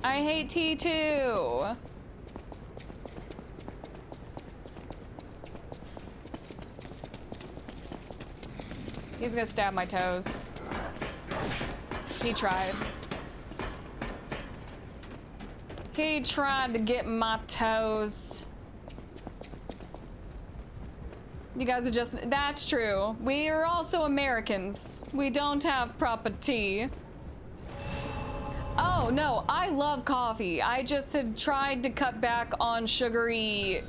I hate tea too. He's gonna stab my toes. He tried. He tried to get my toes. You guys are just, that's true. We are also Americans. We don't have proper tea. Oh no, I love coffee. I just had tried to cut back on sugary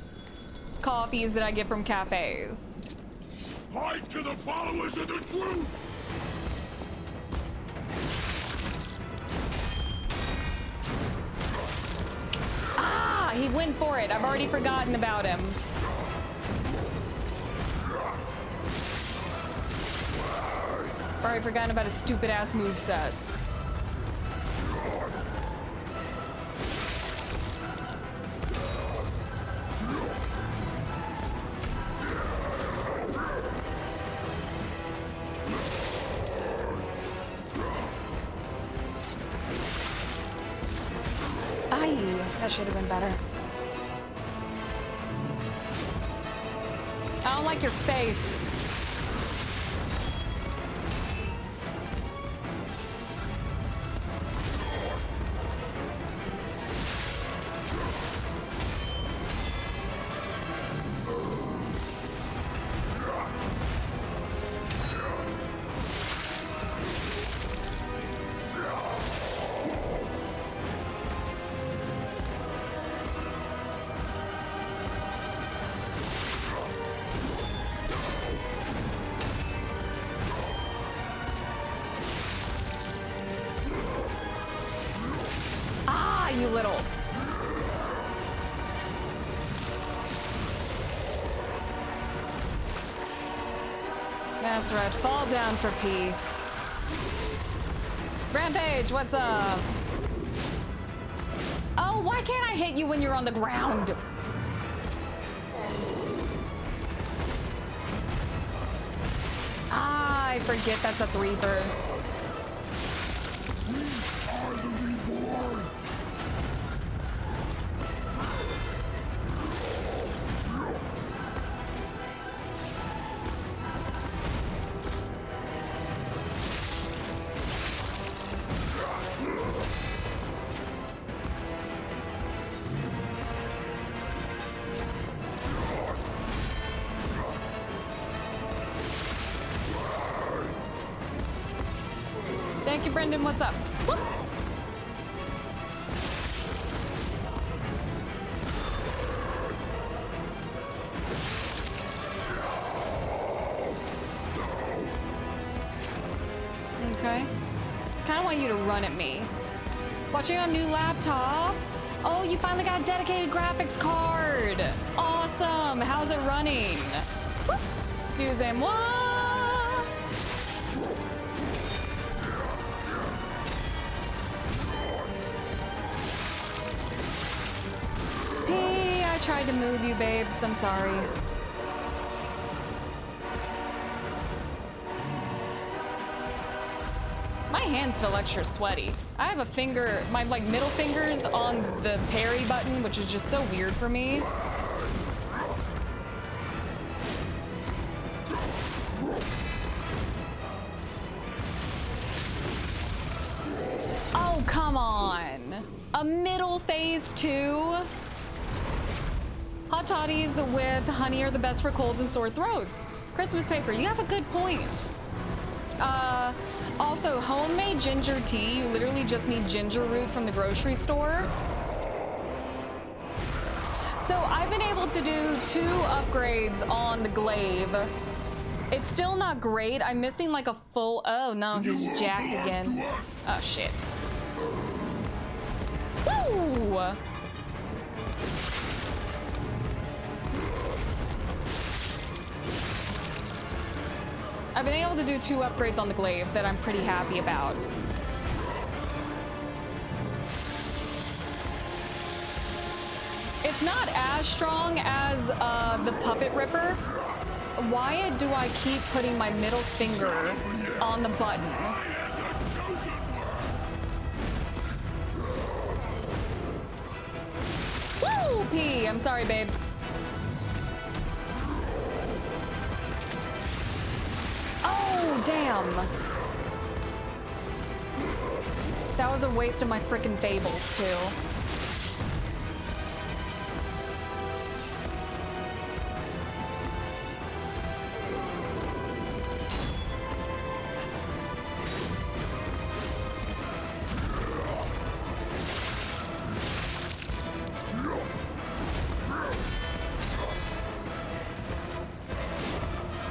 coffees that I get from cafes. Light to the followers of the truth! Ah, he went for it. I've already forgotten about him. Already forgotten about his stupid ass moveset. Aye, that should have been better. I don't like your face. You little. That's right. Fall down for P. Rampage, what's up? Oh, why can't I hit you when you're on the ground? Ah, I forget that's a threefer. Thank you, Brendan. What's up? Whoop. Okay. Kind of want you to run at me. Watching on a new laptop. Oh, you finally got a dedicated graphics card. Awesome. How's it running? Whoop. Excuse me. What? I tried to move you, babes. I'm sorry. My hands feel extra sweaty. I have a finger, my like middle fingers on the parry button, which is just so weird for me. Oh, come on. A middle phase 2? Hot toddies with honey are the best for colds and sore throats. Christmas paper, you have a good point. Also, homemade ginger tea, you literally just need ginger root from the grocery store. So I've been able to do 2 upgrades on the glaive. It's still not great. I'm missing like a full, oh no, he's jacked again. Oh shit. Woo! I've been able to do 2 upgrades on the glaive that I'm pretty happy about. It's not as strong as the Puppet Ripper. Why do I keep putting my middle finger on the button? pee. I'm sorry, babes. Oh, damn. That was a waste of my frickin' fables, too.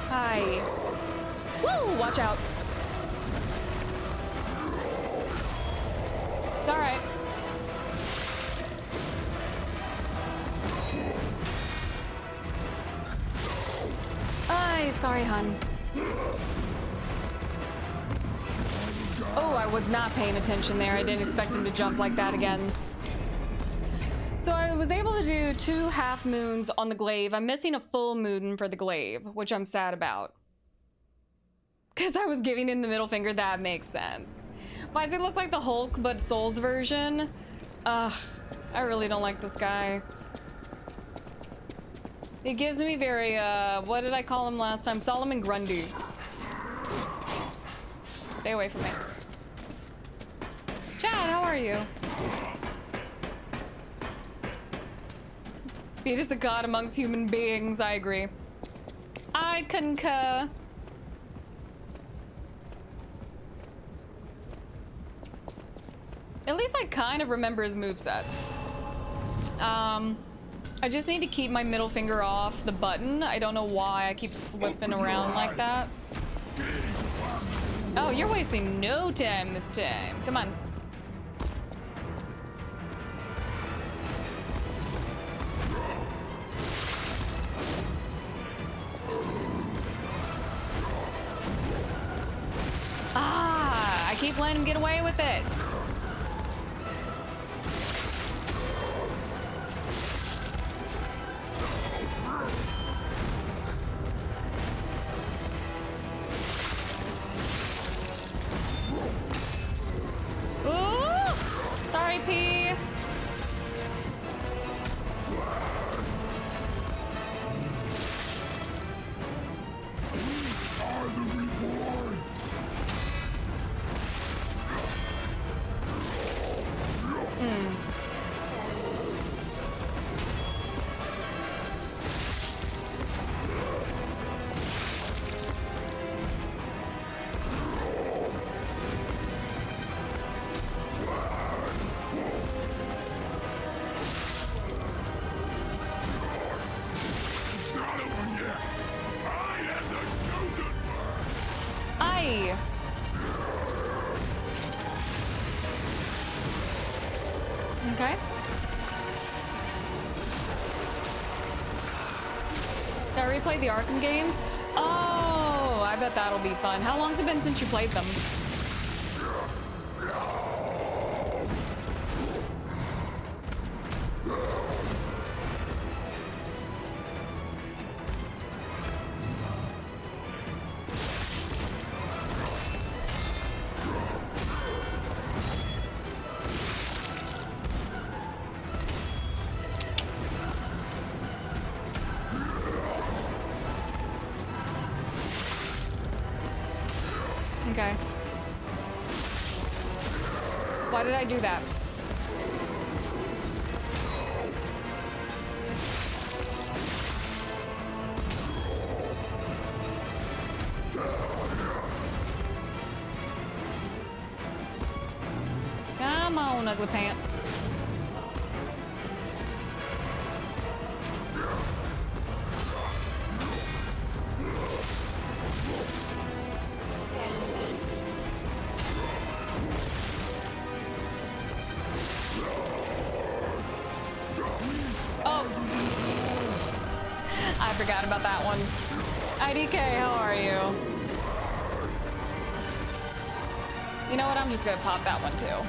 Hi. Woo! Watch out. It's all right. Ay, sorry, hun. Oh, I was not paying attention there. I didn't expect him to jump like that again. So I was able to do 2 half moons on the glaive. I'm missing a full moon for the glaive, which I'm sad about. Because I was giving him the middle finger. That makes sense. Why does he look like the Hulk, but Souls version? Ugh, I really don't like this guy. He gives me very, what did I call him last time? Solomon Grundy. Stay away from me. Chad, how are you? It is a god amongst human beings, I agree. I concur. At least I kind of remember his moveset. I just need to keep my middle finger off the button. I don't know why I keep slipping around like that. Oh, you're wasting no time this time. Come on. Ah, I keep letting him get away with it. Sorry, P. Okay. Did I replay the Arkham games? Oh, I bet that'll be fun. How long's it been since you played them? Okay. Why did I do that? Come on, ugly pants. I forgot about that one. IDK, how are you? You know what? I'm just gonna pop that one too.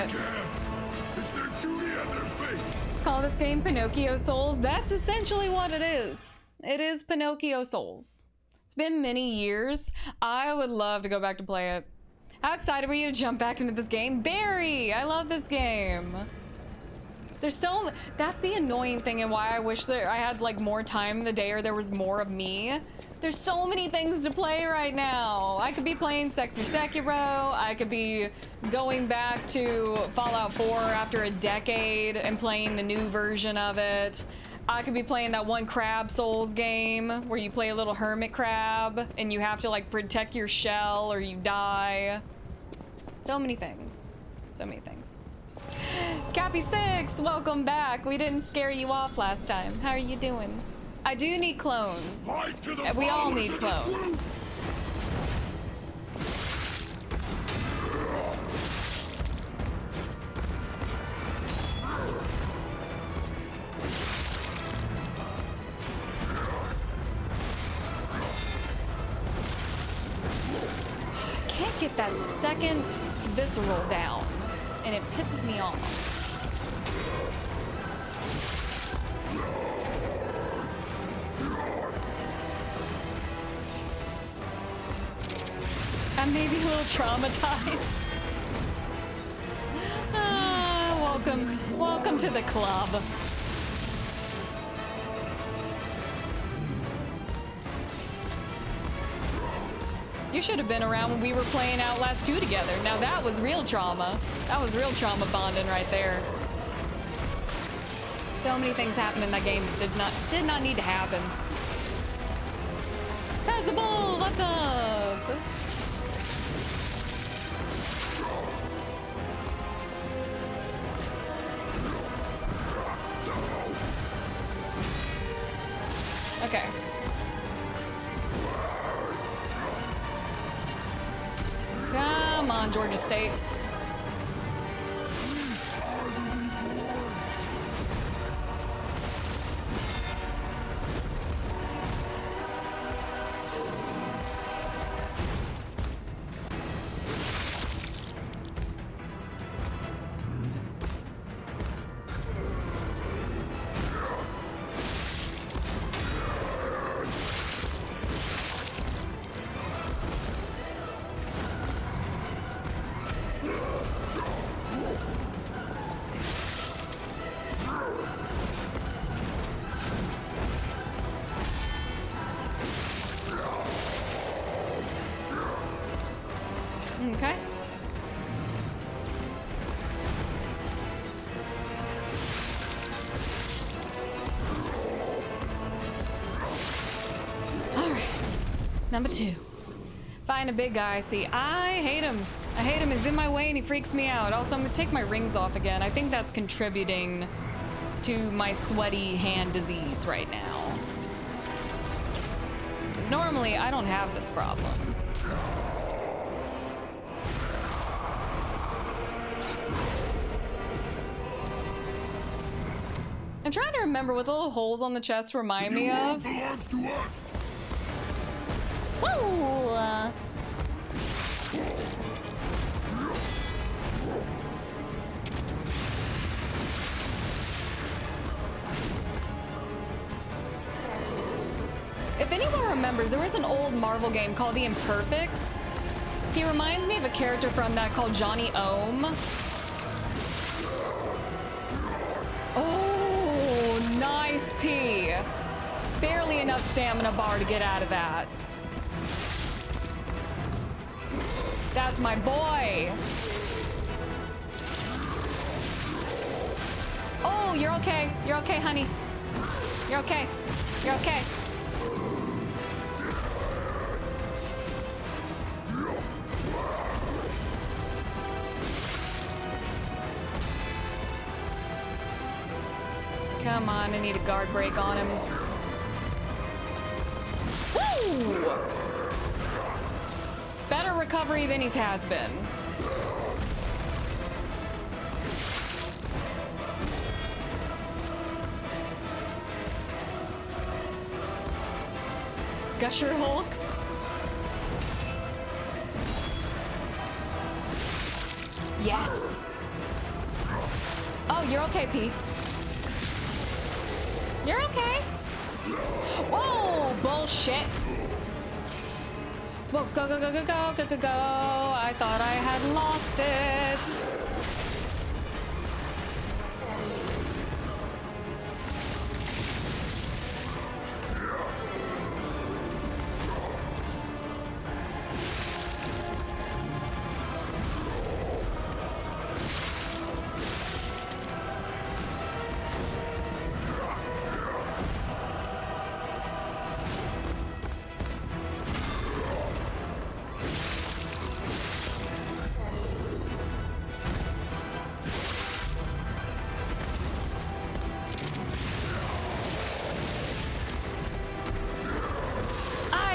it. It's their duty and their faith. Call this game Pinocchio Souls. That's essentially what it is. It is Pinocchio Souls. It's been many years. I would love to go back to play it. How excited were you to jump back into this game? Barry! I love this game. There's so... That's the annoying thing and why I wish that I had like more time in the day or there was more of me. There's so many things to play right now. I could be playing Sexy Sekiro. I could be going back to Fallout 4 after a decade and playing the new version of it. I could be playing that one Crab Souls game where you play a little hermit crab and you have to like protect your shell or you die. So many things. So many things. Cappy6, welcome back. We didn't scare you off last time. How are you doing? I do need clones. We all need clones. I can't get that second visceral down, and it pisses me off. I'm maybe a little traumatized. Welcome to the club. You should have been around when we were playing Outlast 2 together. Now that was real trauma. That was real trauma bonding right there. So many things happened in that game that did not need to happen. Passable, what's up? Okay. Come on, Georgia State. Okay. All right. Number 2. Find a big guy. See, I hate him. I hate him. He's in my way and he freaks me out. Also, I'm gonna take my rings off again. I think that's contributing to my sweaty hand disease right now. Because normally I don't have this problem. I'm trying to remember what the little holes on the chest remind me of. Belongs to us. Whoa! If anyone remembers, there was an old Marvel game called The Imperfects. He reminds me of a character from that called Johnny Ohm. Oh, nice P. Barely enough stamina bar to get out of that. That's my boy. Oh, you're okay. You're okay, honey. You're okay. You're okay. Come on, I need a guard break on him. Woo! Better recovery than he's has been. Gusher Hulk. Yes. Oh, you're okay, P. You're okay. Whoa, bullshit. Whoa, go, go, go, go, go, go, go, go. I thought I had lost it.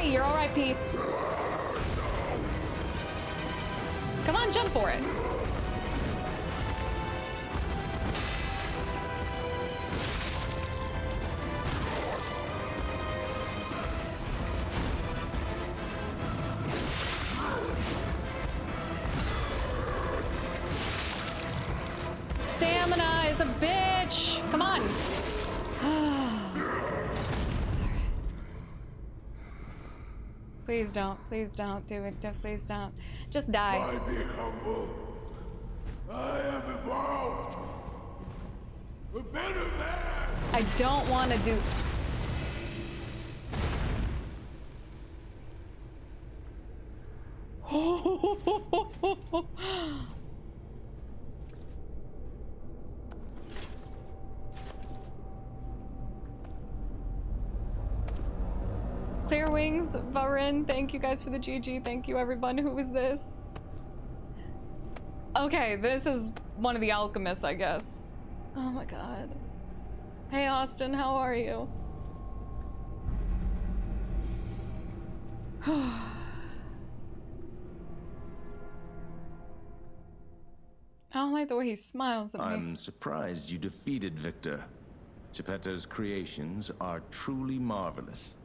You're all right, Pete. Come on, jump for it. Stamina is a bitch. Come on. Please don't do it. Please don't. Just die. Why be humble? I am evolved. A better man. I don't want to do. Clear Wings, Barren, thank you guys for the GG. Thank you, everyone. Who is this? Okay, this is one of the alchemists, I guess. Oh my god. Hey, Austin, how are you? I don't like the way he smiles at me. I'm surprised you defeated Victor. Geppetto's creations are truly marvelous.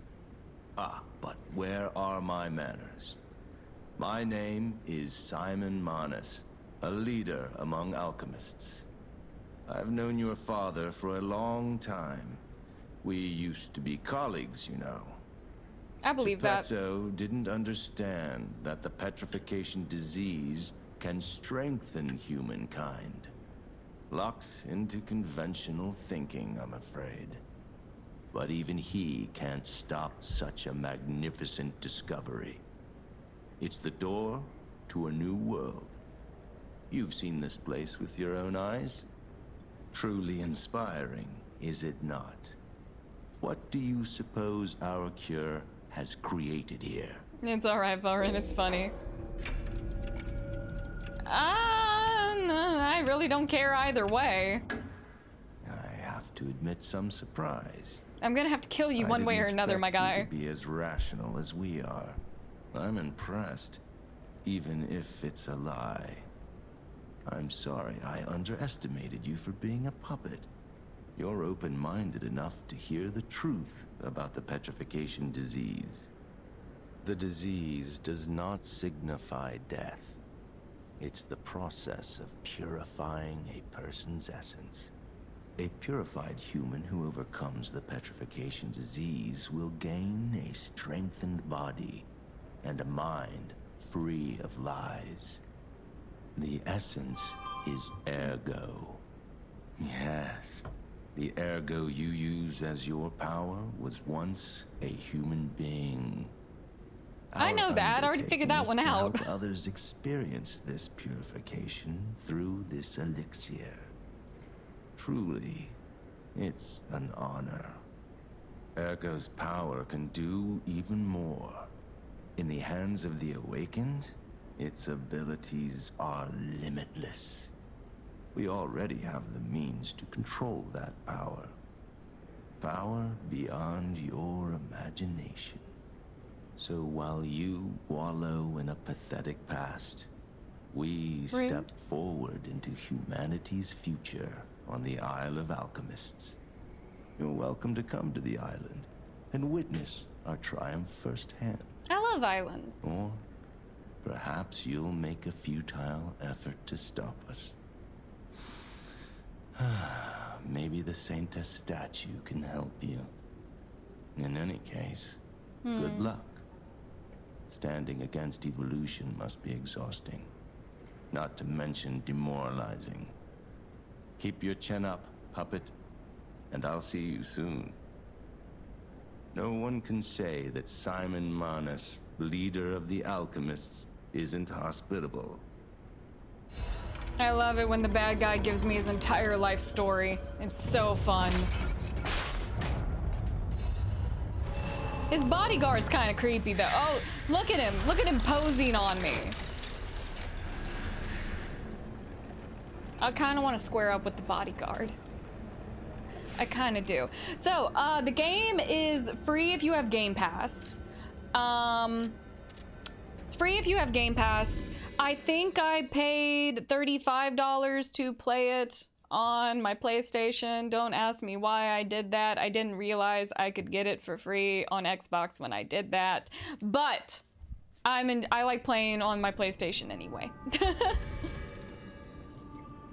Ah, but where are my manners? My name is Simon Manus, a leader among alchemists. I've known your father for a long time. We used to be colleagues, you know. I believe that. Geppetto didn't understand that the petrification disease can strengthen humankind. Locked into conventional thinking, I'm afraid. But even he can't stop such a magnificent discovery. It's the door to a new world. You've seen this place with your own eyes. Truly inspiring, is it not? What do you suppose our cure has created here? It's alright, Barren, it's funny. No, I really don't care either way. I have to admit some surprise. I'm gonna have to kill you one way or another, my guy. I didn't expect you to be as rational as we are. I'm impressed, even if it's a lie. I'm sorry I underestimated you for being a puppet. You're open-minded enough to hear the truth about the petrification disease. The disease does not signify death. It's the process of purifying a person's essence. A purified human who overcomes the petrification disease will gain a strengthened body and a mind free of lies. The essence is ergo. Yes, the ergo you use as your power was once a human being. I know that. I already figured that one out. Help others experience this purification through this elixir. Truly, it's an honor. Ergo's power can do even more. In the hands of the awakened, its abilities are limitless. We already have the means to control that power. Power beyond your imagination. So while you wallow in a pathetic past, we step forward into humanity's future on the Isle of Alchemists. You're welcome to come to the island and witness our triumph firsthand. I love islands. Or perhaps you'll make a futile effort to stop us. Maybe the Saintess statue can help you. In any case, good luck. Standing against evolution must be exhausting. Not to mention demoralizing. Keep your chin up, puppet, and I'll see you soon. No one can say that Simon Manus, leader of the alchemists, isn't hospitable. I love it when the bad guy gives me his entire life story. It's so fun. His bodyguard's kind of creepy though. Oh, look at him. Look at him posing on me. I kind of want to square up with the bodyguard. I kind of do. So, the game is free if you have Game Pass. It's free if you have Game Pass. I think I paid $35 to play it on my PlayStation. Don't ask me why I did that. I didn't realize I could get it for free on Xbox when I did that. But I like playing on my PlayStation anyway.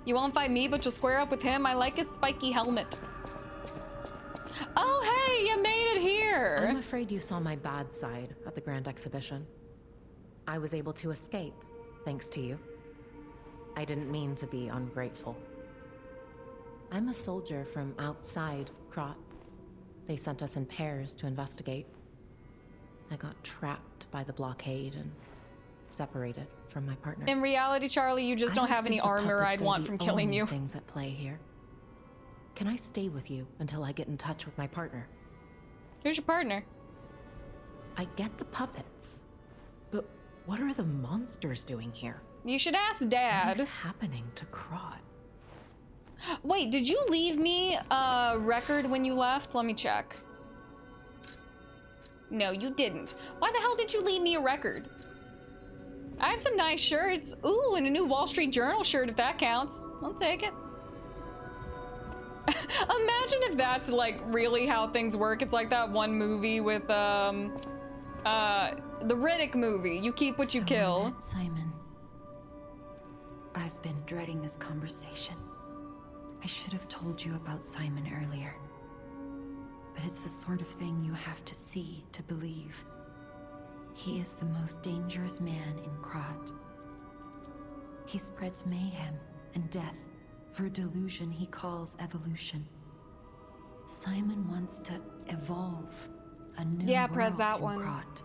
You won't fight me, but you'll square up with him. I like his spiky helmet. Oh, hey, you made it here. I'm afraid you saw my bad side at the Grand Exhibition. I was able to escape, thanks to you. I didn't mean to be ungrateful. I'm a soldier from outside Krat. They sent us in pairs to investigate. I got trapped by the blockade and separated from my partner. In reality, Charlie, you just don't have any armor I'd want from killing you. Things at play here. Can I stay with you until I get in touch with my partner? Who's your partner? I get the puppets, but what are the monsters doing here? You should ask Dad. What is happening to Krat? Wait, did you leave me a record when you left? Let me check. No, you didn't. Why the hell did you leave me a record? I have some nice shirts. Ooh, and a new Wall Street Journal shirt if that counts. I'll take it. Imagine if that's like really how things work. It's like that one movie with the Riddick movie. You keep what you kill. Met Simon. I've been dreading this conversation. I should have told you about Simon earlier. But it's the sort of thing you have to see to believe. He is the most dangerous man in Krat. He spreads mayhem and death for a delusion he calls evolution. Simon wants to evolve a new world press that in one. Krat.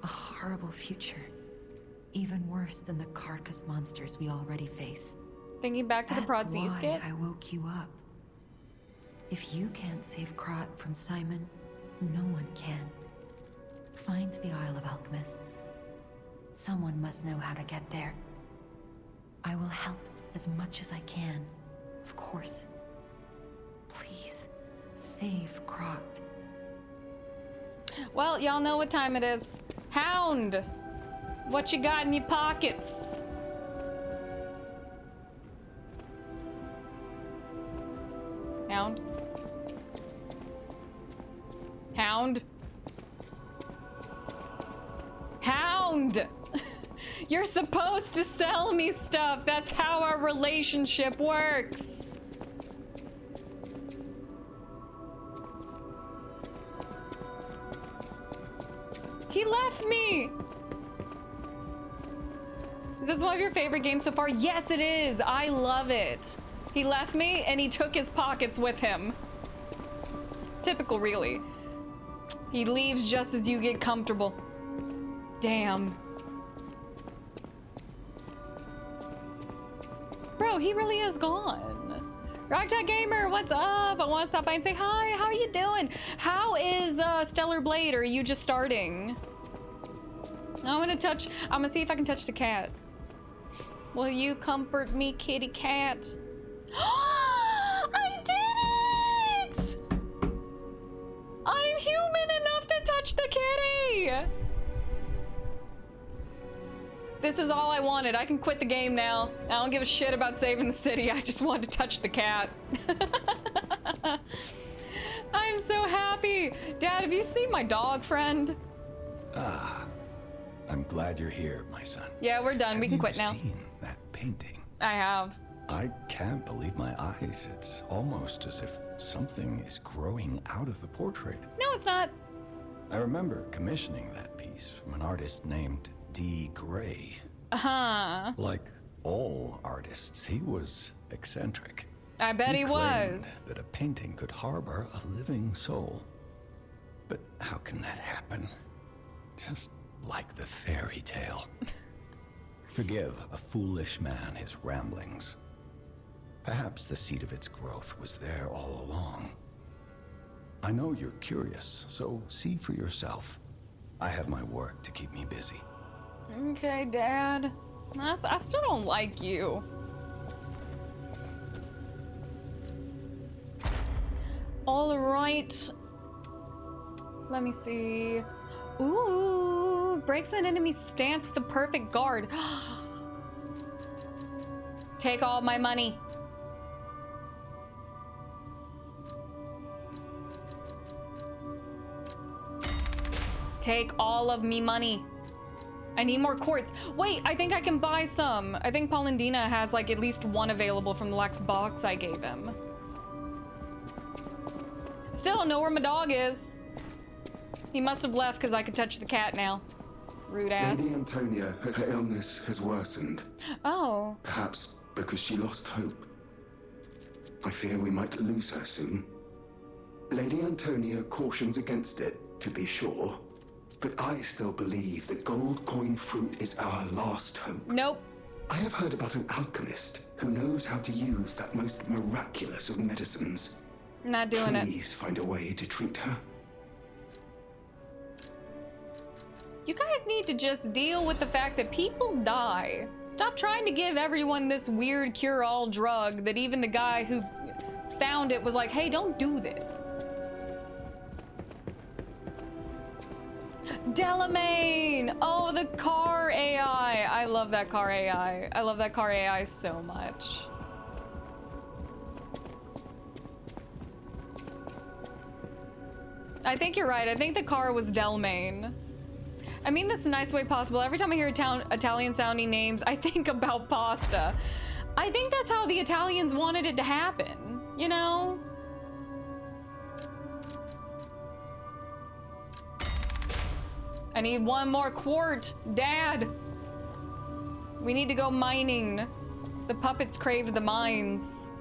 A horrible future, even worse than the carcass monsters we already face. Thinking back to the That's Prodzies why skit. I woke you up. If you can't save Krat from Simon, no one can. Find the Isle of Alchemists. Someone must know how to get there. I will help as much as I can, of course. Please, save Krat. Well, y'all know what time it is. Hound! What you got in your pockets? Hound? Hound? Hound! You're supposed to sell me stuff. That's how our relationship works. He left me. Is this one of your favorite games so far? Yes, it is. I love it. He left me and he took his pockets with him. Typical, really. He leaves just as you get comfortable. Damn. Bro, he really is gone. Rockjack Gamer, what's up? I want to stop by and say hi. How are you doing? How is Stellar Blade? Or are you just starting? I'm gonna see if I can touch the cat. Will you comfort me, kitty cat? I did it! I'm human enough to touch the kitty! This is all I wanted. I can quit the game now. I don't give a shit about saving the city. I just wanted to touch the cat. I'm so happy. Dad, have you seen my dog friend? Ah, I'm glad you're here, my son. Yeah, we're done. We can quit now. Have you seen that painting? I have. I can't believe my eyes. It's almost as if something is growing out of the portrait. No, it's not. I remember commissioning that piece from an artist named D. Gray. Uh-huh. Like all artists, he was eccentric. I bet he claimed was. that a painting could harbor a living soul. But how can that happen? Just like the fairy tale. Forgive a foolish man his ramblings. Perhaps the seed of its growth was there all along. I know you're curious, so see for yourself. I have my work to keep me busy. Okay, Dad. I still don't like you. All right. Let me see. Ooh, breaks an enemy's stance with a perfect guard. Take all my money. Take all of me money. I need more quartz. Wait, I think I can buy some. I think Polendina has like at least one available from the last box I gave him. Still don't know where my dog is. He must have left because I could touch the cat now. Rude ass. Lady Antonia, her illness has worsened. Oh. Perhaps because she lost hope. I fear we might lose her soon. Lady Antonia cautions against it, to be sure. But I still believe that gold coin fruit is our last hope. Nope. I have heard about an alchemist who knows how to use that most miraculous of medicines. Not doing it. Please find a way to treat her. You guys need to just deal with the fact that people die. Stop trying to give everyone this weird cure-all drug that even the guy who found it was like, hey, don't do this. Delamain! Oh, the car AI. I love that car AI. I love that car AI so much. I think you're right. I think the car was Delamain. I mean this the nicest way possible. Every time I hear Italian sounding names, I think about pasta. I think that's how the Italians wanted it to happen, you know? I need one more quart, Dad. We need to go mining. The puppets craved the mines.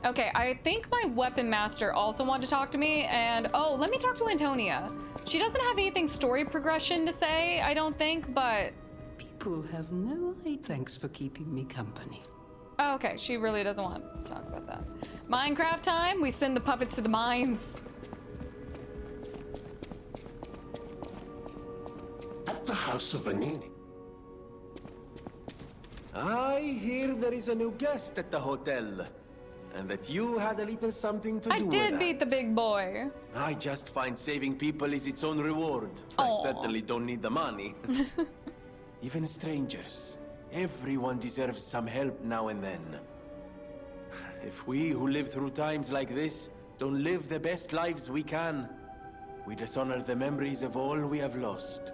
Okay, I think my weapon master also wanted to talk to me, and oh, let me talk to Antonia. She doesn't have anything story progression to say, I don't think, but... People have no idea. Thanks for keeping me company. Oh, okay, she really doesn't want to talk about that. Minecraft time, we send the puppets to the mines. At the house of Vanini. I hear there is a new guest at the hotel, and that you had a little something to do with that. I did beat the big boy. I just find saving people is its own reward. Aww. I certainly don't need the money. Even strangers. Everyone deserves some help now and then. If we who live through times like this don't live the best lives we can, we dishonor the memories of all we have lost.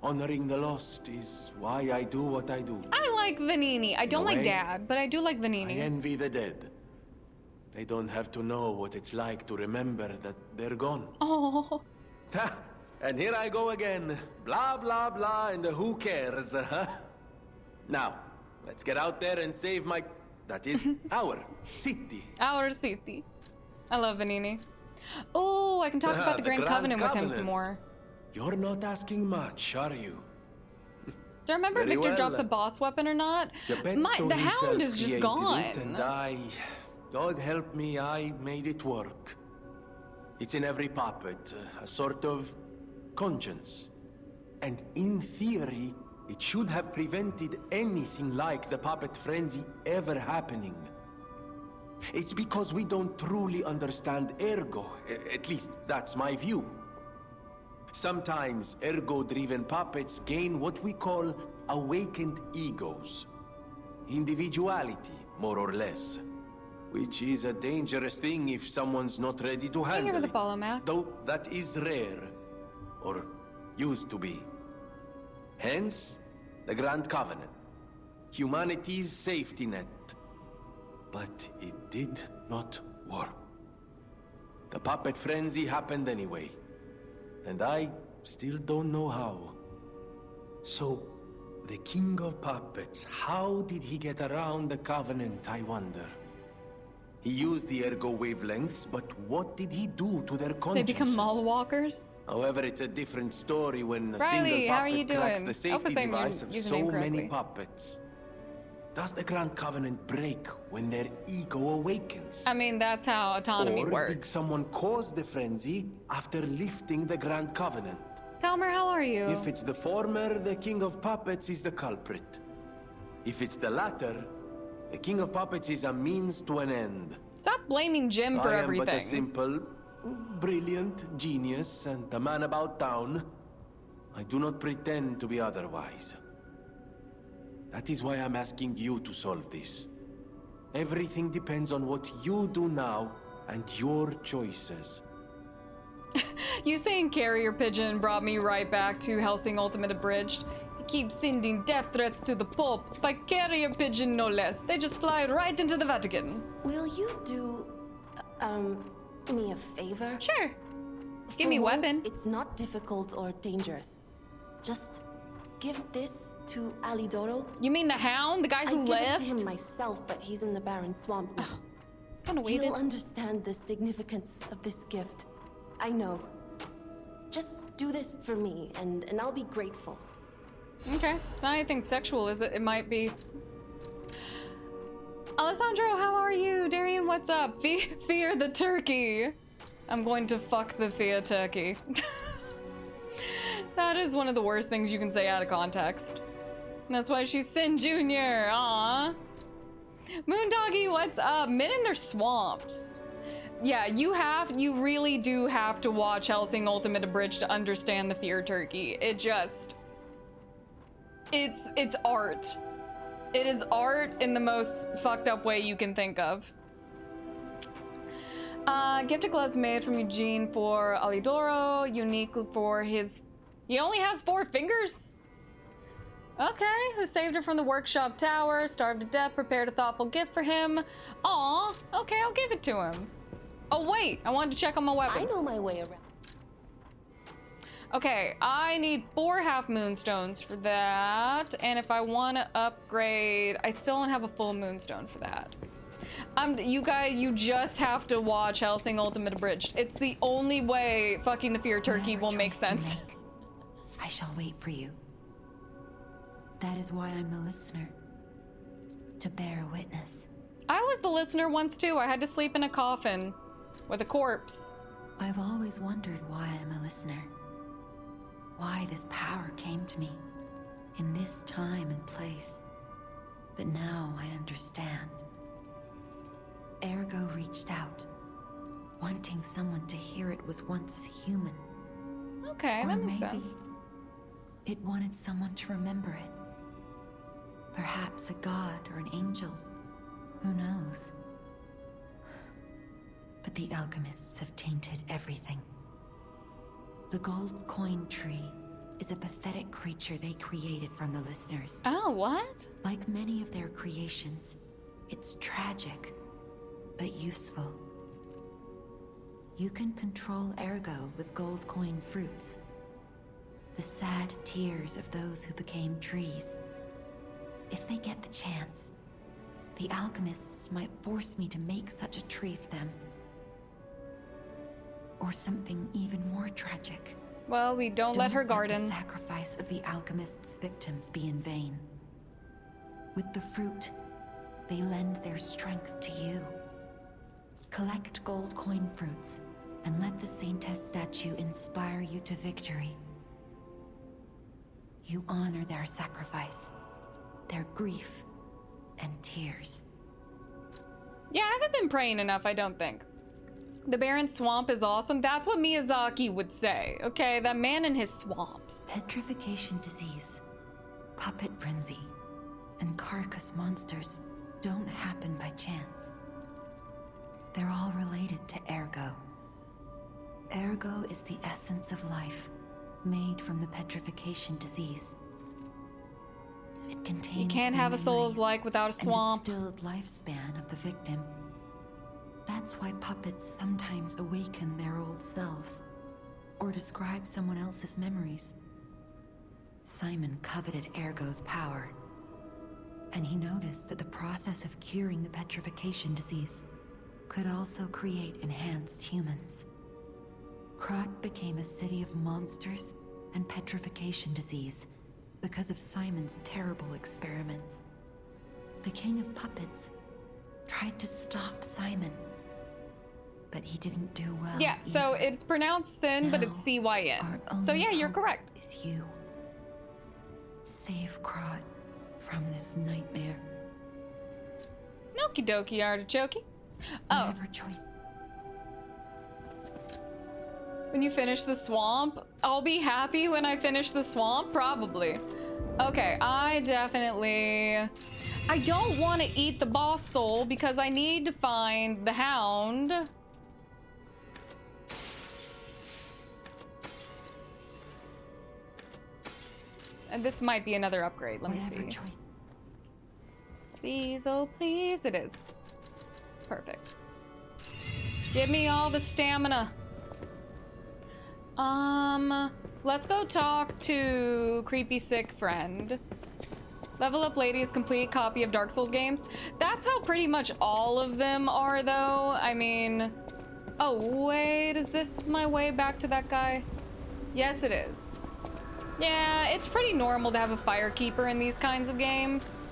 Honoring the lost is why I do what I do. I like Vanini. I don't In a like way, Dad, but I do like I Vanini. envy the dead. They don't have to know what it's like to remember that they're gone. Oh. Ha! And here I go again. Blah, blah, blah, and who cares, huh? Now, let's get out there and save my... That is, our city. Our city. I love Vanini. Oh, I can talk about the Grand Covenant with him some more. You're not asking much, are you? Do I remember if Very Victor well. drops a boss weapon or not? Geppetto The hound himself is just created gone. it, and God help me, I made it work. It's in every puppet, a sort of conscience. And in theory, it should have prevented anything like the puppet frenzy ever happening. It's because we don't truly understand ergo, at least that's my view. Sometimes ergo-driven puppets gain what we call awakened egos. Individuality, more or less. Which is a dangerous thing if someone's not ready to Thank you handle for the it. follow, Mac. Though that is rare. Or used to be. Hence, the Grand Covenant. humanity's safety net. But it did not work. The puppet frenzy happened anyway, and I still don't know how. So, the King of Puppets, how did he get around the Covenant, I wonder? He used the ergo wavelengths, but what did he do to their consciences? They become mall walkers? However, it's a different story when a Riley, single how are you puppet cracks doing? the safety saying your device of username so correctly. many puppets. Does the Grand Covenant break when their ego awakens? I mean, that's how autonomy Or works. did someone cause the frenzy after lifting the Grand Covenant? Talmer, how are you? If it's the former, the King of Puppets is the culprit. If it's the latter, the King of Puppets is a means to an end. Stop blaming Jim for I am everything. but a simple, brilliant genius and a man about town. I do not pretend to be otherwise. That is why I'm asking you to solve this. Everything depends on what you do now and your choices. You saying carrier pigeon brought me right back to Helsing Ultimate Abridged. He keeps sending death threats to the Pope by carrier pigeon no less. They just fly right into the Vatican. Will you do, me a favor? Sure. Give For me a once, weapon. It's not difficult or dangerous. Just give this to Alidoro. You mean the Hound, the guy who I'd left? give it to him myself, but he's in the Barren Swamp now. Kind of waited. He'll understand the significance of this gift. I know. Just do this for me, and I'll be grateful. Okay, it's not anything sexual, is it? It might be. Alessandro, how are you? Darian, what's up? Fear the turkey. I'm going to fuck the fear turkey. That is one of the worst things you can say out of context. And that's why she's Sin Jr. Aww. Moondoggy, what's up? Men in their swamps. Yeah, you really do have to watch Helsing Ultimate Abridged to understand the fear turkey. It's art. It is art in the most fucked up way you can think of. Gifted gloves made from Eugene for Alidoro, unique for his... He only has 4 fingers? Okay, who saved her from the workshop tower, starved to death, prepared a thoughtful gift for him. Aw, okay, I'll give it to him. Oh wait, I wanted to check on my weapons. I know my way around. Okay, I need 4 half moonstones for that, and if I want to upgrade, I still don't have a full moonstone for that. You guys, you just have to watch Helsing Ultimate Abridged. It's the only way fucking the fear turkey will make sense. I shall wait for you. That is why I'm the listener. To bear witness. I was the listener once too. I had to sleep in a coffin with a corpse. I've always wondered why I'm a listener. Why this power came to me in this time and place. But now I understand. Ergo reached out, wanting someone to hear it was once human. Okay, Or that makes maybe sense. It wanted someone to remember it. Perhaps a god or an angel. Who knows? But the alchemists have tainted everything. The gold coin tree is a pathetic creature they created from the listeners. Oh, what? Like many of their creations, it's tragic, but useful. You can control Ergo with gold coin fruits. The sad tears of those who became trees. If they get the chance, the alchemists might force me to make such a tree for them. Or something even more tragic. Well, we don't let her The garden. sacrifice of the alchemists' victims be in vain. With the fruit, they lend their strength to you. Collect gold coin fruits, and let the Saintess statue inspire you to victory. You honor their sacrifice, their grief, and tears. Yeah, I haven't been praying enough, I don't think. The Barren Swamp is awesome. That's what Miyazaki would say. Okay, that man in his swamps. Petrification disease, puppet frenzy, and carcass monsters don't happen by chance. They're all related to Ergo. Ergo is the essence of life, made from the petrification disease. It contains You can't the have a memories Soulslike without a swamp. And distilled lifespan of the victim. That's why puppets sometimes awaken their old selves, or describe someone else's memories. Simon coveted Ergo's power, and he noticed that the process of curing the petrification disease could also create enhanced humans. Krat became a city of monsters and petrification disease because of Simon's terrible experiments. The King of Puppets tried to stop Simon, but he didn't do well. Yeah, so either. it's pronounced Sin, but it's Now, C-Y-N. our So only yeah, you're hope correct. Is you. Save Krat from this nightmare. Okie dokie, artichoke. Oh, Whatever choice. when you finish the swamp, I'll be happy when I finish the swamp, probably. Okay, I don't want to eat the boss soul because I need to find the hound. And this might be another upgrade. Let me Whatever see. choice. Please, oh please, it is. Perfect. Give me all the stamina. Let's go talk to creepy sick friend. Level Up Lady is complete copy of Dark Souls games. That's how pretty much all of them are, though. I mean, oh wait, is this my way back to that guy? Yes, it is. Yeah, it's pretty normal to have a firekeeper in these kinds of games.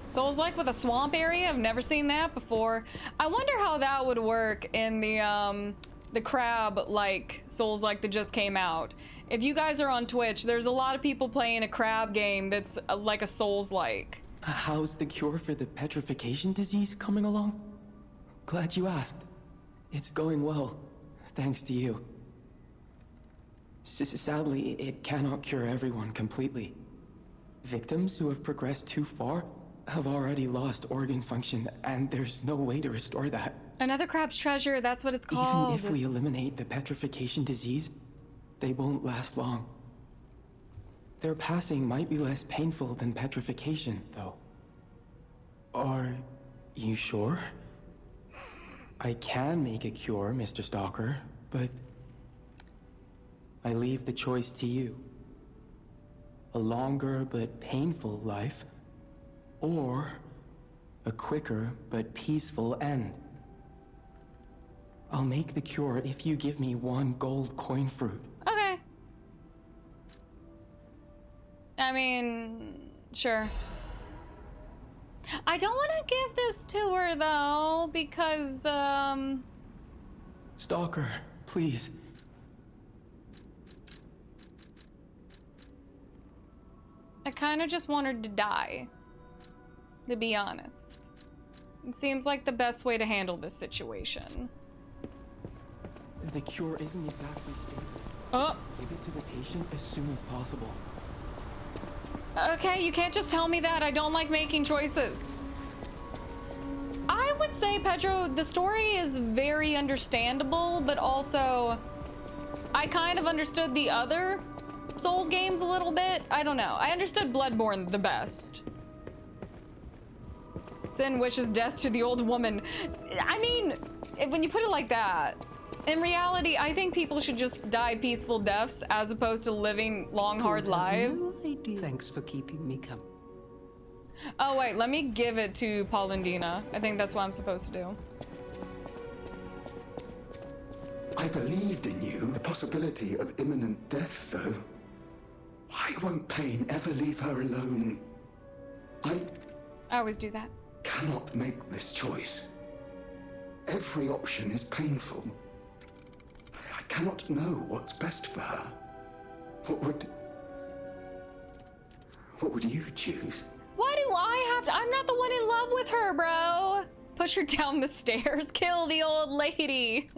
Soulslike with a swamp area? I've never seen that before. I wonder how that would work in the crab-like Soulslike that just came out. If you guys are on Twitch, there's a lot of people playing a crab game that's like a Soulslike. How's the cure for the petrification disease coming along? Glad you asked. It's going well, thanks to you. Sadly, it cannot cure everyone completely. Victims who have progressed too far have already lost organ function, and there's no way to restore that. Another crab's treasure, that's what it's called. Even if we eliminate the petrification disease, they won't last long. Their passing might be less painful than petrification, though. Are you sure? I can make a cure, Mr. Stalker, but I leave the choice to you. A longer but painful life, or a quicker but peaceful end. I'll make the cure if you give me 1 gold coin fruit. Okay. I mean, sure. I don't want to give this to her, though, because, Stalker, please. I kind of just want her to die, to be honest. It seems like the best way to handle this situation. The cure isn't exactly stable. Oh. Give it to the patient as soon as possible. Okay, you can't just tell me that. I don't like making choices. I would say, Pedro, the story is very understandable, but also I kind of understood the other Souls games a little bit. I don't know. I understood Bloodborne the best. Sin wishes death to the old woman. I mean, when you put it like that, in reality, I think people should just die peaceful deaths as opposed to living long, hard lives. Thanks for keeping me company. Oh wait, let me give it to Paulandina. I think that's what I'm supposed to do. I believed in you, the possibility of imminent death, though. Why won't pain ever leave her alone? I always do that. Cannot make this choice. Every option is painful. I cannot know what's best for her. What would you choose? Why do I have to? I'm not the one in love with her, bro. Push her down the stairs. Kill the old lady.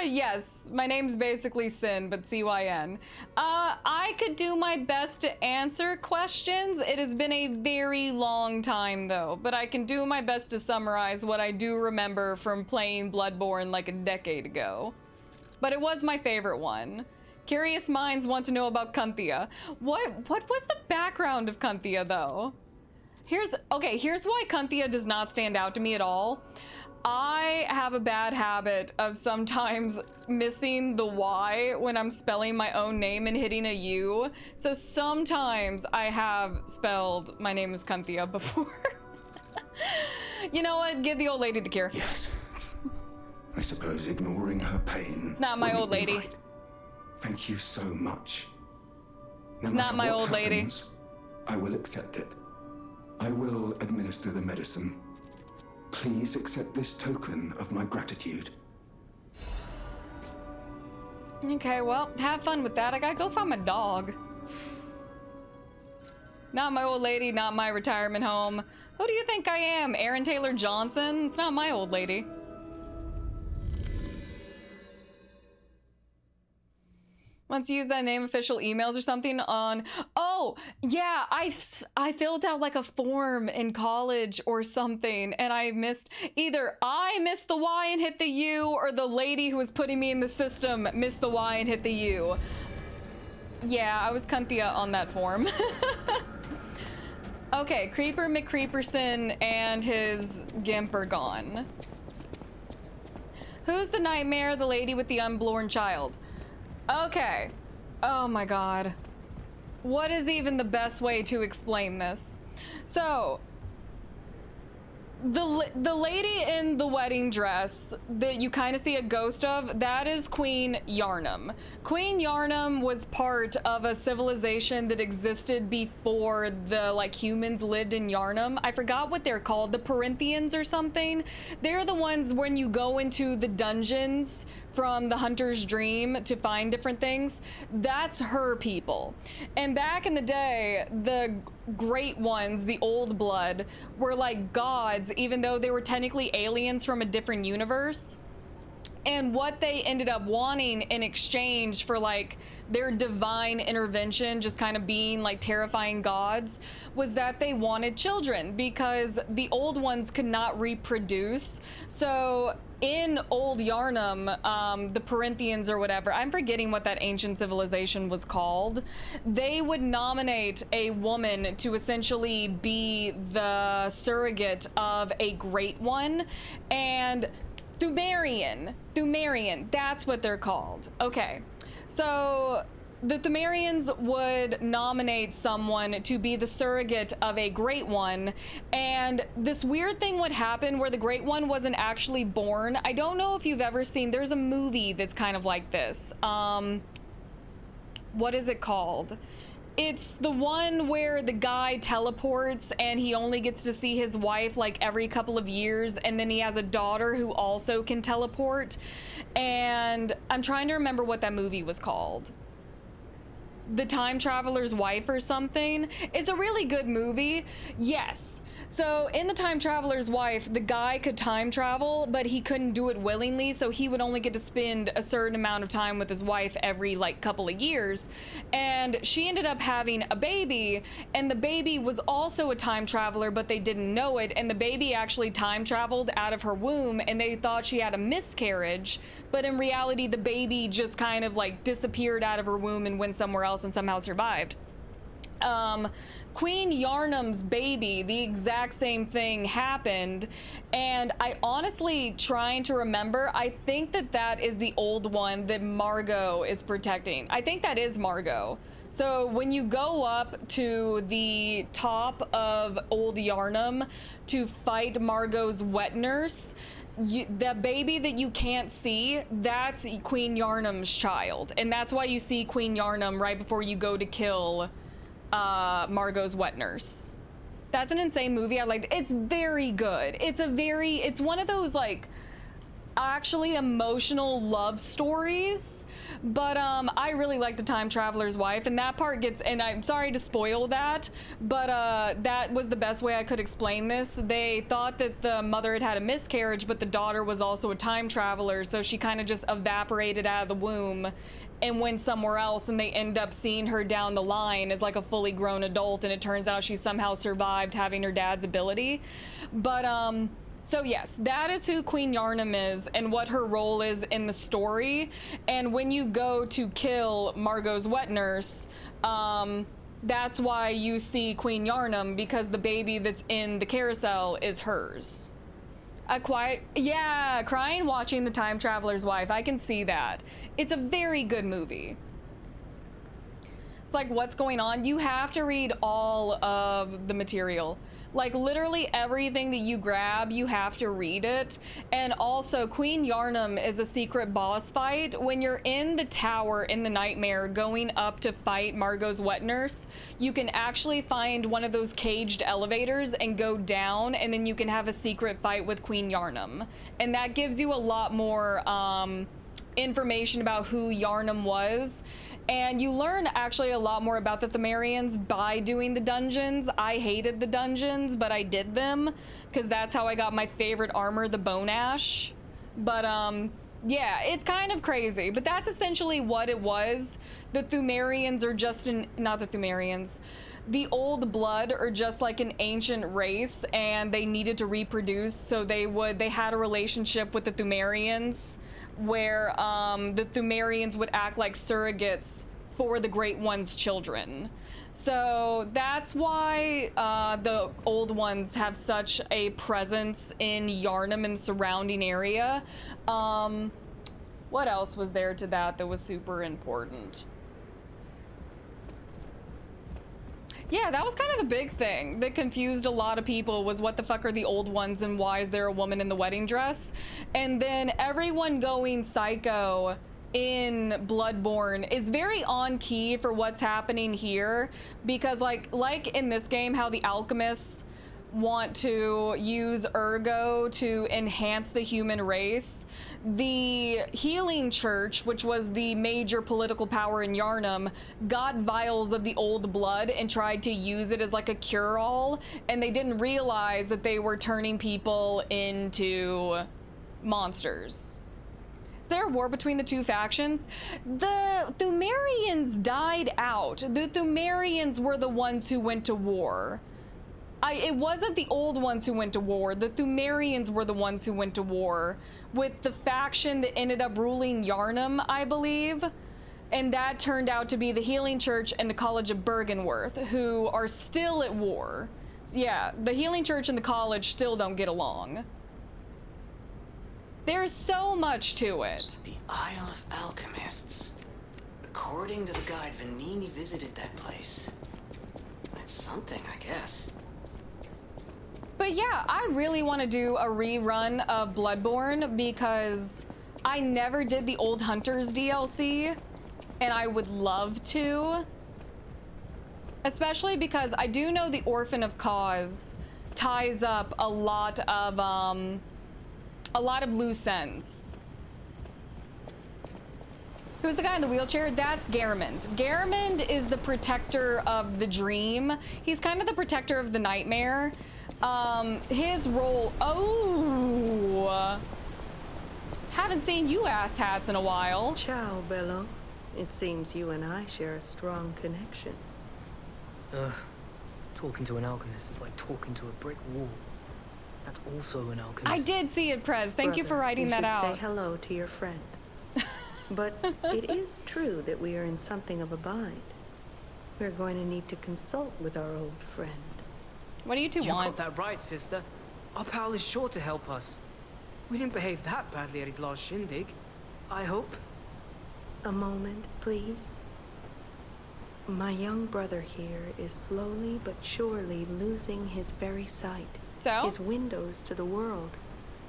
Yes, my name's basically Sin, but C-Y-N. I could do my best to answer questions. It has been a very long time, though, but I can do my best to summarize what I do remember from playing Bloodborne like a decade ago. But it was my favorite one. Curious minds want to know about Cynthia. What was the background of Cynthia, though? Here's why Cynthia does not stand out to me at all. I have a bad habit of sometimes missing the Y when I'm spelling my own name and hitting a U. So sometimes I have spelled my name as Cynthia before. You know what? Give the old lady the cure. Yes. I suppose ignoring her pain. It's not my old lady. Right. Thank you so much. No it's not my old lady. I will accept it. I will administer the medicine. Please accept this token of my gratitude. Okay, well, have fun with that. I gotta go find my dog. Not my old lady, not my retirement home. Who do you think I am? Aaron Taylor Johnson? It's not my old lady. Once you use that name, official emails or something on... Oh, yeah, I filled out like a form in college or something, and I missed... Either I missed the Y and hit the U, or the lady who was putting me in the system missed the Y and hit the U. Yeah, I was Cynthia on that form. Okay, Creeper McCreeperson and his Gimp are gone. Who's the nightmare? The lady with the unborn child. Okay. Oh my god. What is even the best way to explain this? So, the lady in the wedding dress that you kind of see a ghost of, that is Queen Yarnum. Queen Yarnum was part of a civilization that existed before the humans lived in Yarnum. I forgot what they're called, the Perinthians or something. They're the ones when you go into the dungeons from the Hunter's Dream to find different things. That's her people. And back in the day, the Great Ones, the Old Blood, were like gods, even though they were technically aliens from a different universe. And what they ended up wanting in exchange for their divine intervention, just kind of being like terrifying gods, was that they wanted children because the old ones could not reproduce. So in old Yarnum, the Perinthians or whatever, I'm forgetting what that ancient civilization was called, they would nominate a woman to essentially be the surrogate of a great one. And Thumerian, that's what they're called. Okay, so the Thumerians would nominate someone to be the surrogate of a great one, and this weird thing would happen where the great one wasn't actually born. I don't know if you've ever seen, there's a movie that's kind of like this. What is it called? It's the one where the guy teleports and he only gets to see his wife every couple of years, and then he has a daughter who also can teleport. And I'm trying to remember what that movie was called. The Time Traveler's Wife or something. It's a really good movie. Yes. So in The Time Traveler's Wife, the guy could time travel, but he couldn't do it willingly, so he would only get to spend a certain amount of time with his wife every couple of years. And she ended up having a baby, and the baby was also a time traveler, but they didn't know it, and the baby actually time traveled out of her womb, and they thought she had a miscarriage, but in reality the baby just kind of disappeared out of her womb and went somewhere else and somehow survived. Queen Yarnum's baby, the exact same thing happened, and I honestly, trying to remember, I think that is the old one that Margot is protecting. I think that is Margot. So when you go up to the top of Old Yarnum to fight Margot's wet nurse, the baby that you can't see, that's Queen Yarnum's child, and that's why you see Queen Yarnum right before you go to kill Margot's wet nurse. That's an insane movie. I liked it. It's very good. It's one of those actually emotional love stories, but I really like The Time Traveler's Wife, and that part gets, and I'm sorry to spoil that, but that was the best way I could explain this. They thought that the mother had a miscarriage, but the daughter was also a time traveler, so she kind of just evaporated out of the womb and went somewhere else, and they end up seeing her down the line as a fully grown adult, and it turns out she somehow survived having her dad's ability. But So yes, that is who Queen Yarnum is and what her role is in the story. And when you go to kill Margot's wet nurse, that's why you see Queen Yarnum, because the baby that's in the carousel is hers. Crying watching The Time Traveler's Wife. I can see that. It's a very good movie. It's like, what's going on? You have to read all of the material. Like, literally everything that you grab, you have to read it. And also, Queen Yarnum is a secret boss fight. When you're in the tower in the nightmare going up to fight Margot's wet nurse, you can actually find one of those caged elevators and go down, and then you can have a secret fight with Queen Yarnum. And that gives you a lot more information about who Yarnum was. And you learn actually a lot more about the Thumerians by doing the dungeons. I hated the dungeons, but I did them because that's how I got my favorite armor, the Bone Ash. But yeah, it's kind of crazy, but that's essentially what it was. The Thumerians are just not the Thumerians. The Old Blood are just like an ancient race, and they needed to reproduce, so they had a relationship with the Thumerians, where the Thumerians would act like surrogates for the Great One's children. So that's why the Old Ones have such a presence in Yarnum and surrounding area. What else was there to that was super important? Yeah, that was kind of the big thing that confused a lot of people, was what the fuck are the Old Ones and why is there a woman in the wedding dress? And then everyone going psycho in Bloodborne is very on key for what's happening here, because like in this game, how the alchemists want to use ergo to enhance the human race, the Healing Church, which was the major political power in Yarnum, got vials of the Old Blood and tried to use it as like a cure-all, and they didn't realize that they were turning people into monsters. Is there a war between the two factions? The Thumerians died out. The Thumerians were the ones who went to war. It wasn't the Old Ones who went to war. The Thumerians were the ones who went to war with the faction that ended up ruling Yarnum, I believe. And that turned out to be the Healing Church and the College of Bergenworth, who are still at war. Yeah, the Healing Church and the College still don't get along. There's so much to it. The Isle of Alchemists. According to the guide, Vanini visited that place. That's something, I guess. But yeah, I really want to do a rerun of Bloodborne because I never did the Old Hunters DLC, and I would love to. Especially because I do know the Orphan of Cause ties up a lot of loose ends. Who's the guy in the wheelchair? That's Gehrmund. Gehrmund is the protector of the dream. He's kind of the protector of the nightmare. His role, haven't seen you asshats in a while. Ciao, Bello. It seems you and I share a strong connection. Talking to an alchemist is like talking to a brick wall. That's also an alchemist. I did see it, Prez. Thank you for writing that out. Say hello to your friend. But it is true that we are in something of a bind. We're going to need to consult with our old friend. What do you two want? You got that right, sister. Our pal is sure to help us. We didn't behave that badly at his last shindig. I hope. A moment, please. My young brother here is slowly but surely losing his very sight. So? His windows to the world,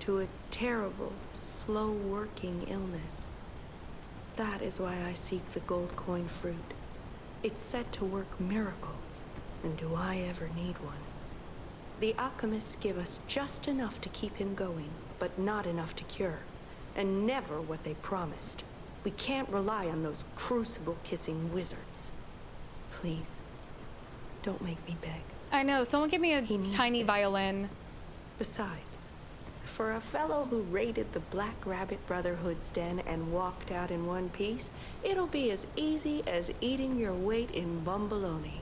to a terrible, slow-working illness. That is why I seek the gold coin fruit. It's said to work miracles, and do I ever need one? The alchemists give us just enough to keep him going, but not enough to cure, and never what they promised. We can't rely on those crucible-kissing wizards. Please, don't make me beg. I know, someone give me a tiny violin. Besides, for a fellow who raided the Black Rabbit Brotherhood's den and walked out in one piece, it'll be as easy as eating your weight in bumbaloni.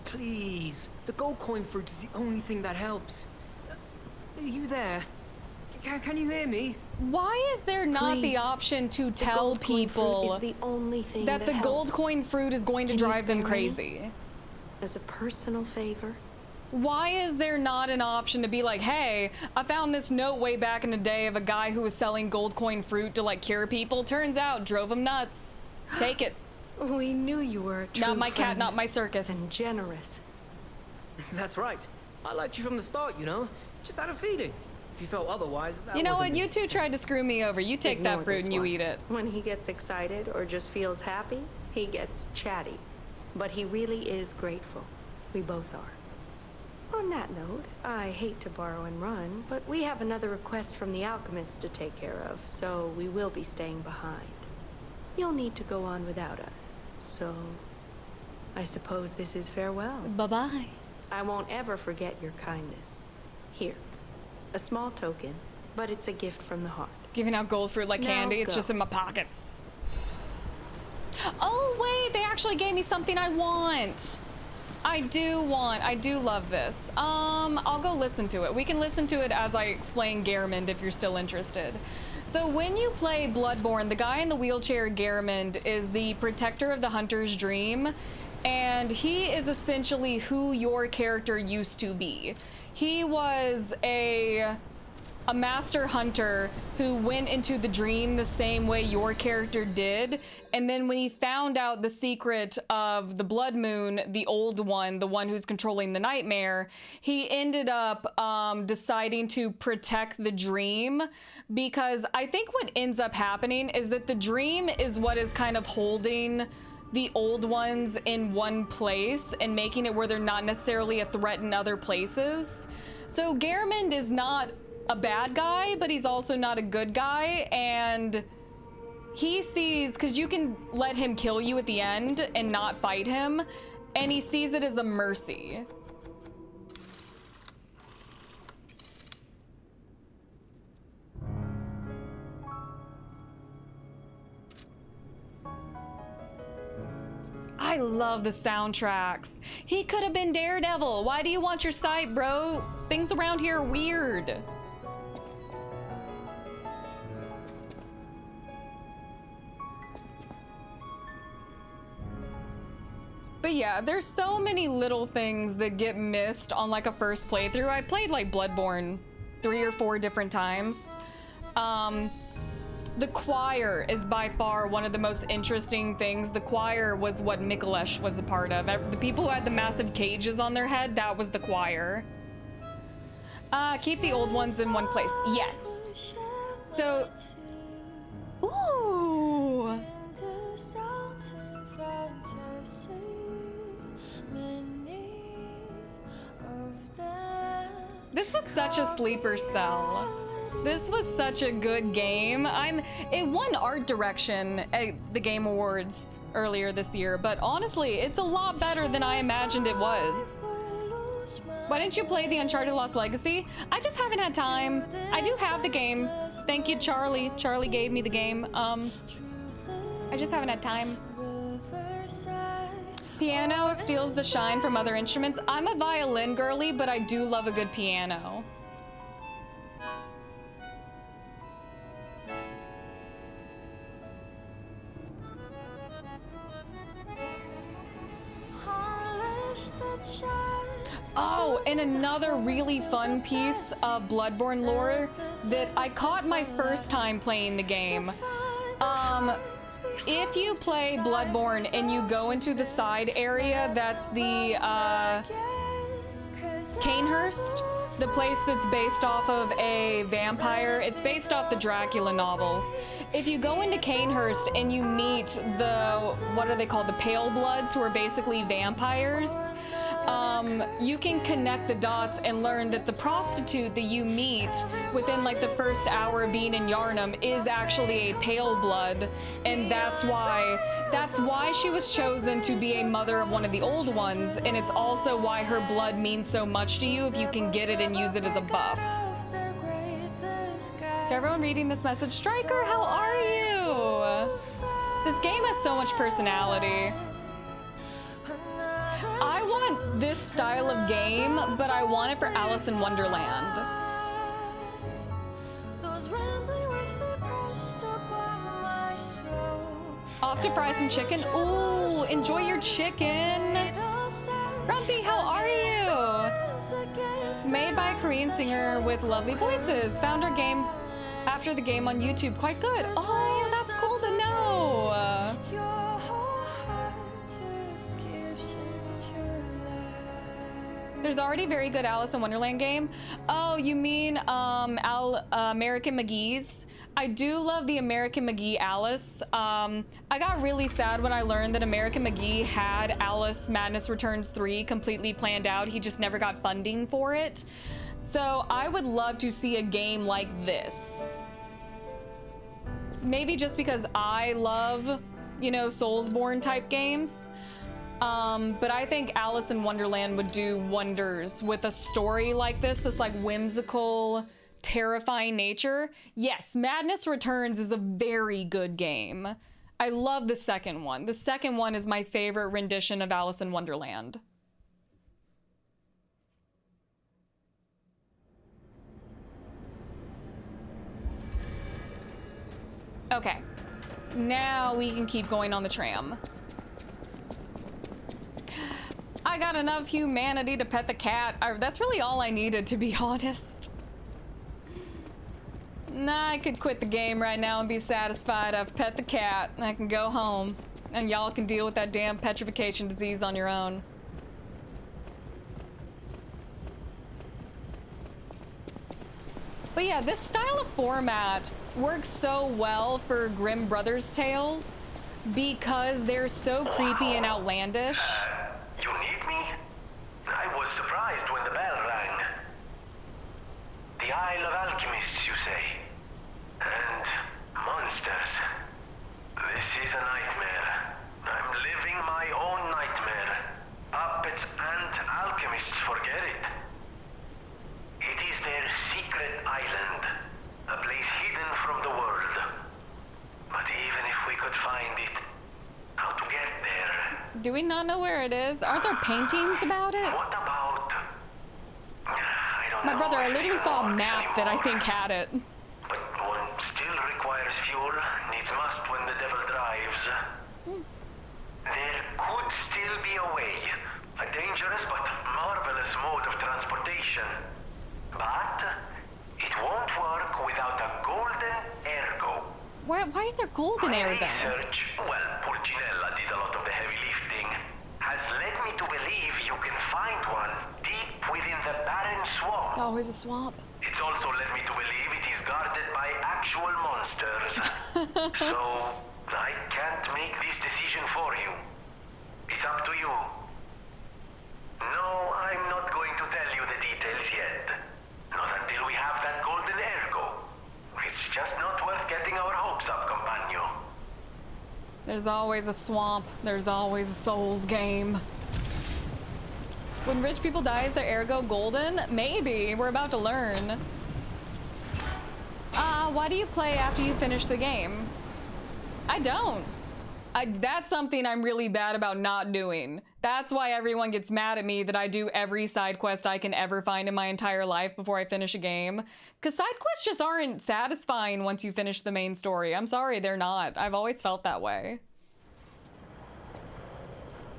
Please, the gold coin fruit is the only thing that helps. You there? Can you hear me? Why is there not the Please. option to The tell gold coin fruit people is the only thing that the gold helps. coin fruit is going to Can you drive them spare any? crazy? As a personal favor? Why is there not an option to be like, hey, I found this note way back in the day of a guy who was selling gold coin fruit to like cure people. Turns out, drove him nuts. Take it. We knew you were a true Not my cat, friend not my circus. and generous. That's right. I liked you from the start, you know? Just had a feeling. If you felt otherwise, that You know wasn't what? me. You two tried to screw me over. You take Ignore that fruit this and you one. eat it. When he gets excited or just feels happy, he gets chatty. But he really is grateful. We both are. On that note, I hate to borrow and run, but we have another request from the alchemist to take care of, so we will be staying behind. You'll need to go on without us, so I suppose this is farewell. Bye-bye. I won't ever forget your kindness. Here, a small token, but it's a gift from the heart. Giving out gold fruit like Now candy. It's go. just in my pockets. Oh, wait. They actually gave me something I want. I do love this. I'll go listen to it. We can listen to it as I explain Garamond if you're still interested. So when you play Bloodborne, the guy in the wheelchair, Garamond, is the protector of the hunter's dream, and he is essentially who your character used to be. He was a master hunter who went into the dream the same way your character did, and then when he found out the secret of the blood moon, the old one, the one who's controlling the nightmare, he ended up deciding to protect the dream, because I think what ends up happening is that the dream is what is kind of holding the old ones in one place and making it where they're not necessarily a threat in other places. So Garamond is not a bad guy, but he's also not a good guy, and he sees, because you can let him kill you at the end and not fight him, and he sees it as a mercy. I love the soundtracks. He could have been Daredevil. Why do you want your sight, bro? Things around here are weird. But yeah, there's so many little things that get missed on like a first playthrough. I played like Bloodborne 3 or 4 different times. The choir is by far one of the most interesting things. The choir was what Mikulesh was a part of. The people who had the massive cages on their head, that was the choir. Keep the old ones in one place. Yes. So, ooh. This was such a sleeper cell. This was such a good game. It won art direction at the Game Awards earlier this year, but honestly, it's a lot better than I imagined it was. Why didn't you play the Uncharted Lost Legacy? I just haven't had time. I do have the game. Thank you, Charlie. Charlie gave me the game. I just haven't had time. Piano steals the shine from other instruments. I'm a violin girly, but I do love a good piano. Oh, and another really fun piece of Bloodborne lore that I caught my first time playing the game. If you play Bloodborne and you go into the side area, that's the Canehurst, the place that's based off of a vampire. It's based off the Dracula novels. If you go into Canehurst and you meet the, what are they called, the Pale Bloods, who are basically vampires, you can connect the dots and learn that the prostitute that you meet within like the first hour of being in Yharnam is actually a pale blood, and that's why she was chosen to be a mother of one of the old ones, and it's also why her blood means so much to you if you can get it and use it as a buff. To everyone reading this message, Striker, how are you? This game has so much personality. I want this style of game, but I want it for Alice in Wonderland. Off to fry some chicken. Ooh, enjoy your chicken. Grumpy, how are you? Made by a Korean singer with lovely voices. Found her game after the game on YouTube. Quite good. Oh, that's cool to know. There's already a very good Alice in Wonderland game. Oh, you mean American McGee's? I do love the American McGee Alice. I got really sad when I learned that American McGee had Alice Madness Returns 3 completely planned out. He just never got funding for it. So I would love to see a game like this. Maybe just because I love, you know, Soulsborne type games. But I think Alice in Wonderland would do wonders with a story like this like whimsical, terrifying nature. Yes, Madness Returns is a very good game. I love the second one. The second one is my favorite rendition of Alice in Wonderland. Okay, now we can keep going on the tram. I got enough humanity to pet the cat. That's really all I needed, to be honest. Nah, I could quit the game right now and be satisfied. I've pet the cat and I can go home. And y'all can deal with that damn petrification disease on your own. But yeah, this style of format works so well for Grimm Brothers tales because they're so creepy and outlandish. You need me? I was surprised when the bell rang. The Isle of Alchemists, you say? And monsters. This is a nightmare. I'm living my own nightmare. Puppets and alchemists forget it. It is their secret island, a place hidden from the world. But even if we could find it, how to get there? Do we not know where it is? Aren't there paintings about it? What about... I don't know. My brother, I literally saw a map that I think had it. But one still requires fuel, needs must when the devil drives. There could still be a way. A dangerous but marvelous mode of transportation. But it won't work without a golden ergo. Why is there golden ergo? Research, well, Pulcinella did a lot of the heavy lifting, has led me to believe you can find one deep within the Barren swamp. It's always a swamp. It's also led me to believe it is guarded by actual monsters. So, I can't make this decision for you. It's up to you. No, I'm not going to tell you the details yet. Not until we have that golden ergo. It's just not worth getting our hopes up, companion. There's always a swamp. There's always a Souls game. When rich people die, is their ergo golden? Maybe. We're about to learn. Why do you play after you finish the game? I don't. That's something I'm really bad about not doing. That's why everyone gets mad at me that I do every side quest I can ever find in my entire life before I finish a game. Because side quests just aren't satisfying once you finish the main story. I'm sorry, they're not. I've always felt that way.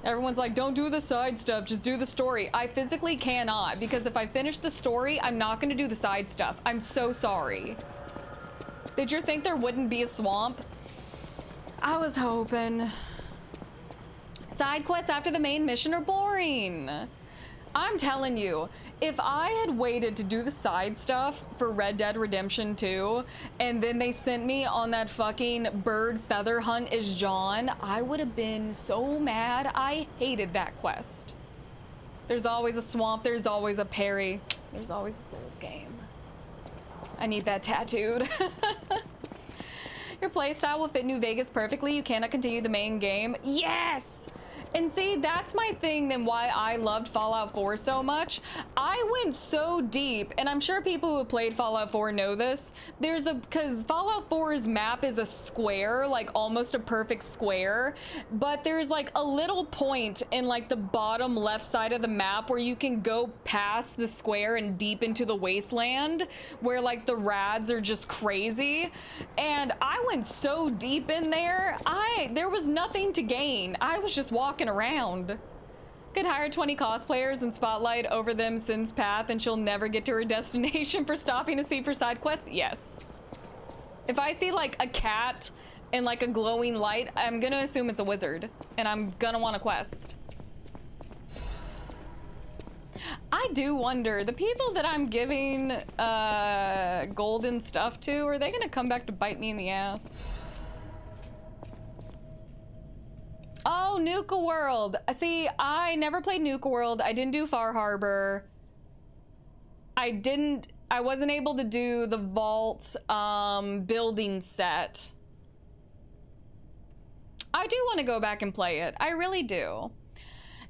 Everyone's like, don't do the side stuff, just do the story. I physically cannot, because if I finish the story, I'm not gonna do the side stuff. I'm so sorry. Did you think there wouldn't be a swamp? I was hoping. Side quests after the main mission are boring. I'm telling you, if I had waited to do the side stuff for Red Dead Redemption 2, and then they sent me on that fucking bird feather hunt as John, I would have been so mad. I hated that quest. There's always a swamp, there's always a parry, there's always a Souls game. I need that tattooed. Your playstyle will fit New Vegas perfectly. You cannot continue the main game. Yes! And see, that's my thing then why I loved Fallout 4 so much. I went so deep, and I'm sure people who have played Fallout 4 know this. Because Fallout 4's map is a square, like almost a perfect square, but there's like a little point in like the bottom left side of the map where you can go past the square and deep into the wasteland where like the rads are just crazy. And I went so deep in there, there was nothing to gain. I was just walking around. Could hire 20 cosplayers and spotlight over them Sin's path and she'll never get to her destination for stopping to see for side quests? Yes. If I see like a cat and like a glowing light, I'm gonna assume it's a wizard and I'm gonna want a quest. I do wonder, the people that I'm giving golden stuff to, are they gonna come back to bite me in the ass? Oh, Nuka World. See, I never played Nuka World. I didn't do Far Harbor. I wasn't able to do the vault building set. I do want to go back and play it. I really do.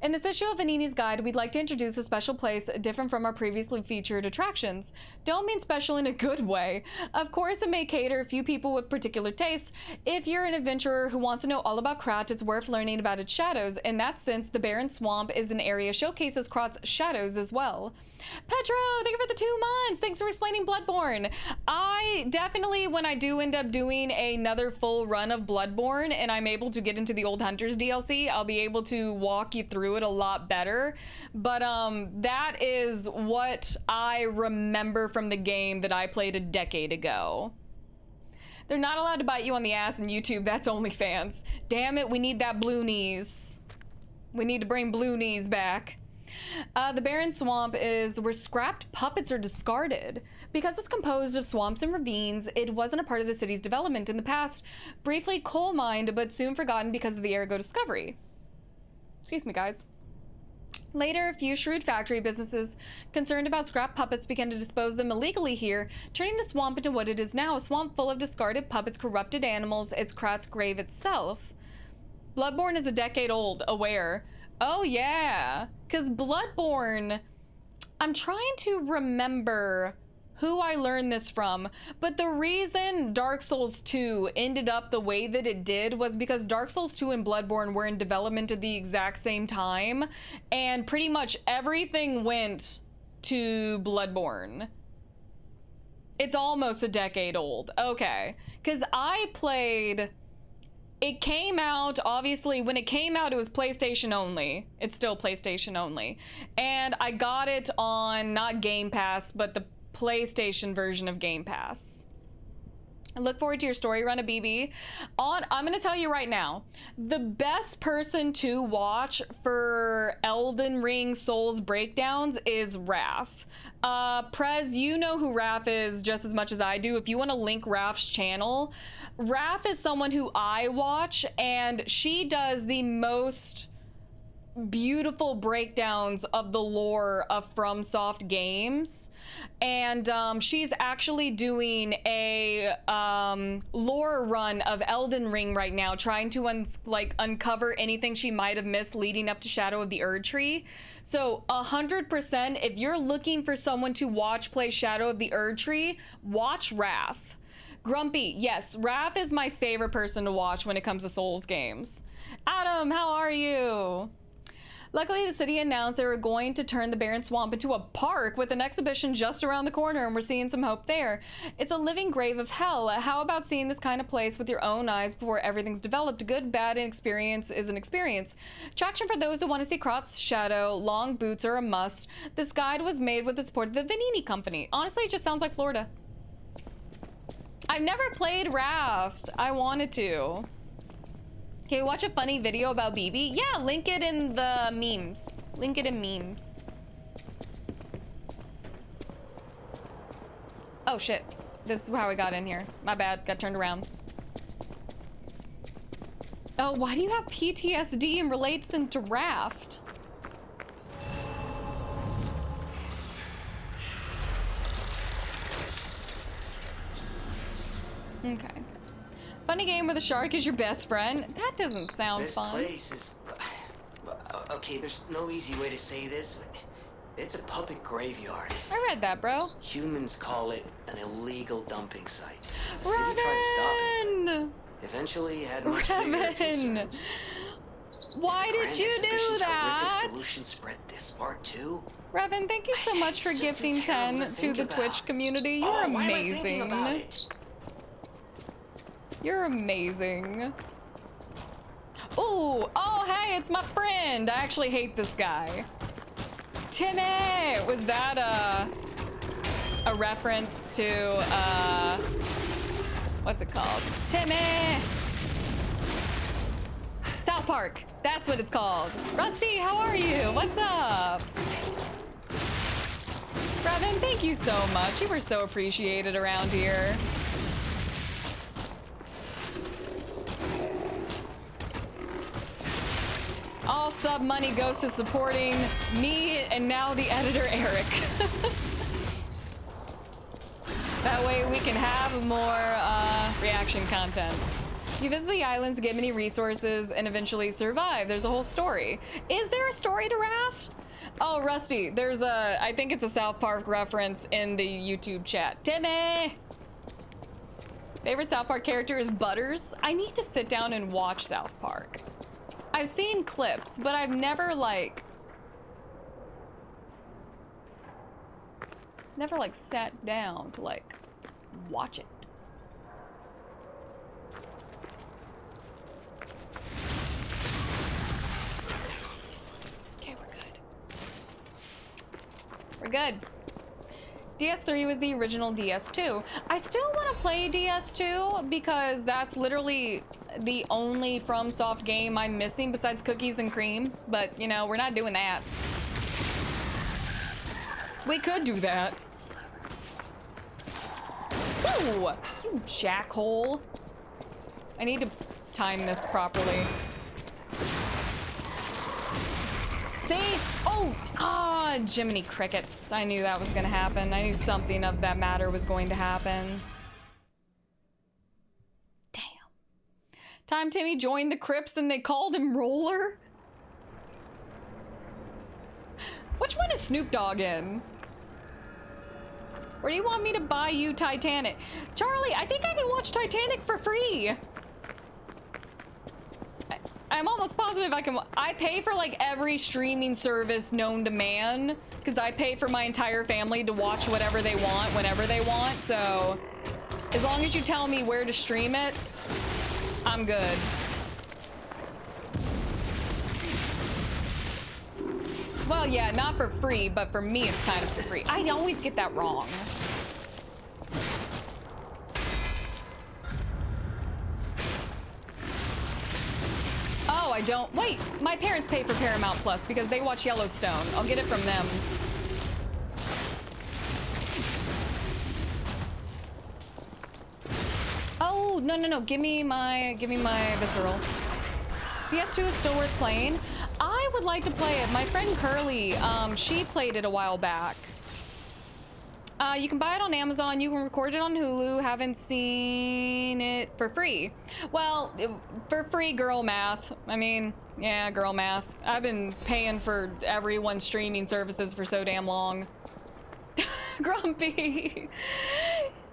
In this issue of Vanini's Guide, we'd like to introduce a special place different from our previously featured attractions. Don't mean special in a good way. Of course, it may cater a few people with particular tastes. If you're an adventurer who wants to know all about Krat, it's worth learning about its shadows. In that sense, the Barren Swamp is an area showcases Krat's shadows as well. Pedro, thank you for the 2 months. Thanks for explaining Bloodborne. I definitely, when I do end up doing another full run of Bloodborne and I'm able to get into the Old Hunters DLC, I'll be able to walk you through it a lot better. But that is what I remember from the game that I played a decade ago. They're not allowed to bite you on the ass in YouTube. That's OnlyFans. Damn it, we need that blue knees. We need to bring blue knees back. The Barren Swamp is where scrapped puppets are discarded. Because it's composed of swamps and ravines, it wasn't a part of the city's development in the past. Briefly coal-mined, but soon forgotten because of the Ergo discovery. Excuse me, guys. Later, a few shrewd factory businesses concerned about scrap puppets began to dispose them illegally here, turning the swamp into what it is now, a swamp full of discarded puppets, corrupted animals. It's Krat's grave itself. Bloodborne is a decade old, aware. Oh yeah, because Bloodborne, I'm trying to remember who I learned this from, but the reason Dark Souls 2 ended up the way that it did was because Dark Souls 2 and Bloodborne were in development at the exact same time, and pretty much everything went to Bloodborne. It's almost a decade old. Okay, because I played... It came out, obviously, when it came out, it was PlayStation only. It's still PlayStation only. And I got it on, not Game Pass, but the PlayStation version of Game Pass. I look forward to your story run of BB. I'm gonna tell you right now, the best person to watch for Elden Ring Souls breakdowns is Raph. Prez, you know who Raph is just as much as I do. If you wanna link Raph's channel, Raph is someone who I watch, and she does the most beautiful breakdowns of the lore of FromSoft games, and she's actually doing a lore run of Elden Ring right now, trying to uncover anything she might have missed leading up to Shadow of the Erdtree. So 100%, if you're looking for someone to watch play Shadow of the Erdtree, watch Raph. Grumpy, yes, Raph is my favorite person to watch when it comes to Souls games. Adam, how are you? Luckily, the city announced they were going to turn the Barren Swamp into a park with an exhibition just around the corner, and we're seeing some hope there. It's a living grave of hell. How about seeing this kind of place with your own eyes before everything's developed? Good, bad, and experience is an experience. Attraction for those who want to see Krat's shadow. Long boots are a must. This guide was made with the support of the Vanini Company. Honestly, it just sounds like Florida. I've never played Raft. I wanted to. Okay, watch a funny video about BB? Yeah, link it in the memes. Link it in memes. Oh shit, this is how we got in here. My bad, got turned around. Oh, why do you have PTSD and relates into Raft? Okay. Funny game where the shark is your best friend. That doesn't sound fun. This place is Okay, there's no easy way to say this, but it's a puppet graveyard. I read that, bro. Humans call it an illegal dumping site. The Revan! city tried to stop it, but eventually had much bigger concerns. Why If the did Grand you do Exhibition's that? horrific solution spread this far too? Revan, thank you so much for It's just too gifting terrible 10 to to think the about. Twitch community. You're Oh, why am I thinking amazing. about it? You're amazing. Ooh, oh, hey, it's my friend. I actually hate this guy. Timmy! Was that a reference to, what's it called? Timmy! South Park. That's what it's called. Rusty, how are you? What's up? Revan, thank you so much. You were so appreciated around here. All sub money goes to supporting me and now the editor, Eric. That way we can have more reaction content. You visit the islands, get many resources, and eventually survive. There's a whole story. Is there a story to Raft? Oh, Rusty, there's I think it's a South Park reference in the YouTube chat. Timmy! Favorite South Park character is Butters. I need to sit down and watch South Park. I've seen clips, but I've never like sat down to like watch it. Okay, we're good. DS3 was the original DS2. I still want to play DS2 because that's literally the only FromSoft game I'm missing besides Cookies and Cream. But, you know, we're not doing that. We could do that. Ooh, you jackhole. I need to time this properly. See? Oh, Jiminy Crickets. I knew that was gonna happen. I knew something of that matter was going to happen. Damn. Time Timmy joined the Crips and they called him Roller? Which one is Snoop Dogg in? Where do you want me to buy you Titanic? Charlie, I think I can watch Titanic for free. I'm almost positive I can. I pay for like every streaming service known to man because I pay for my entire family to watch whatever they want whenever they want. So as long as you tell me where to stream it, I'm good. Well, yeah, not for free, but for me it's kind of for free. I always get that wrong. Oh, I don't. Wait, my parents pay for Paramount Plus because they watch Yellowstone. I'll get it from them. Oh, no. Give me my visceral. PS2 is still worth playing. I would like to play it. My friend Curly, she played it a while back. You can buy it on Amazon. You can record it on Hulu. Haven't seen it for free. Well, for free, girl math. I mean, yeah, girl math. I've been paying for everyone's streaming services for so damn long. Grumpy.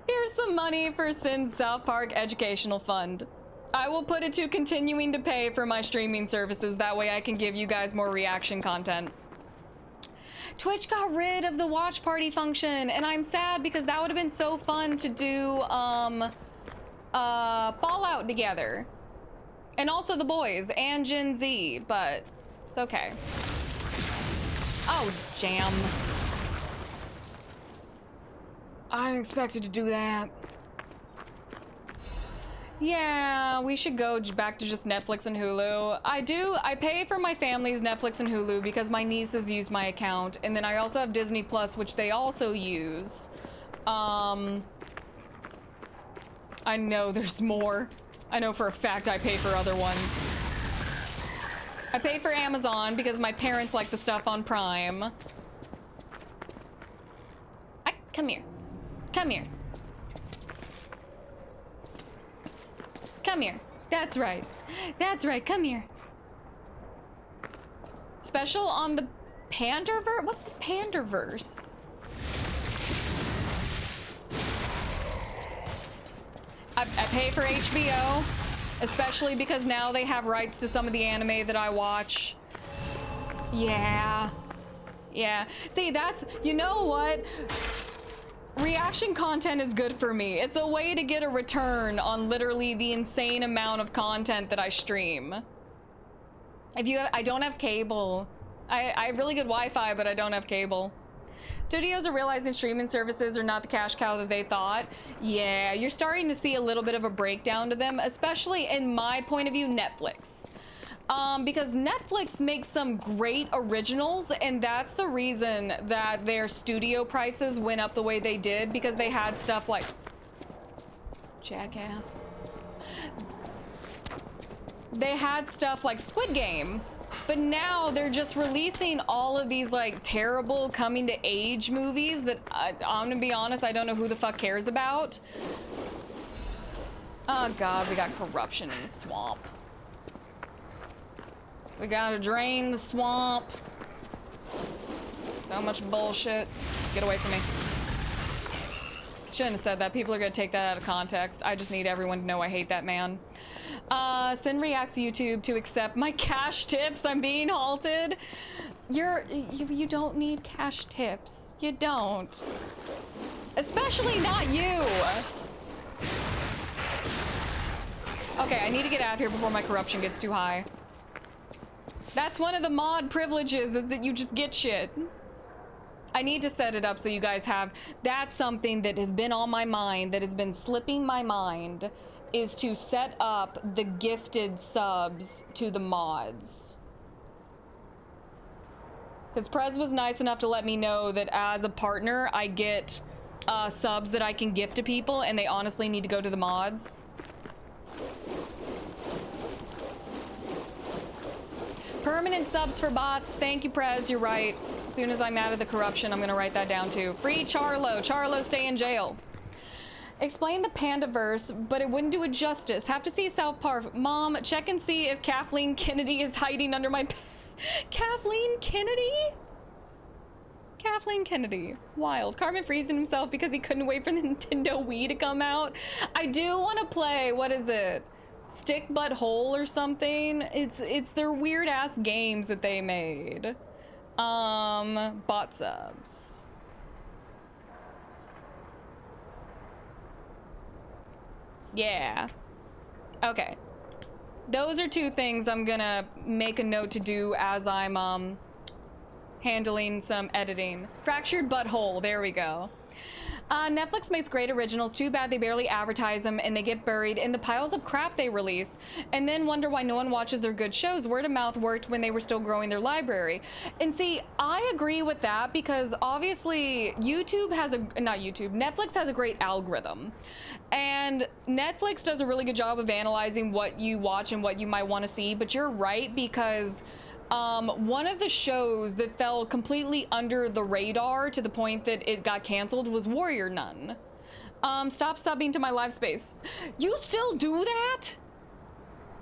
Here's some money for Sin's South Park Educational Fund. I will put it to continuing to pay for my streaming services. That way I can give you guys more reaction content. Twitch got rid of the watch party function, and I'm sad because that would have been so fun to do Fallout together. And also the boys and Gen Z, but it's okay. Oh, jam. I didn't expect it to do that. Yeah, we should go back to just Netflix and Hulu. I pay for my family's Netflix and Hulu because my nieces use my account, and then I also have Disney Plus, which they also use. I know there's more. I know for a fact I pay for other ones. I pay for Amazon because my parents like the stuff on Prime. Come here. Come here. Come here. That's right. That's right. Come here. Special on the Panderverse? What's the Panderverse? I pay for HBO, especially because now they have rights to some of the anime that I watch. Yeah. Yeah. See, that's, you know what? Reaction content is good for me. It's a way to get a return on literally the insane amount of content that I stream. I don't have cable. I have really good Wi-Fi, but I don't have cable. Studios are realizing streaming services are not the cash cow that they thought. Yeah, you're starting to see a little bit of a breakdown to them, especially in my point of view, Netflix. Because Netflix makes some great originals, and that's the reason that their studio prices went up the way they did, because they had stuff like Jackass. They had stuff like Squid Game, but now they're just releasing all of these like terrible coming to age movies that I'm gonna be honest, I don't know who the fuck cares about. Oh god, we got corruption in the swamp. We gotta drain the swamp. So much bullshit. Get away from me. Shouldn't have said that. People are gonna take that out of context. I just need everyone to know I hate that man. Sin reacts YouTube to accept my cash tips. I'm being halted. You don't need cash tips. You don't. Especially not you. Okay, I need to get out of here before my corruption gets too high. That's one of the mod privileges, is that you just get shit. I need to set it up so you guys have, that's something that has been on my mind, that has been slipping my mind, is to set up the gifted subs to the mods. Because Prez was nice enough to let me know that as a partner, I get subs that I can gift to people, and they honestly need to go to the mods. Permanent subs for bots. Thank you, Prez. You're right. As soon as I'm out of the corruption, I'm gonna write that down too. Free Charlo. Charlo, stay in jail. Explain the Pandaverse, but it wouldn't do it justice. Have to see South Park. Mom, check and see if Kathleen Kennedy is hiding under my... Kathleen Kennedy? Kathleen Kennedy. Wild. Carmen freezing himself because he couldn't wait for the Nintendo Wii to come out. I do want to play, what is it? Stick But Hole or something. It's their weird ass games that they made. Bot subs. Yeah. Okay. Those are two things I'm gonna make a note to do as I'm handling some editing. Fractured Butthole, there we go. Netflix makes great originals. Too bad they barely advertise them and they get buried in the piles of crap they release, and then wonder why no one watches their good shows. Word of mouth worked when they were still growing their library. And see, I agree with that, because obviously YouTube has Netflix has a great algorithm. And Netflix does a really good job of analyzing what you watch and what you might want to see, but you're right, because one of the shows that fell completely under the radar to the point that it got canceled was Warrior Nun. Stop subbing to my live space. You still do that?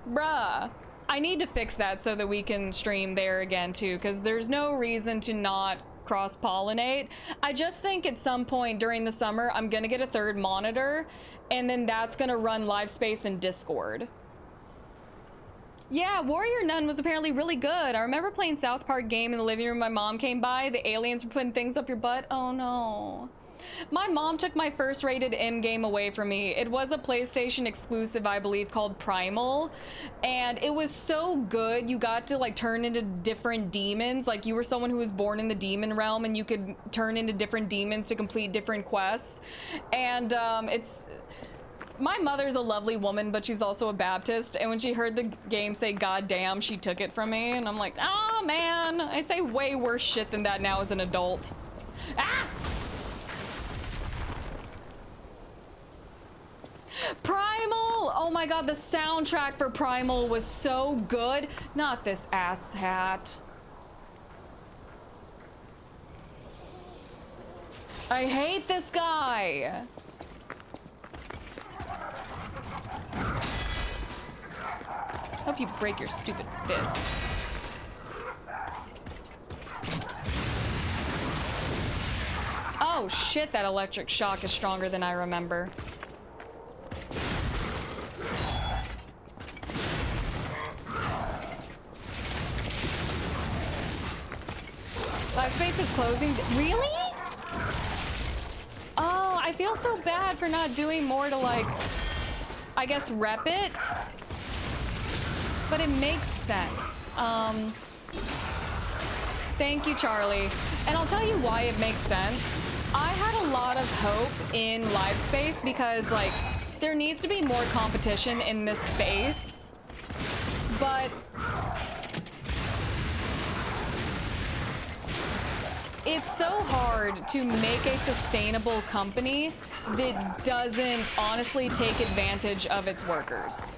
Bruh. I need to fix that so that we can stream there again too, because there's no reason to not cross-pollinate. I just think at some point during the summer, I'm gonna get a third monitor, and then that's gonna run live space and Discord. Yeah, Warrior Nun was apparently really good. I remember playing South Park game in the living room. My mom came by. The aliens were putting things up your butt. Oh no. My mom took my first rated M game away from me. It was a PlayStation exclusive, I believe, called Primal. And it was so good. You got to like turn into different demons. Like you were someone who was born in the demon realm, and you could turn into different demons to complete different quests. And my mother's a lovely woman, but she's also a Baptist, and when she heard the game say "God damn," she took it from me, and I'm like, oh man, I say way worse shit than that now as an adult. Ah! Primal! Oh my god, the soundtrack for Primal was so good. Not this ass hat. I hate this guy. Hope you break your stupid fist. Oh shit, that electric shock is stronger than I remember. Live space is closing. Really? Oh, I feel so bad for not doing more to, like, I guess rep it. But it makes sense. Thank you, Charlie. And I'll tell you why it makes sense. I had a lot of hope in live space because, like, there needs to be more competition in this space. But it's so hard to make a sustainable company that doesn't honestly take advantage of its workers.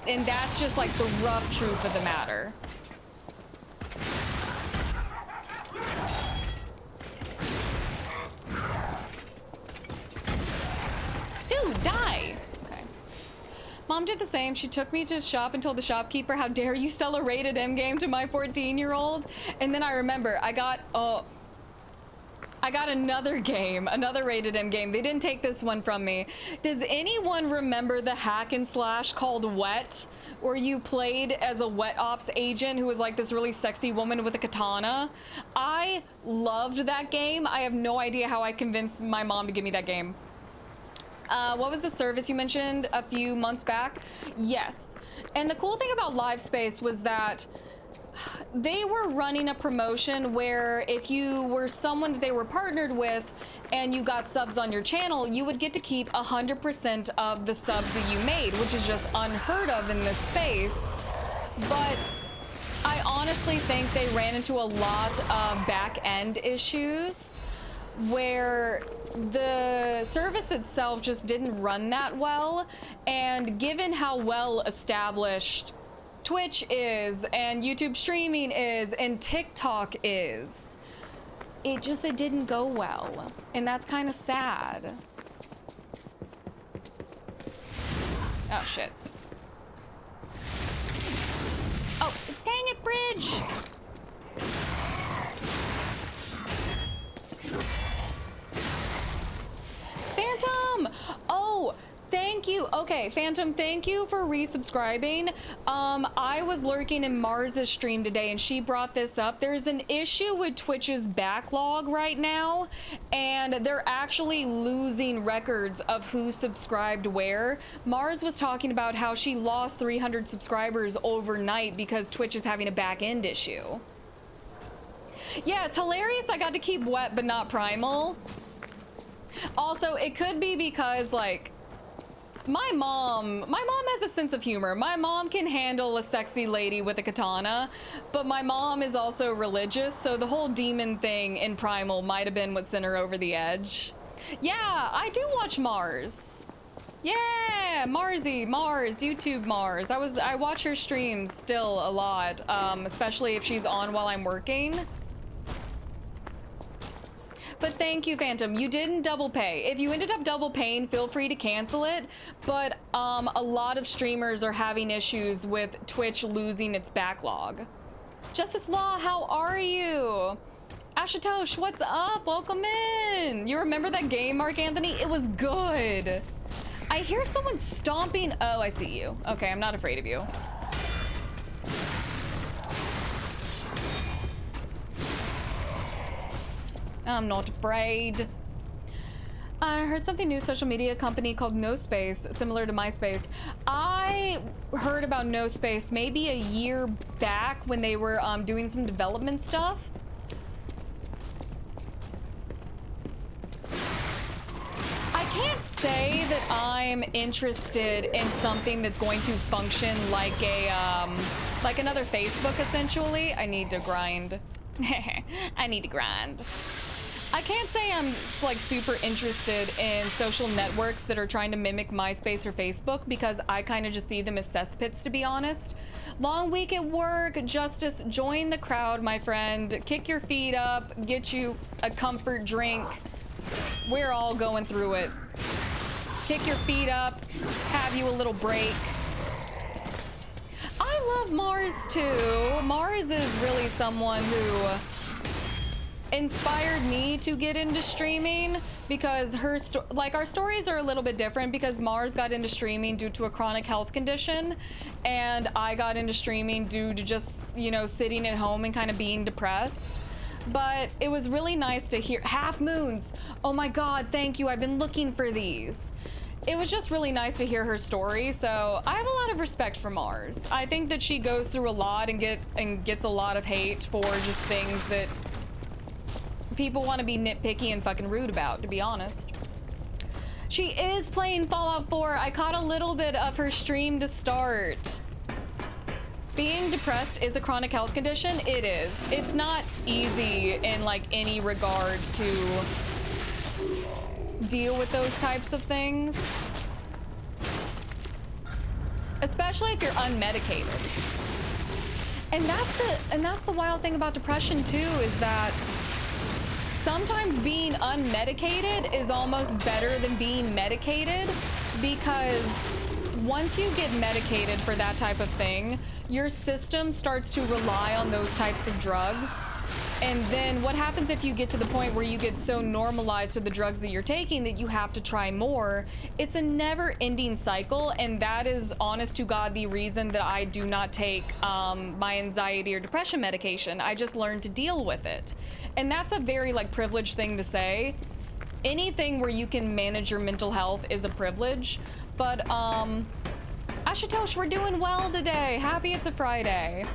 And that's just like the rough truth of the matter. Dude, die! Okay. Mom did the same. She took me to the shop and told the shopkeeper, "How dare you sell a rated M game to my 14-year-old?" And then I remember I got another game, another rated M game. They didn't take this one from me. Does anyone remember the hack and slash called Wet, where you played as a Wet Ops agent who was like this really sexy woman with a katana? I loved that game. I have no idea how I convinced my mom to give me that game. What was the service you mentioned a few months back? Yes. And the cool thing about Live Space was that they were running a promotion where if you were someone that they were partnered with and you got subs on your channel, you would get to keep 100% of the subs that you made, which is just unheard of in this space. But I honestly think they ran into a lot of back-end issues where the service itself just didn't run that well. And given how well established Twitch is and YouTube streaming is and TikTok is, it didn't go well, and that's kind of sad. Oh shit. Oh, dang it, bridge. Phantom! Oh, thank you. Okay, Phantom, thank you for resubscribing. I was lurking in Mars's stream today and she brought this up. There's an issue with Twitch's backlog right now, and they're actually losing records of who subscribed where. Mars was talking about how she lost 300 subscribers overnight because Twitch is having a back-end issue. Yeah, it's hilarious I got to keep Wet but not Primal. Also, it could be because, like, my mom has a sense of humor. My mom can handle a sexy lady with a katana, but my mom is also religious, so the whole demon thing in Primal might have been what sent her over the edge. Yeah, I do watch Mars. Yeah, Mars, YouTube Mars. I watch her streams still a lot, especially if she's on while I'm working. But thank you, Phantom. You didn't double pay. If you ended up double paying, feel free to cancel it. But a lot of streamers are having issues with Twitch losing its backlog. Justice Law, how are you? Ashutosh, what's up? Welcome in. You remember that game, Mark Anthony? It was good. I hear someone stomping. Oh, I see you. Okay, I'm not afraid of you. I'm not afraid. I heard something new, social media company called No Space, similar to MySpace. I heard about No Space maybe a year back when they were doing some development stuff. I can't say that I'm interested in something that's going to function like a like another Facebook, essentially. I need to grind. I need to grind. I can't say I'm like super interested in social networks that are trying to mimic MySpace or Facebook, because I kind of just see them as cesspits, to be honest. Long week at work, Justice, join the crowd, my friend. Kick your feet up, get you a comfort drink. We're all going through it. Kick your feet up, have you a little break. I love Mars too. Mars is really someone who inspired me to get into streaming, because our stories are a little bit different, because Mars got into streaming due to a chronic health condition, and I got into streaming due to just, you know, sitting at home and kind of being depressed. But it was really nice to hear half moons. Oh my God, thank you. I've been looking for these. It was just really nice to hear her story, so I have a lot of respect for Mars. I think that she goes through a lot and gets a lot of hate for just things that people want to be nitpicky and fucking rude about, to be honest. She is playing Fallout 4. I caught a little bit of her stream to start. Being depressed is a chronic health condition. It is. It's not easy in like any regard to deal with those types of things, especially if you're unmedicated. And that's the wild thing about depression too, is that sometimes being unmedicated is almost better than being medicated, because once you get medicated for that type of thing, your system starts to rely on those types of drugs. And then what happens if you get to the point where you get so normalized to the drugs that you're taking that you have to try more? It's a never-ending cycle, and that is, honest to God, the reason that I do not take my anxiety or depression medication. I just learned to deal with it. And that's a very like privileged thing to say. Anything where you can manage your mental health is a privilege. But Ashutosh, we're doing well today. Happy it's a Friday.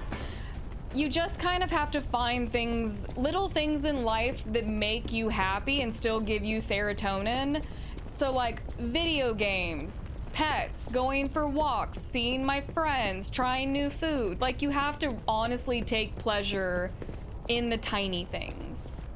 You just kind of have to find things, little things in life that make you happy and still give you serotonin. So like video games, pets, going for walks, seeing my friends, trying new food. Like, you have to honestly take pleasure in the tiny things.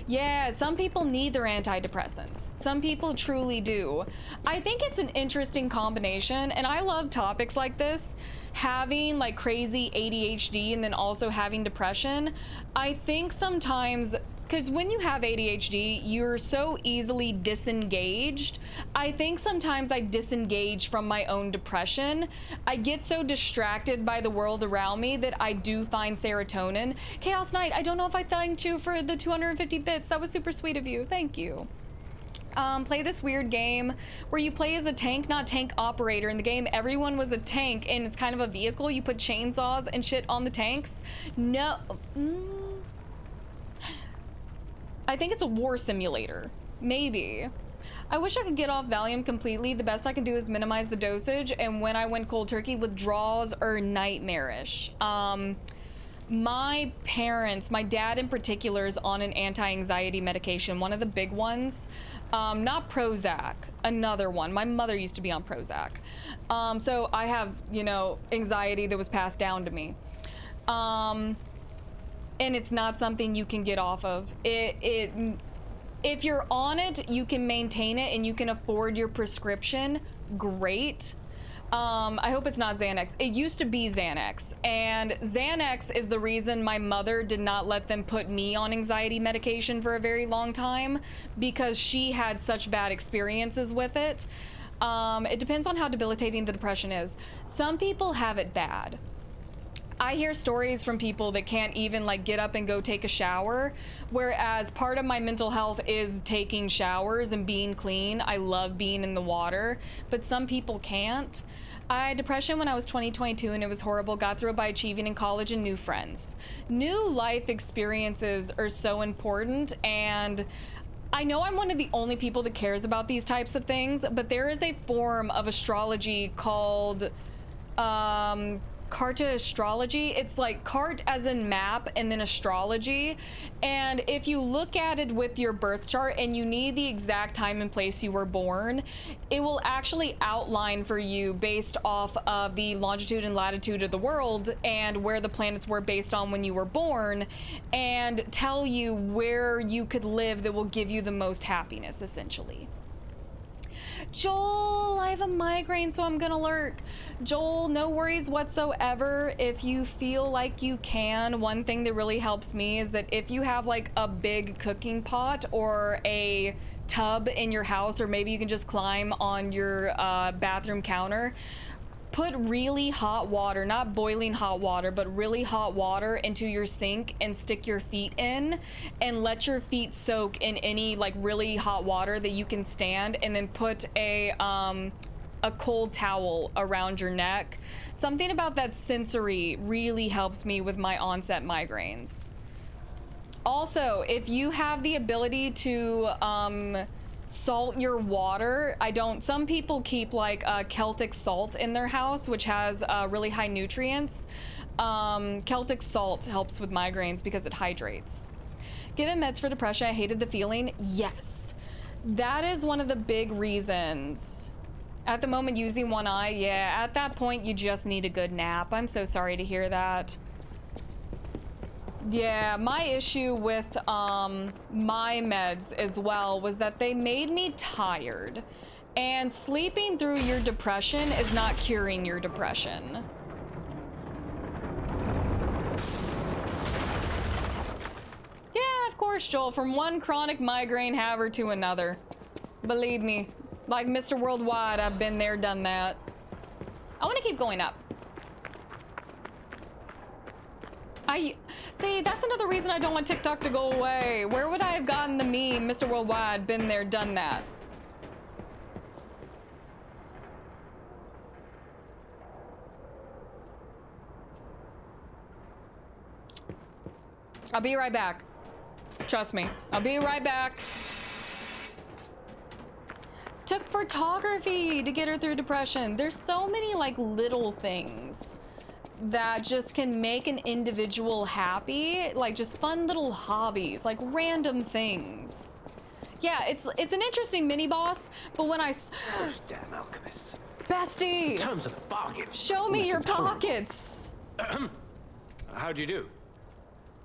Yeah, some people need their antidepressants. Some people truly do. I think it's an interesting combination, and I love topics like this. Having like crazy ADHD and then also having depression. I think sometimes, because when you have ADHD, you're so easily disengaged. I think sometimes I disengage from my own depression. I get so distracted by the world around me that I do find serotonin. Chaos Knight, I don't know if I thanked you for the 250 bits. That was super sweet of you. Thank you. Play this weird game where you play as a tank, not tank operator. In the game, everyone was a tank, and it's kind of a vehicle. You put chainsaws and shit on the tanks. No. I think it's a war simulator. Maybe. I wish I could get off Valium completely. The best I can do is minimize the dosage, and when I went cold turkey, withdrawals are nightmarish. My parents, my dad in particular, is on an anti-anxiety medication, one of the big ones. Not Prozac, another one. My mother used to be on Prozac. So I have, you know, anxiety that was passed down to me. And it's not something you can get off of. If you're on it, you can maintain it and you can afford your prescription, great. I hope it's not Xanax. It used to be Xanax, and Xanax is the reason my mother did not let them put me on anxiety medication for a very long time, because she had such bad experiences with it. It depends on how debilitating the depression is. Some people have it bad. I hear stories from people that can't even like get up and go take a shower, whereas part of my mental health is taking showers and being clean. I love being in the water, but some people can't. I had depression when I was 22 and it was horrible. Got through it by achieving in college and new friends. New life experiences are so important, and I know I'm one of the only people that cares about these types of things, but there is a form of astrology called Carta astrology. It's like cart as in map and then astrology, and if you look at it with your birth chart and you need the exact time and place you were born, it will actually outline for you based off of the longitude and latitude of the world and where the planets were based on when you were born, and tell you where you could live that will give you the most happiness, essentially. Joel, I have a migraine, so I'm gonna lurk. Joel, no worries whatsoever. If you feel like you can, one thing that really helps me is that if you have like a big cooking pot or a tub in your house, or maybe you can just climb on your bathroom counter, put really hot water, not boiling hot water, but really hot water into your sink and stick your feet in and let your feet soak in any like really hot water that you can stand, and then put a cold towel around your neck. Something about that sensory really helps me with my onset migraines. Also, if you have the ability to salt your water, some people keep like Celtic salt in their house, which has really high nutrients. Celtic salt helps with migraines because it hydrates. Given meds for depression, I hated the feeling. Yes, that is one of the big reasons. At the moment, using one eye, yeah, at that point, you just need a good nap. I'm so sorry to hear that. Yeah, my issue with my meds as well was that they made me tired. And sleeping through your depression is not curing your depression. Yeah, of course, Joel. From one chronic migraine haver to another. Believe me, like Mr. Worldwide, I've been there, done that. I want to keep going up. See, that's another reason I don't want TikTok to go away. Where would I have gotten the meme, Mr. Worldwide, been there, done that? I'll be right back. Trust me, I'll be right back. Took photography to get her through depression. There's so many like little things that just can make an individual happy, like just fun little hobbies, like random things. Yeah, it's an interesting mini boss, but when Those damn alchemists. Bestie! In terms of the bargain. Show me your pockets! How do you do?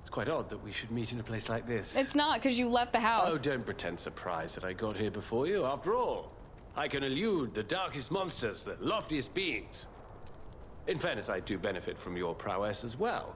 It's quite odd that we should meet in a place like this. It's not, because you left the house. Oh, don't pretend surprised that I got here before you. After all, I can elude the darkest monsters, the loftiest beings. In fairness, I do benefit from your prowess as well.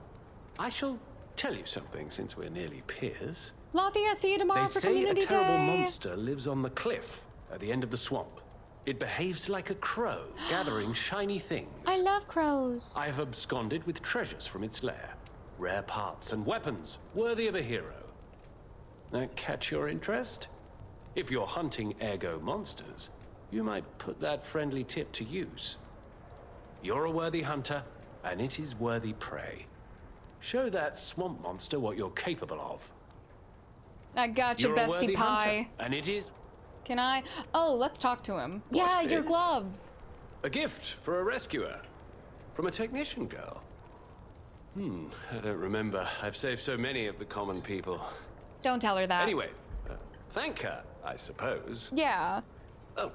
I shall tell you something, since we're nearly peers. Lottie, I see you tomorrow for Community Day. They say a terrible monster lives on the cliff at the end of the swamp. It behaves like a crow, gathering shiny things. I love crows. I have absconded with treasures from its lair. Rare parts and weapons, worthy of a hero. That catch your interest? If you're hunting ergo monsters, you might put that friendly tip to use. You're a worthy hunter, and it is worthy prey. Show that swamp monster what you're capable of. I got you, bestie pie. Hunter, and it is... Can I? Oh, let's talk to him. Yeah, your gloves. A gift for a rescuer. From a technician girl. I don't remember. I've saved so many of the common people. Don't tell her that. Anyway, thank her, I suppose. Yeah. Oh.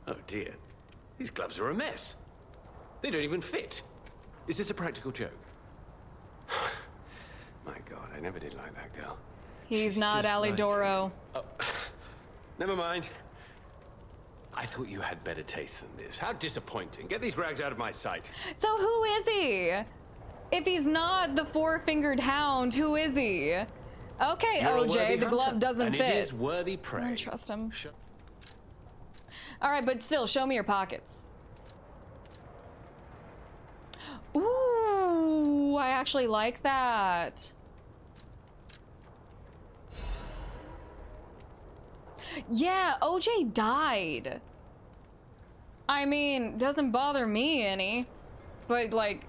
Oh dear. These gloves are a mess. They don't even fit. Is this a practical joke? My God, I never did like that girl. He's not Alidoro. Like... Oh. Never mind. I thought you had better taste than this. How disappointing. Get these rags out of my sight. So who is he? If he's not the four-fingered hound, who is he? Okay, You're OJ, the glove doesn't fit. And it is worthy prey. I don't trust him. All right, but still, show me your pockets. Ooh, I actually like that. Yeah, OJ died. I mean, doesn't bother me any, but like,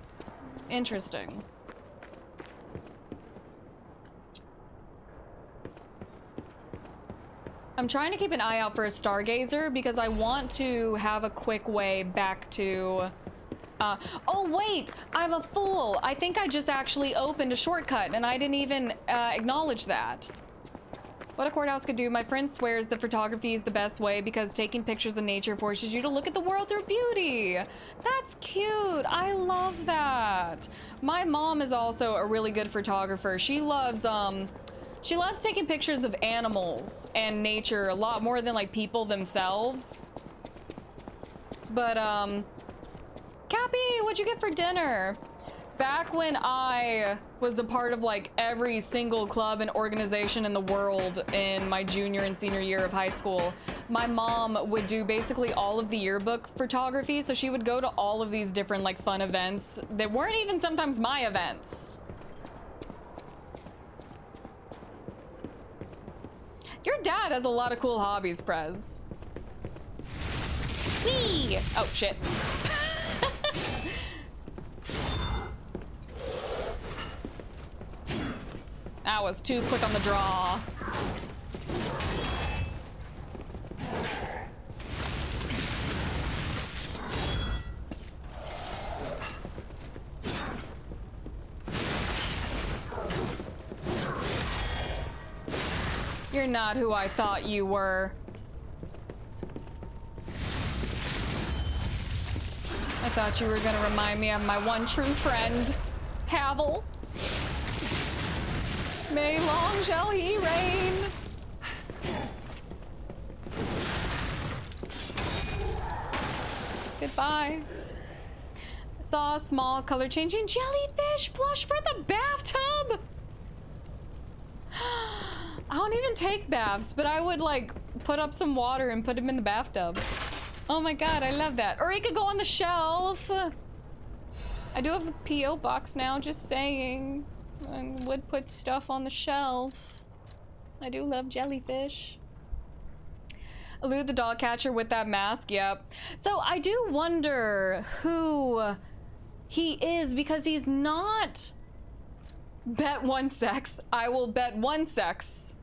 interesting. I'm trying to keep an eye out for a stargazer because I want to have a quick way back to... oh wait, I'm a fool. I think I just actually opened a shortcut and I didn't even acknowledge that. What a courthouse could do. My friend swears that photography is the best way because taking pictures of nature forces you to look at the world through beauty. That's cute. I love that. My mom is also a really good photographer. She loves taking pictures of animals and nature a lot more than like people themselves. But Cappy, what'd you get for dinner? back when I was a part of like every single club and organization in the world in my junior and senior year of high school, my mom would do basically all of the yearbook photography. So she would go to all of these different like fun events that weren't even sometimes my events. Your dad has a lot of cool hobbies, Prez. Whee! Oh, shit. That was too quick on the draw. You're not who I thought you were. I thought you were gonna remind me of my one true friend, Havel. May long shall he reign. Goodbye. I saw a small color-changing jellyfish plush for the bathtub. I don't even take baths, but I would like put up some water and put him in the bathtub. Oh my god, I love that. Or he could go on the shelf. I do have a P.O. box now, just saying. I would put stuff on the shelf. I do love jellyfish. Elude the dog catcher with that mask, yep. So I do wonder who he is, because he's not bet one sex. I will bet one sex.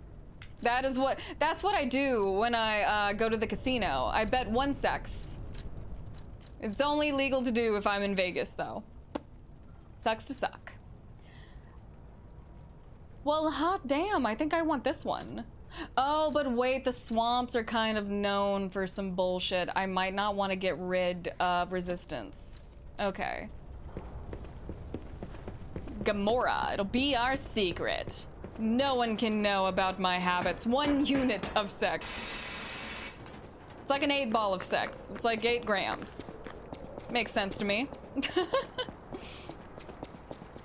That's what I do when I go to the casino. I bet one sex. It's only legal to do if I'm in Vegas, though. Sucks to suck. Well, hot damn, I think I want this one. Oh, but wait, the swamps are kind of known for some bullshit. I might not want to get rid of resistance. Okay. Gamora, it'll be our secret. No one can know about my habits. 1 unit of sex. It's like an 8-ball of sex. It's like 8 grams. Makes sense to me.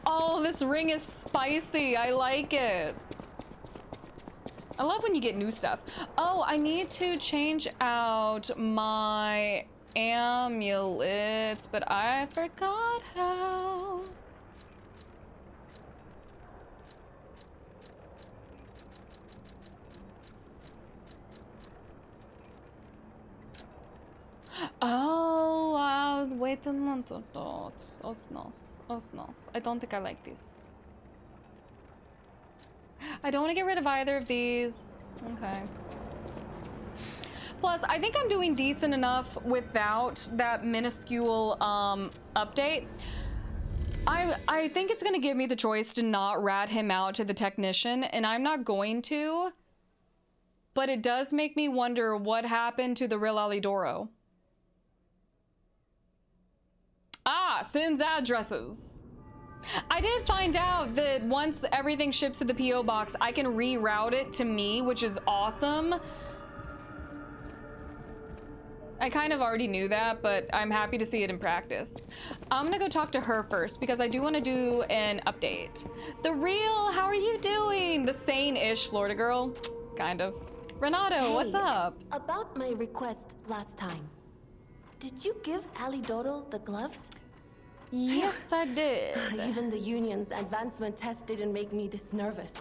Oh, this ring is spicy. I like it. I love when you get new stuff. Oh, I need to change out my amulets, but I forgot how. Oh, wait a minute. Osnos. I don't think I like this. I don't want to get rid of either of these. Okay. Plus, I think I'm doing decent enough without that minuscule update. I think it's going to give me the choice to not rat him out to the technician, and I'm not going to. But it does make me wonder what happened to the real Alidoro. Ah, Sin's addresses. I did find out that once everything ships to the P.O. box, I can reroute it to me, which is awesome. I kind of already knew that, but I'm happy to see it in practice. I'm gonna go talk to her first because I do want to do an update. The real, how are you doing? The sane-ish Florida girl, kind of. Renato, hey, what's up? About my request last time. Did you give Alidoro the gloves? Yes, I did. Even the Union's advancement test didn't make me this nervous.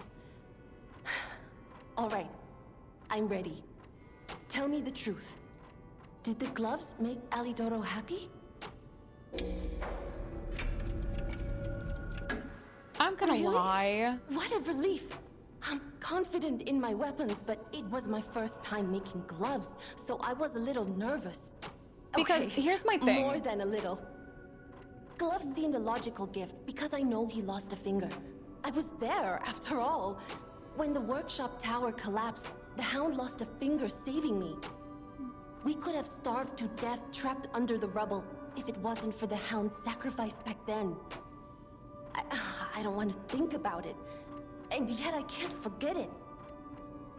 All right, I'm ready. Tell me the truth. Did the gloves make Alidoro happy? I'm gonna lie. What a relief. I'm confident in my weapons, but it was my first time making gloves, so I was a little nervous. Because here's my thing. More than a little. Gloves seemed a logical gift because I know he lost a finger. I was there, after all. When the workshop tower collapsed, the Hound lost a finger saving me. We could have starved to death trapped under the rubble if it wasn't for the Hound's sacrifice back then. I don't want to think about it, and yet I can't forget it.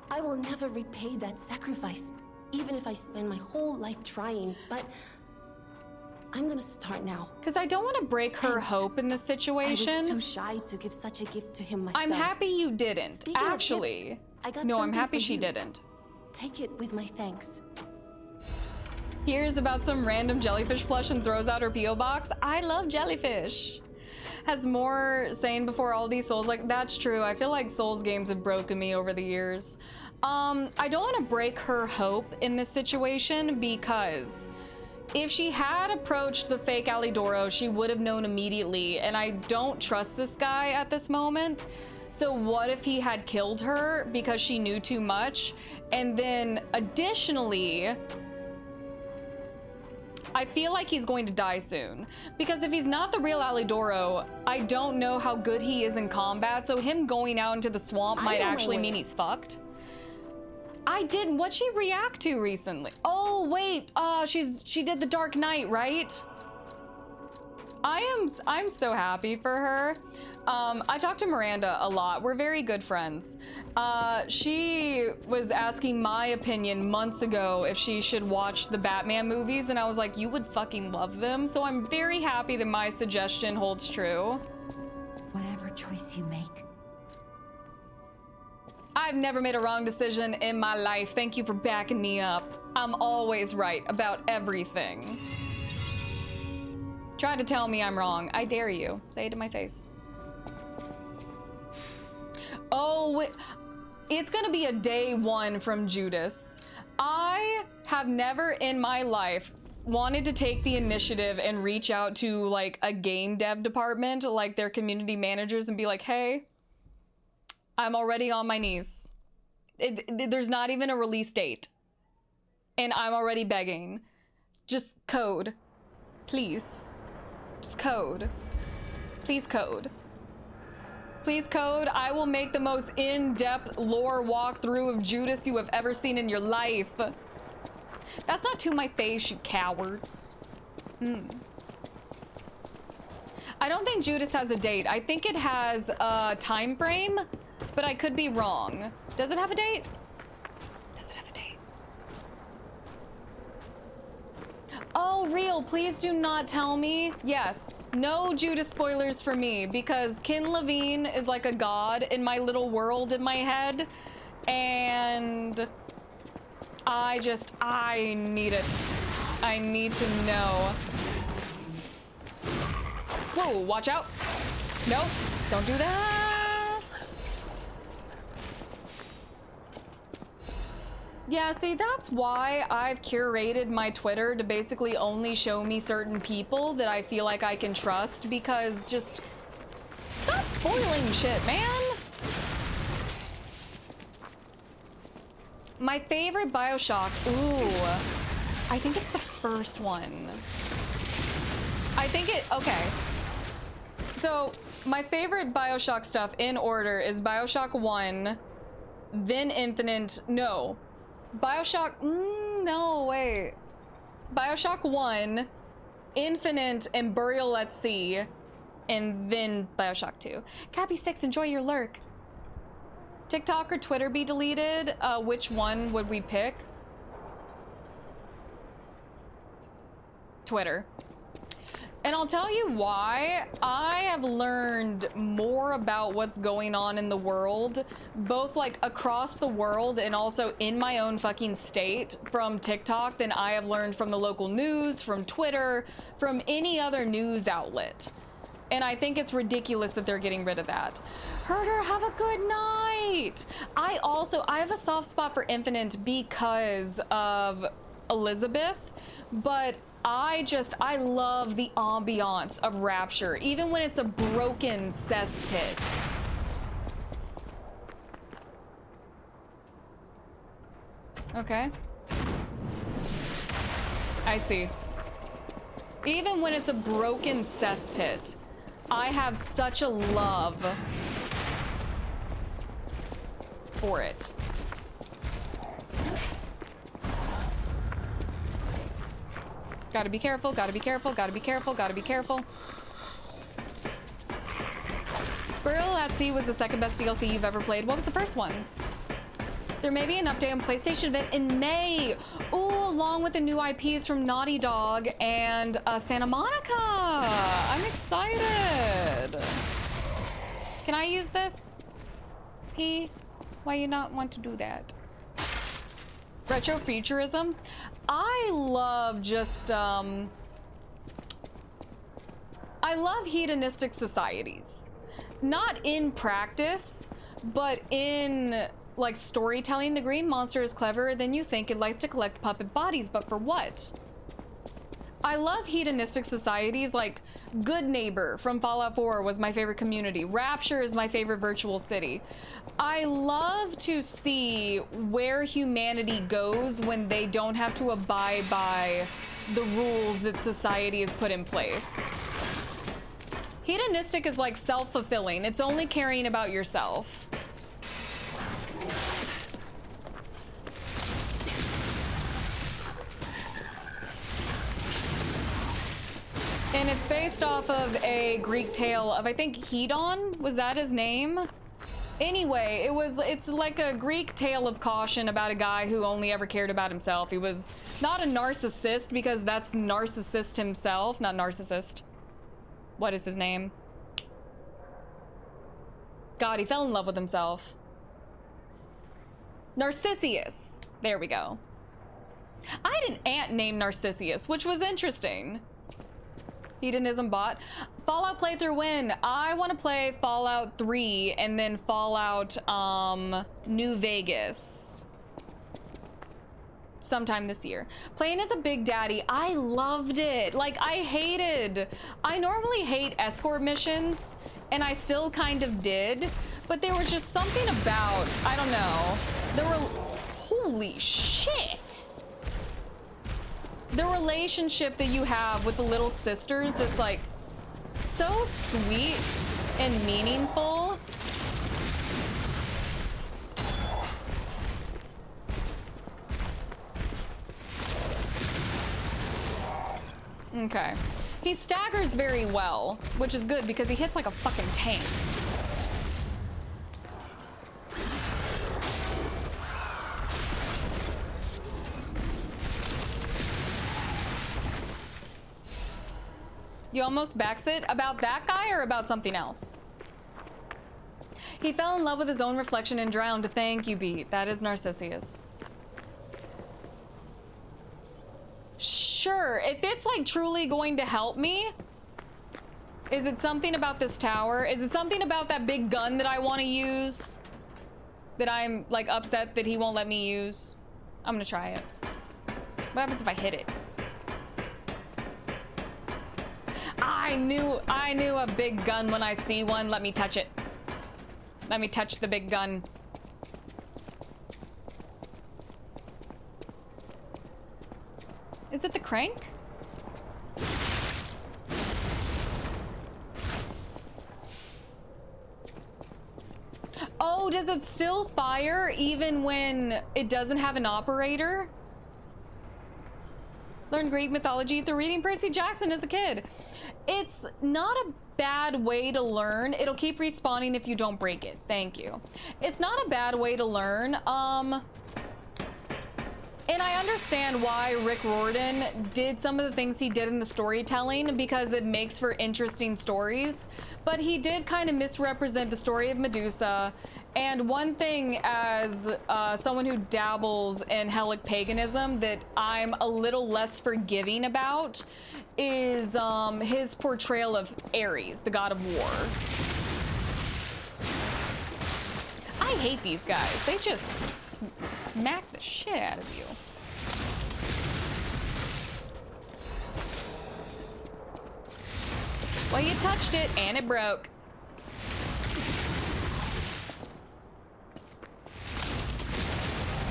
I will never repay that sacrifice, even if I spend my whole life trying, but I'm gonna start now. Because I don't want to break her Thanks. hope in this situation. I was too shy to give such a gift to him myself. I'm happy you didn't, Speaking of actually. gifts, I got No, I'm something happy for she you. didn't. Take it with my thanks. Hears about some random jellyfish plush and throws out her P.O. box. I love jellyfish. Has more saying before all these Souls, like, that's true. I feel like Souls games have broken me over the years. I don't want to break her hope in this situation because if she had approached the fake Alidoro, she would have known immediately, and I don't trust this guy at this moment. So what if he had killed her because she knew too much? And then additionally, I feel like he's going to die soon. Because if he's not the real Alidoro, I don't know how good he is in combat, so him going out into the swamp might actually mean he's fucked. I didn't. What'd she react to recently? Oh, wait. She did the Dark Knight, right? I'm so happy for her. I talk to Miranda a lot. We're very good friends. She was asking my opinion months ago if she should watch the Batman movies, and I was like, you would fucking love them. So I'm very happy that my suggestion holds true. Whatever choice you make. I've never made a wrong decision in my life. Thank you for backing me up. I'm always right about everything. Try to tell me I'm wrong. I dare you. Say it to my face. Oh, it's gonna be a day one from Judas. I have never in my life wanted to take the initiative and reach out to like a game dev department, like their community managers, and be like, hey, I'm already on my knees. There's not even a release date. And I'm already begging. Just code. Please. Just code. Please code. Please code. I will make the most in-depth lore walkthrough of Judas you have ever seen in your life. That's not to my face, you cowards. I don't think Judas has a date. I think it has a time frame, but I could be wrong. Does it have a date? Does it have a date? Oh, real, please do not tell me. Yes, no Judas spoilers for me, because Ken Levine is like a god in my little world in my head, and I need it. I need to know. Whoa, watch out. Nope, don't do that. Yeah, see, that's why I've curated my Twitter to basically only show me certain people that I feel like I can trust, because just stop spoiling shit, man. My favorite BioShock, ooh, I think it's the first one. Okay. So, my favorite BioShock stuff in order is BioShock 1, then Infinite, no. BioShock, no, wait. BioShock 1, Infinite, and Burial at Sea, and then BioShock 2. Cappy6, enjoy your lurk. TikTok or Twitter be deleted? Which one would we pick? Twitter. And I'll tell you why. I have learned more about what's going on in the world, both like across the world and also in my own fucking state from TikTok than I have learned from the local news, from Twitter, from any other news outlet. And I think it's ridiculous that they're getting rid of that. Herder, have a good night. I have a soft spot for Infinite because of Elizabeth, but I love the ambiance of Rapture, even when it's a broken cesspit. Okay. I see. Even when it's a broken cesspit, I have such a love for it. Gotta be careful, gotta be careful, gotta be careful, gotta be careful. Burial at Sea was the second best DLC you've ever played. What was the first one? There may be an update on PlayStation event in May. Ooh, along with the new IPs from Naughty Dog and Santa Monica. I'm excited. Can I use this? P? Why you not want to do that? Retrofuturism. I love just, I love hedonistic societies. Not in practice, but in, like, storytelling. The green monster is cleverer than you think. It likes to collect puppet bodies, but for what? I love hedonistic societies, like Good Neighbor from Fallout 4 was my favorite community. Rapture is my favorite virtual city. I love to see where humanity goes when they don't have to abide by the rules that society has put in place. Hedonistic is like self-fulfilling. It's only caring about yourself. And it's based off of a Greek tale of, I think, Hedon? Was that his name? Anyway, it's like a Greek tale of caution about a guy who only ever cared about himself. He was not a narcissist because that's narcissist himself, not narcissist. What is his name? God, he fell in love with himself. Narcissus. There we go. I had an aunt named Narcissus, which was interesting. Hedonism bot. Fallout playthrough win. I want to play Fallout 3 and then Fallout New Vegas sometime this year. Playing as a Big Daddy, I loved it. Like, I normally hate escort missions, and I still kind of did, but there was just something about, I don't know, holy shit. The relationship that you have with the little sisters that's like so sweet and meaningful. Okay. He staggers very well, which is good because he hits like a fucking tank. You almost backsit about that guy or about something else? He fell in love with his own reflection and drowned. Thank you, Beat. That is Narcissus. Sure, if it's like truly going to help me, is it something about this tower? Is it something about that big gun that I want to use that I'm like upset that he won't let me use? I'm gonna try it. What happens if I hit it? I knew a big gun when I see one. Let me touch it. Let me touch the big gun. Is it the crank? Oh, does it still fire even when it doesn't have an operator? Learned Greek mythology through reading Percy Jackson as a kid. It's not a bad way to learn. It'll keep respawning if you don't break it. Thank you. It's not a bad way to learn. And I understand why Rick Riordan did some of the things he did in the storytelling because it makes for interesting stories. But he did kind of misrepresent the story of Medusa. And one thing as someone who dabbles in Hellenic paganism that I'm a little less forgiving about is his portrayal of Ares, the god of war. I hate these guys. They just smack the shit out of you. Well, you touched it and it broke.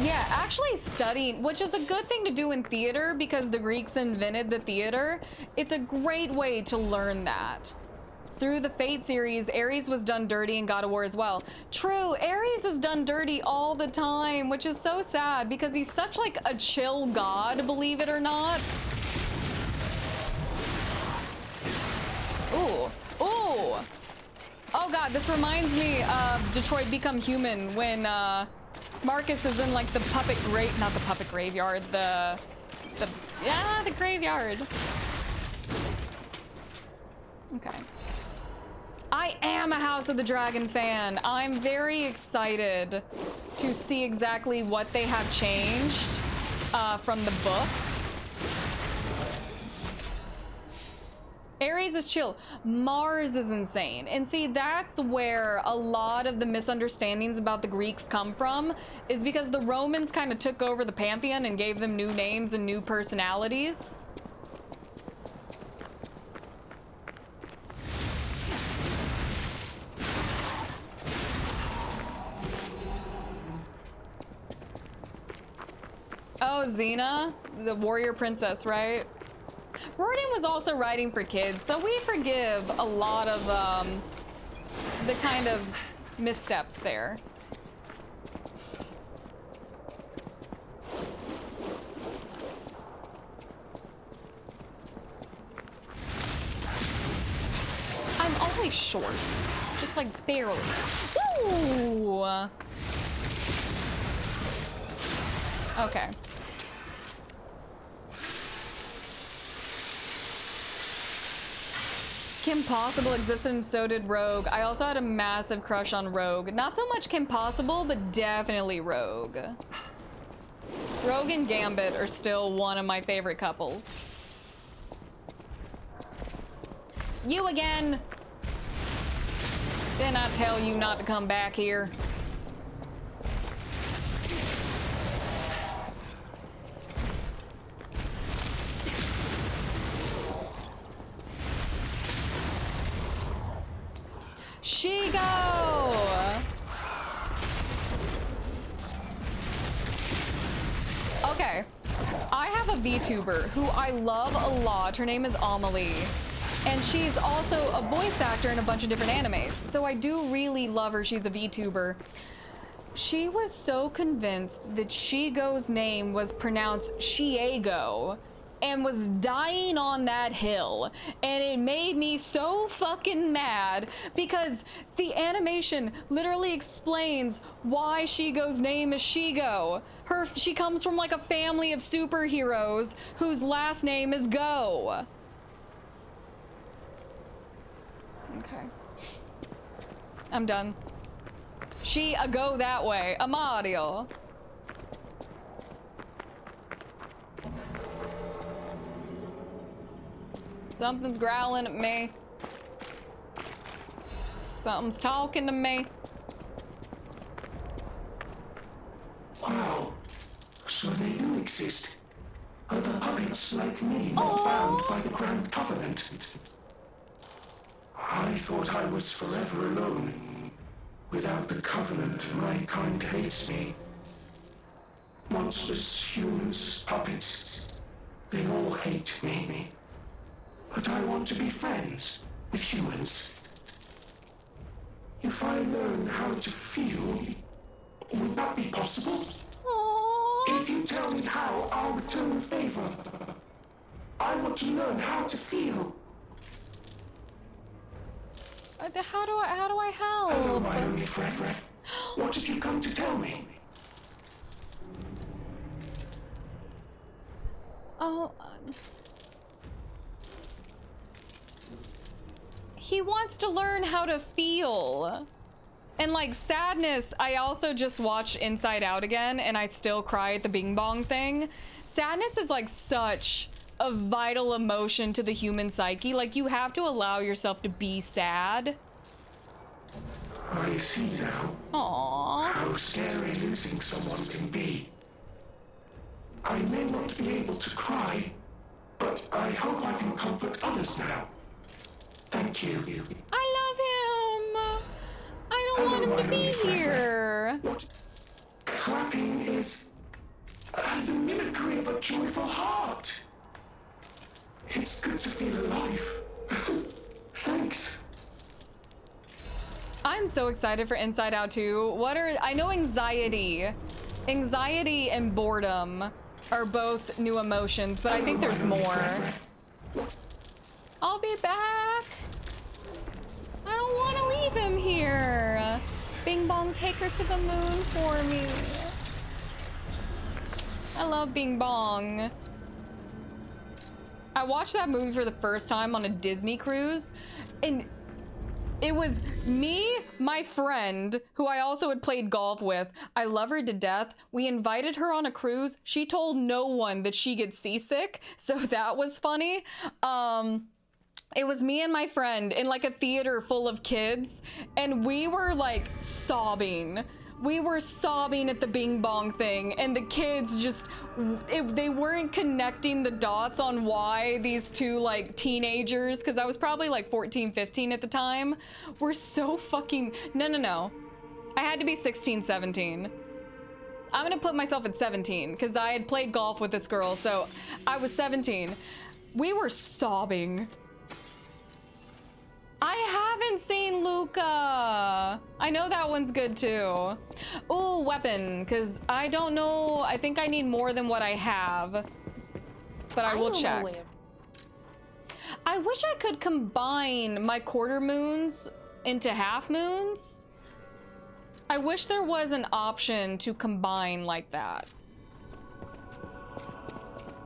Yeah, actually studying, which is a good thing to do in theater because the Greeks invented the theater. It's a great way to learn that. Through the Fate series, Ares was done dirty in God of War as well. True, Ares is done dirty all the time, which is so sad because he's such like a chill god, believe it or not. Ooh, ooh. Oh God, this reminds me of Detroit Become Human when Marcus is in like the not the puppet graveyard, the graveyard. Okay. I am a House of the Dragon fan. I'm very excited to see exactly what they have changed from the book. Ares is chill. Mars is insane. And see, that's where a lot of the misunderstandings about the Greeks come from, is because the Romans kind of took over the pantheon and gave them new names and new personalities. Oh, Xena, the warrior princess, right? Rorden was also writing for kids, so we forgive a lot of the kind of missteps there. I'm only short, just like barely. Ooh. Okay. Kim Possible existed and so did Rogue. I also had a massive crush on Rogue. Not so much Kim Possible, but definitely Rogue. Rogue and Gambit are still one of my favorite couples. You again! Didn't I tell you not to come back here? She-go! Okay, I have a VTuber who I love a lot. Her name is Amelie, and she's also a voice actor in a bunch of different animes. So I do really love her. She's a VTuber. She was so convinced that She-go's name was pronounced She-go, and was dying on that hill, and it made me so fucking mad because the animation literally explains why She-go's name is She-go. She comes from like a family of superheroes whose last name is Go. Okay. I'm done. She-go that way. Amadio. Something's growling at me. Something's talking to me. Wow. So they do exist. Other puppets like me, not bound by the Grand Covenant. I thought I was forever alone. Without the Covenant, my kind hates me. Monsters, humans, puppets. They all hate me. But I want to be friends with humans. If I learn how to feel, would that be possible? Aww. If you tell me how, I'll return the favor. I want to learn how to feel. How do I help? Hello, my only friend. What have you come to tell me? Oh. He wants to learn how to feel. And like sadness, I also just watched Inside Out again and I still cry at the Bing Bong thing. Sadness is like such a vital emotion to the human psyche. Like you have to allow yourself to be sad. I see now. Aww. How scary losing someone can be. I may not be able to cry, but I hope I can comfort others now. Thank you. I love him. I don't want him to be here. What? Clapping is the mimicry of a joyful heart. It's good to feel alive. Thanks. I'm so excited for Inside Out 2. I know anxiety and boredom are both new emotions, but I think there's more. I'll be back. I don't want to leave him here. Bing Bong, take her to the moon for me. I love Bing Bong. I watched that movie for the first time on a Disney cruise, and it was me, my friend, who I also had played golf with. I love her to death. We invited her on a cruise. She told no one that she gets seasick, so that was funny. It was me and my friend in like a theater full of kids, and we were like sobbing. We were sobbing at the Bing Bong thing, and the kids just, they weren't connecting the dots on why these two like teenagers, because I was probably like 14, 15 at the time, were so fucking, no. I had to be 16, 17. I'm gonna put myself at 17, because I had played golf with this girl, so I was 17. We were sobbing. I haven't seen Luca. I know that one's good too. Ooh, weapon, because I don't know. I think I need more than what I have, but I will check. I wish I could combine my quarter moons into half moons. I wish there was an option to combine like that.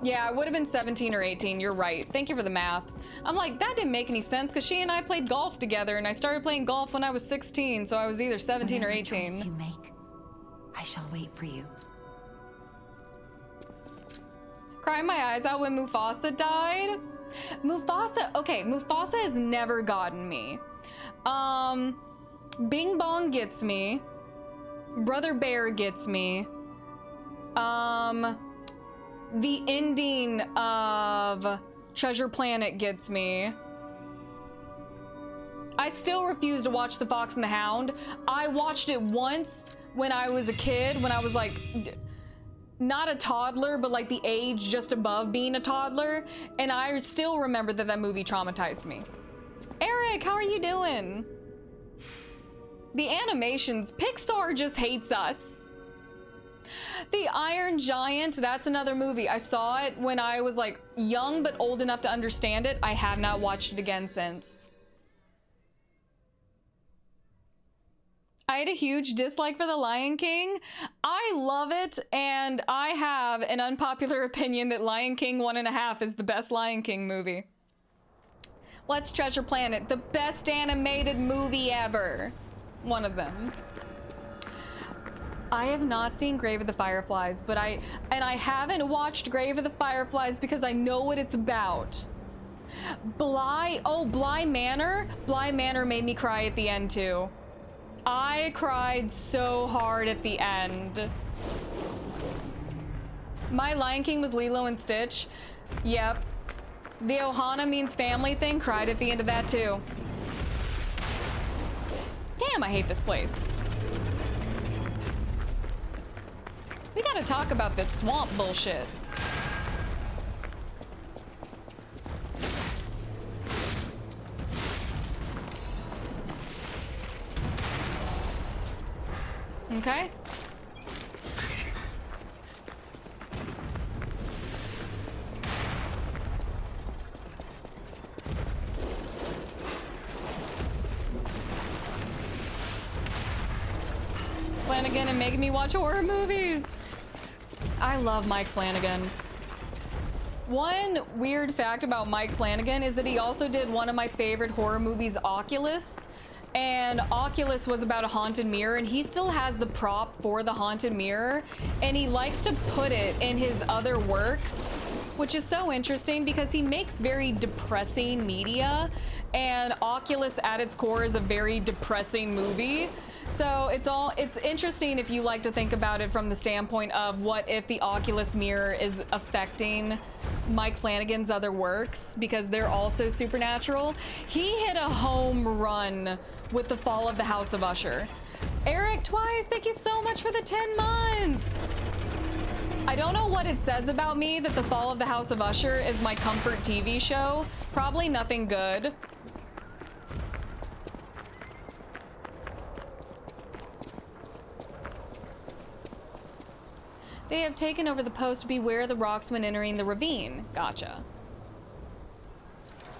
Yeah, I would have been 17 or 18. You're right. Thank you for the math. I'm like, that didn't make any sense because she and I played golf together, and I started playing golf when I was 16, so I was either 17 or 18. Whatever choice you make, I shall wait for you. Crying my eyes out when Mufasa died. Mufasa, okay, Mufasa has never gotten me. Bing Bong gets me. Brother Bear gets me. The ending of Treasure Planet gets me. I still refuse to watch The Fox and the Hound. I watched it once when I was a kid, when I was like, not a toddler, but like the age just above being a toddler. And I still remember that that movie traumatized me. Eric, how are you doing? The animations, Pixar just hates us. The Iron Giant, that's another movie. I saw it when I was like young but old enough to understand it. I have not watched it again since. I had a huge dislike for The Lion King. I love it, and I have an unpopular opinion that Lion King 1.5 is the best Lion King movie. What's Treasure Planet? The best animated movie ever. One of them. I have not seen Grave of the Fireflies, but I haven't watched Grave of the Fireflies because I know what it's about. Bly Manor? Bly Manor made me cry at the end too. I cried so hard at the end. My Lion King was Lilo and Stitch. Yep. The Ohana means family thing, cried at the end of that too. Damn, I hate this place. We gotta talk about this swamp bullshit. Okay. Flanagan and making me watch horror movies. I love Mike Flanagan. One weird fact about Mike Flanagan is that he also did one of my favorite horror movies, Oculus. And Oculus was about a haunted mirror, and he still has the prop for the haunted mirror, and he likes to put it in his other works, which is so interesting because he makes very depressing media, and Oculus at its core is a very depressing movie. So it's interesting if you like to think about it from the standpoint of what if the Oculus mirror is affecting Mike Flanagan's other works, because they're also supernatural. He hit a home run with The Fall of the House of Usher. Eric Twice, thank you so much for the 10 months. I don't know what it says about me that The Fall of the House of Usher is my comfort TV show. Probably nothing good. They have taken over the post, beware the rocks when entering the ravine. Gotcha.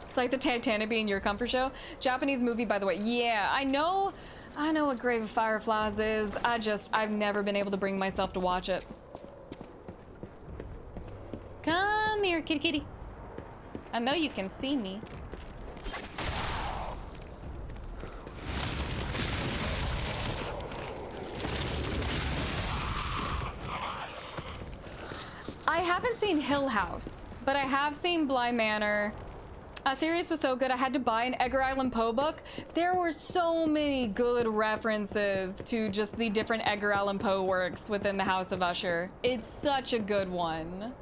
It's like the Titanic being your comfort show. Japanese movie, by the way. Yeah, I know what Grave of Fireflies is. I've never been able to bring myself to watch it. here, kitty kitty. I know you can see me. I haven't seen Hill House, but I have seen Bly Manor. Series was so good, I had to buy an Edgar Allan Poe book. There were so many good references to just the different Edgar Allan Poe works within the House of Usher. It's such a good one.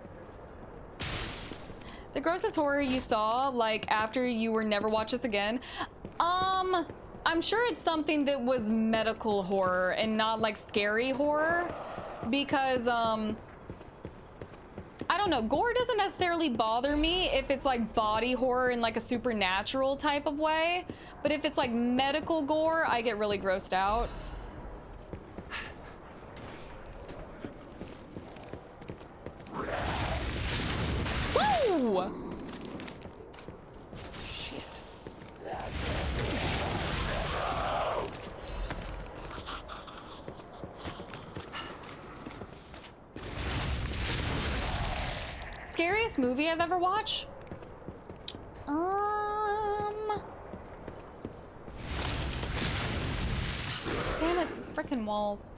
The grossest horror you saw, like after you were never watch this again? I'm sure it's something that was medical horror and not like scary horror, because I don't know, gore doesn't necessarily bother me if it's like body horror in like a supernatural type of way, but if it's like medical gore, I get really grossed out. Woo! Scariest movie I've ever watched? Damn it, frickin' walls.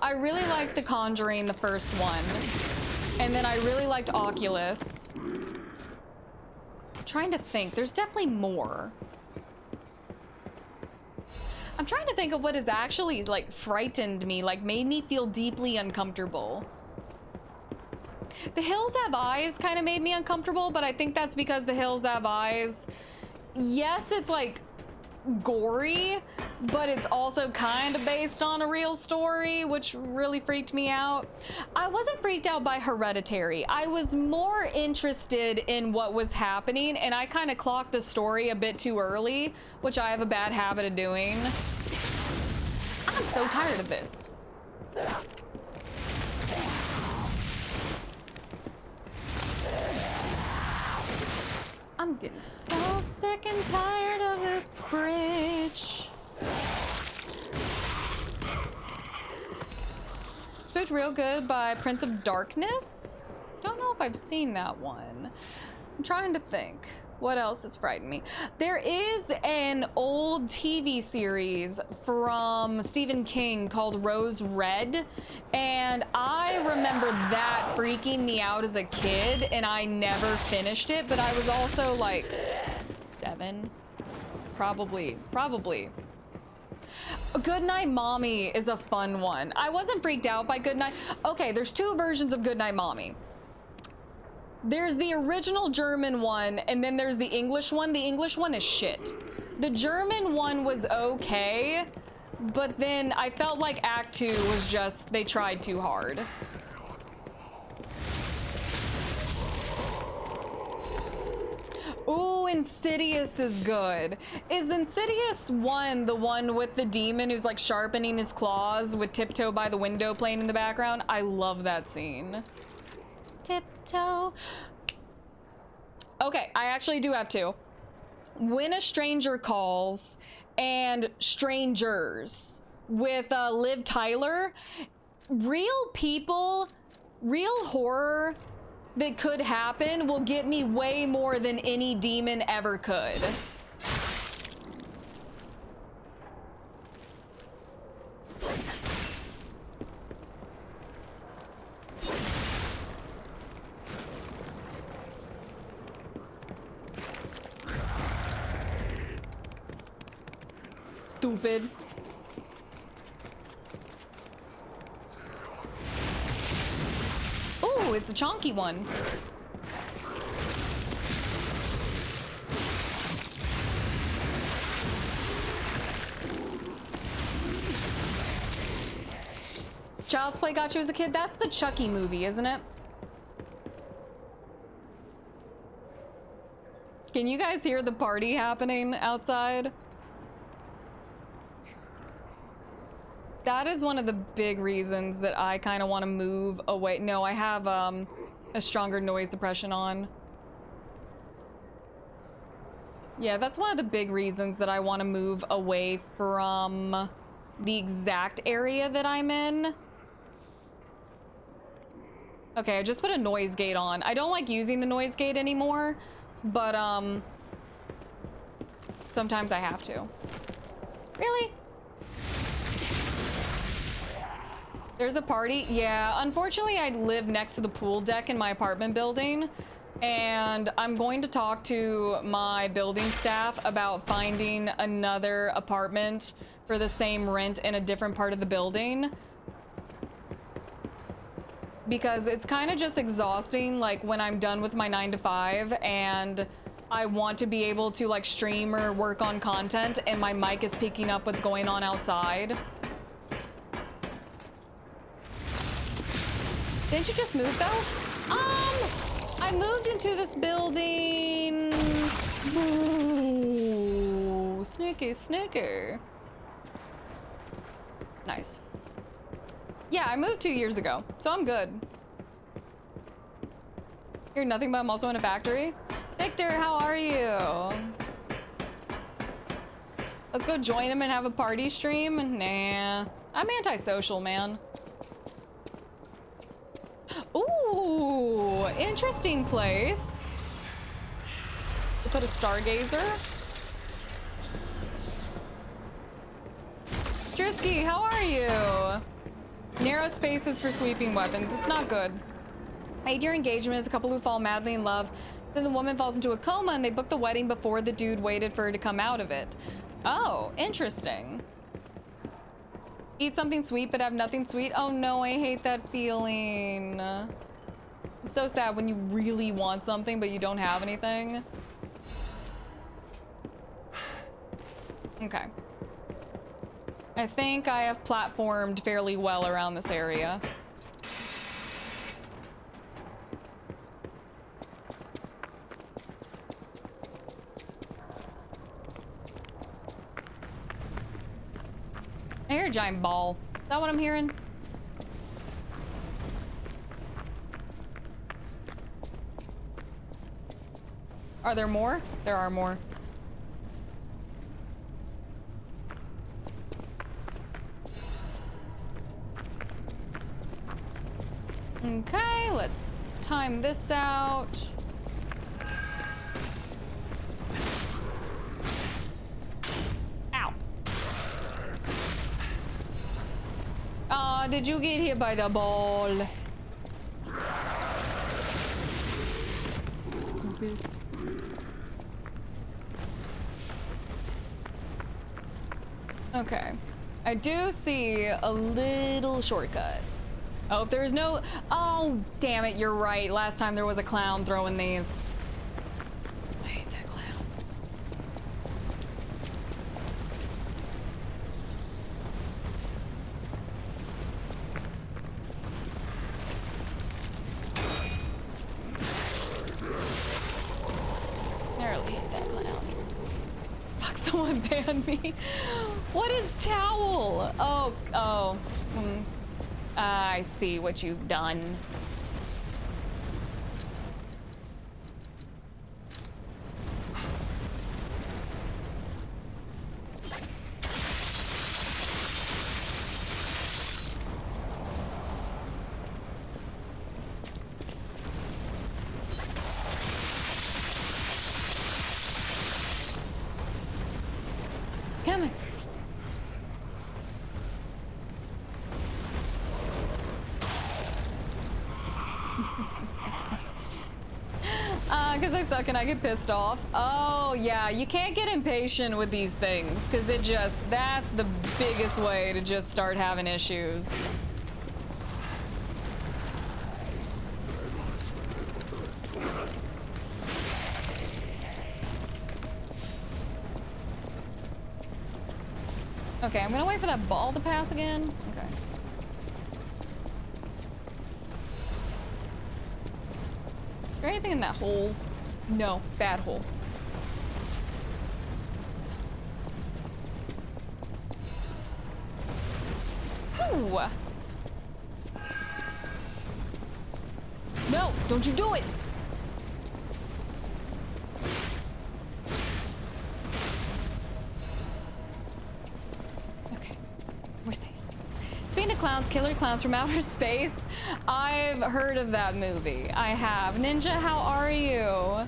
I really liked The Conjuring, the first one. And then I really liked Oculus. I'm trying to think, there's definitely more. I'm trying to think of what has actually like frightened me, like made me feel deeply uncomfortable. The Hills Have Eyes kind of made me uncomfortable, but I think that's because The Hills Have Eyes, yes, it's like gory, but it's also kind of based on a real story, which really freaked me out. I wasn't freaked out by Hereditary. I was more interested in what was happening, and I kind of clocked the story a bit too early, which I have a bad habit of doing. I'm so tired of this. I'm getting so sick and tired of this bridge. Spooked Real Good by Prince of Darkness? Don't know if I've seen that one. I'm trying to think. What else has frightened me? There is an old TV series from Stephen King called Rose Red, and I remember that freaking me out as a kid, and I never finished it, but I was also like 7, probably. Goodnight Mommy is a fun one. I wasn't freaked out by Goodnight. Okay, there's 2 versions of Goodnight Mommy. There's the original German one, and then there's the English one. The English one is shit. The German one was okay, but then I felt like Act 2 was just, they tried too hard. Ooh, Insidious is good. Is Insidious 1 the one with the demon who's like sharpening his claws with Tiptoe by the Window playing in the background? I love that scene. Tiptoe. Okay, I actually do have 2. When a Stranger Calls and Strangers with Liv Tyler. Real people, real horror that could happen will get me way more than any demon ever could. Stupid. Ooh, it's a chonky one. Child's Play got you as a kid? That's the Chucky movie, isn't it? Can you guys hear the party happening outside? That is one of the big reasons that I kind of want to move away. No, I have a stronger noise suppression on. Yeah, that's one of the big reasons that I want to move away from the exact area that I'm in. Okay, I just put a noise gate on. I don't like using the noise gate anymore, but sometimes I have to. Really? There's a party? Yeah, unfortunately I live next to the pool deck in my apartment building, and I'm going to talk to my building staff about finding another apartment for the same rent in a different part of the building. Because it's kind of just exhausting, like when I'm done with my 9 to 5 and I want to be able to like stream or work on content and my mic is picking up what's going on outside. Didn't you just move though? I moved into this building. Ooh, sneaky, sneaky. Nice. Yeah, I moved 2 years ago, so I'm good. You're nothing, but I'm also in a factory. Victor, how are you? Let's go join him and have a party stream. Nah, I'm antisocial, man. Ooh, interesting place. We put a stargazer. Drisky, how are you? Narrow spaces for sweeping weapons. It's not good. 8-year engagement is a couple who fall madly in love. Then the woman falls into a coma and they book the wedding before the dude waited for her to come out of it. Oh, interesting. Eat something sweet but have nothing sweet. Oh no, I hate that feeling. It's so sad when you really want something but you don't have anything. Okay. I think I have platformed fairly well around this area. I hear a giant ball. Is that what I'm hearing? Are there more? There are more. Okay, let's time this out. Ow. Aw, did you get hit by the ball? Okay. I do see a little shortcut. Oh, there's no... Oh, damn it, you're right. Last time there was a clown throwing these. I hate that clown. I really hate that clown. Fuck, someone banned me. What is towel? Oh. I see what you've done. Come on. Because I suck and I get pissed off. Oh, yeah, you can't get impatient with these things, because that's the biggest way to just start having issues. Okay, I'm gonna wait for that ball to pass again. Okay. Is there anything in that hole? No, bad hole. Ooh. No, don't you do it! Okay, we're safe. It's been a Clowns, Killer Clowns from Outer Space. I've heard of that movie. I have. Ninja, how are you?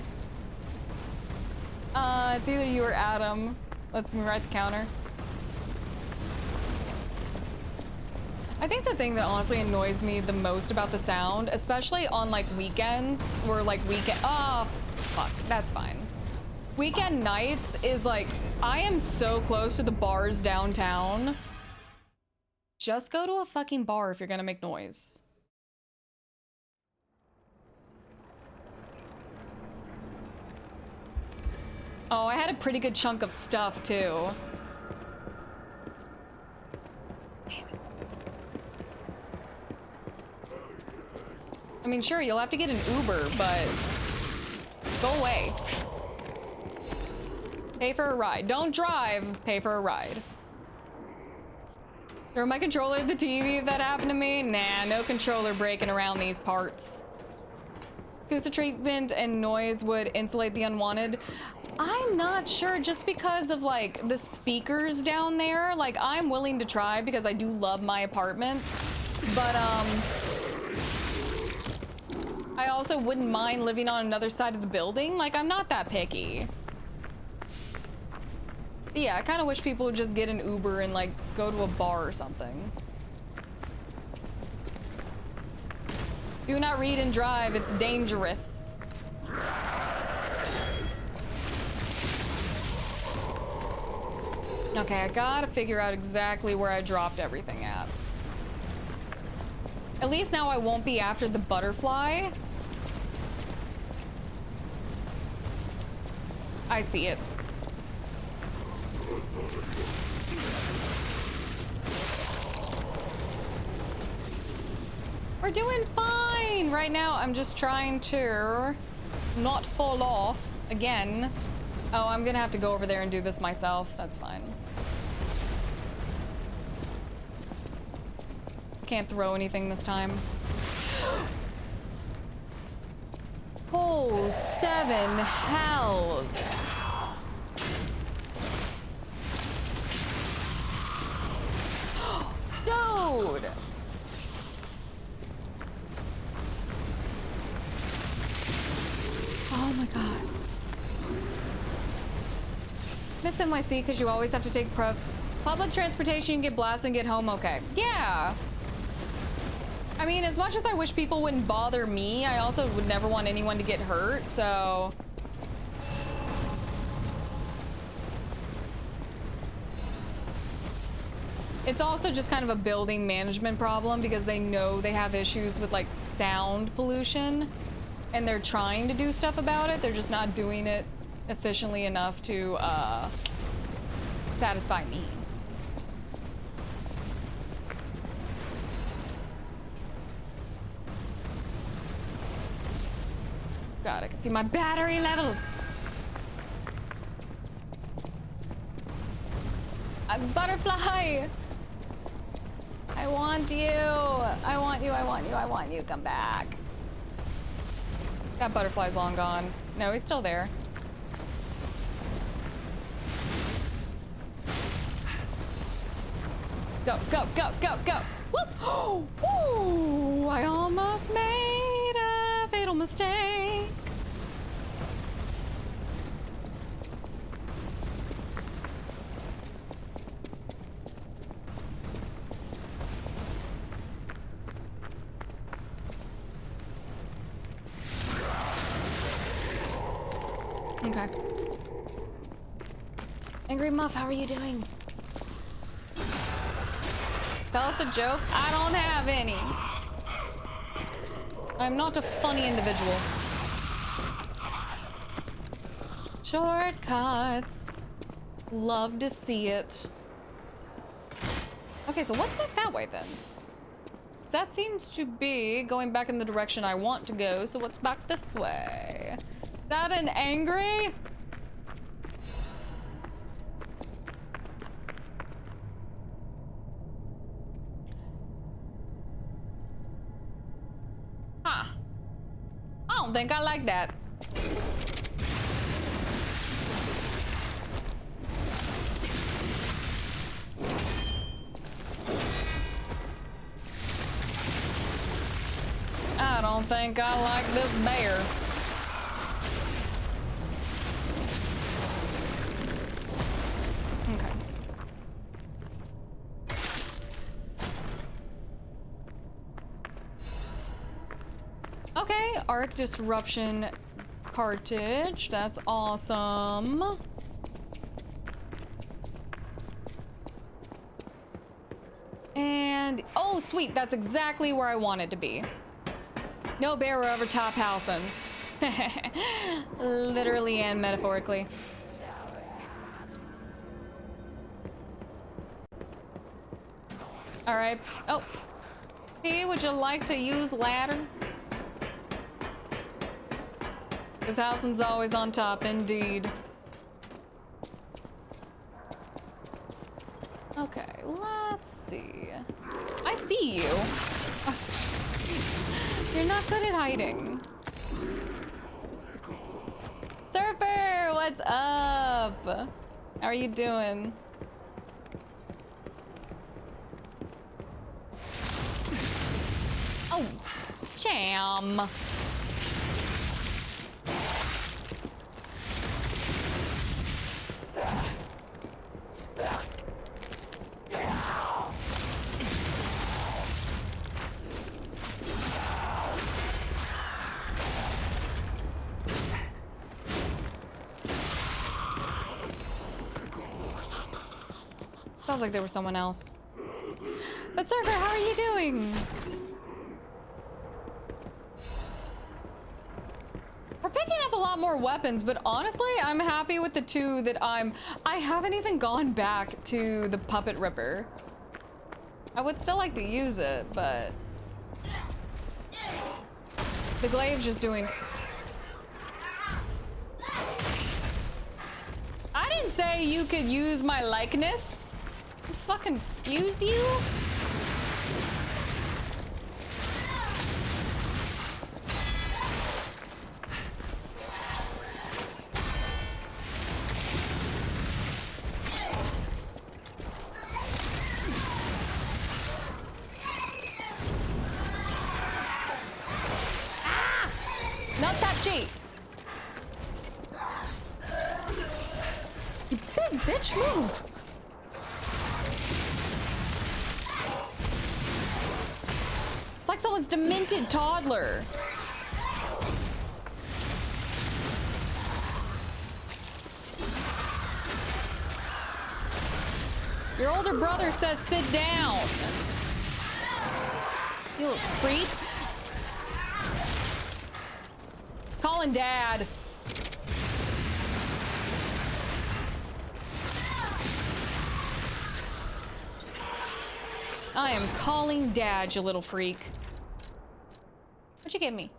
It's either you or Adam. Let's move right to counter. I think the thing that honestly annoys me the most about the sound, especially on like weekends or like oh, fuck, that's fine. Weekend nights is like, I am so close to the bars downtown. Just go to a fucking bar if you're gonna make noise. Oh, I had a pretty good chunk of stuff too. Damn it. I mean, sure, you'll have to get an Uber, but go away. Pay for a ride. Don't drive, pay for a ride. Throw my controller at the TV if that happened to me. Nah, no controller breaking around these parts. Acoustic treatment and noise would insulate the unwanted. I'm not sure, just because of like the speakers down there. Like, I'm willing to try because I do love my apartment, but I also wouldn't mind living on another side of the building. Like, I'm not that picky. Yeah, I kind of wish people would just get an Uber and like go to a bar or something. Do not read and drive, it's dangerous. Okay, I gotta figure out exactly where I dropped everything at. At least now I won't be after the butterfly. I see it. We're doing fine right now. I'm just trying to not fall off again. Oh, I'm gonna have to go over there and do this myself. That's fine. Can't throw anything this time. Oh, 7 hells. Dude! Oh my god. Miss NYC because you always have to take public transportation, get blasted and get home okay. Yeah. I mean, as much as I wish people wouldn't bother me, I also would never want anyone to get hurt, so. It's also just kind of a building management problem because they know they have issues with like sound pollution and they're trying to do stuff about it. They're just not doing it efficiently enough to satisfy me. God, I can see my battery levels. Butterfly! I want you. I want you, I want you, I want you. Come back. That butterfly's long gone. No, he's still there. Go, go, go, go, go. Whoop! Ooh, I almost made a fatal mistake. Okay. Angry Muff, how are you doing? Tell us a joke? I don't have any. I'm not a funny individual. Shortcuts. Love to see it. Okay, so what's back that way then? So that seems to be going back in the direction I want to go, so what's back this way? Is that an angry? Huh. I don't think I like that. don't think I like this bear. Okay. Okay, arc disruption cartridge. That's awesome. And oh sweet, that's exactly where I wanted to be. No bear over top housing. Literally and metaphorically. All right. Oh, hey, would you like to use ladder? This housing's always on top, indeed. Okay, let's see. I see you. You're not good at hiding. Surfer, what's up? How are you doing? Oh, jam. Sounds like there was someone else. But Surfer, how are you doing? We're picking up a lot more weapons, but honestly, I'm happy with the two that I haven't even gone back to the Puppet Ripper. I would still like to use it, but the glaive's just doing. I didn't say you could use my likeness. Fucking excuse you? Ah! Not touchy! You big bitch, move! It's like someone's demented toddler. Your older brother says sit down. You little creep. Calling Dad. I am calling Dad, you little freak. What'd you give me?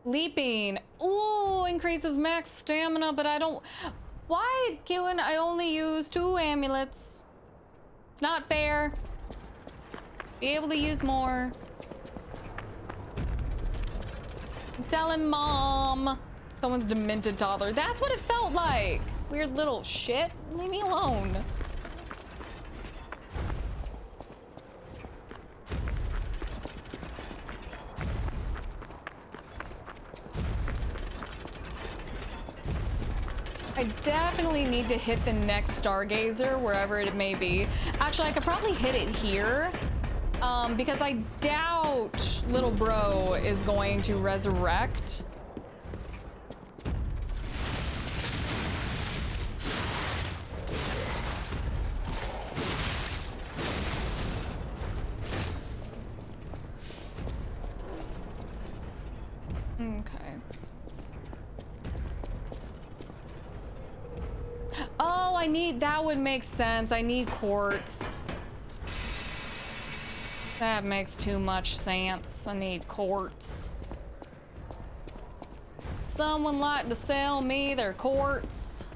Leaping. Ooh, increases max stamina, but I don't... Why, Kewen, I only use 2 amulets? It's not fair. Be able to use more. I'm telling Mom. Someone's demented toddler. That's what it felt like. Weird little shit. Leave me alone. I definitely need to hit the next Stargazer, wherever it may be. Actually, I could probably hit it here, because I doubt little bro is going to resurrect. Okay. Oh, I need, that would make sense. I need quartz. That makes too much sense. I need quartz. Someone like to sell me their quartz?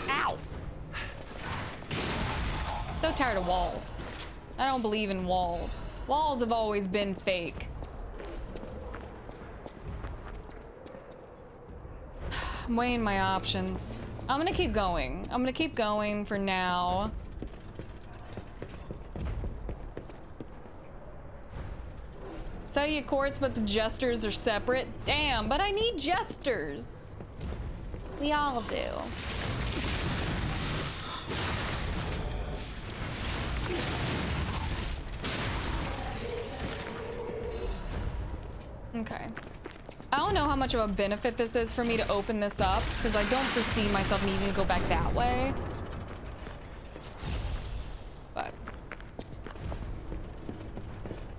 Ow! So tired of walls. I don't believe in walls. Walls have always been fake. I'm weighing my options. I'm gonna keep going. I'm gonna keep going for now. So you courts, but the jesters are separate? Damn, but I need jesters. We all do. Okay. I don't know how much of a benefit this is for me to open this up, because I don't foresee myself needing to go back that way. But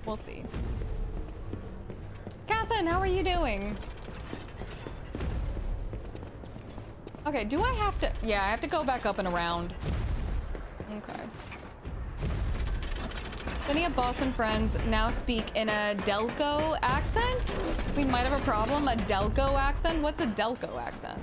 we'll see. Cassin, how are you doing? Okay, do I have to? Yeah, I have to go back up and around. Okay. Many of Boston friends now speak in a Delco accent. We might have a problem. A Delco accent? What's a Delco accent?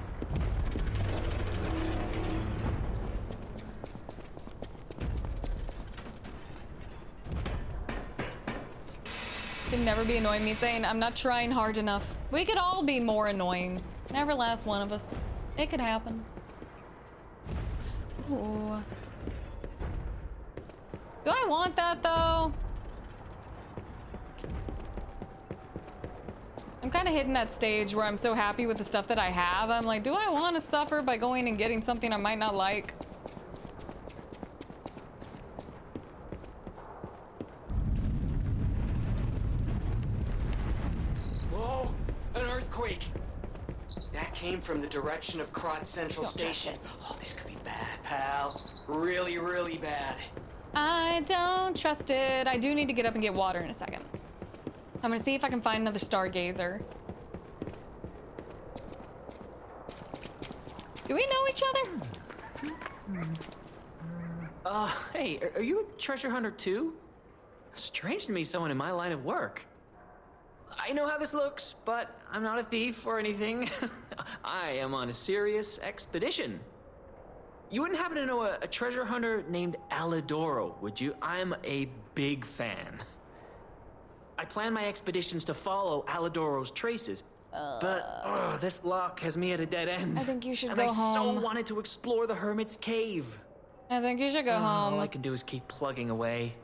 Can never be annoying me saying I'm not trying hard enough. We could all be more annoying. Never last one of us. It could happen. Ooh. Do I want that though? I'm kind of hitting that stage where I'm so happy with the stuff that I have. I'm like, do I want to suffer by going and getting something I might not like? Whoa! An earthquake! That came from the direction of Krat Central Station. Oh, this could be bad, pal. Really, really bad. I don't trust it. I do need to get up and get water in a second. I'm gonna see if I can find another stargazer. Do we know each other? Hey, are you a treasure hunter too? Strange to me, someone in my line of work. I know how this looks, but I'm not a thief or anything. I am on a serious expedition. You wouldn't happen to know a treasure hunter named Alidoro, would you? I'm a big fan. I plan my expeditions to follow Alidoro's traces, but this lock has me at a dead end. I think you should and go I home. so wanted to explore the Hermit's Cave. I think you should go home. All I can do is keep plugging away.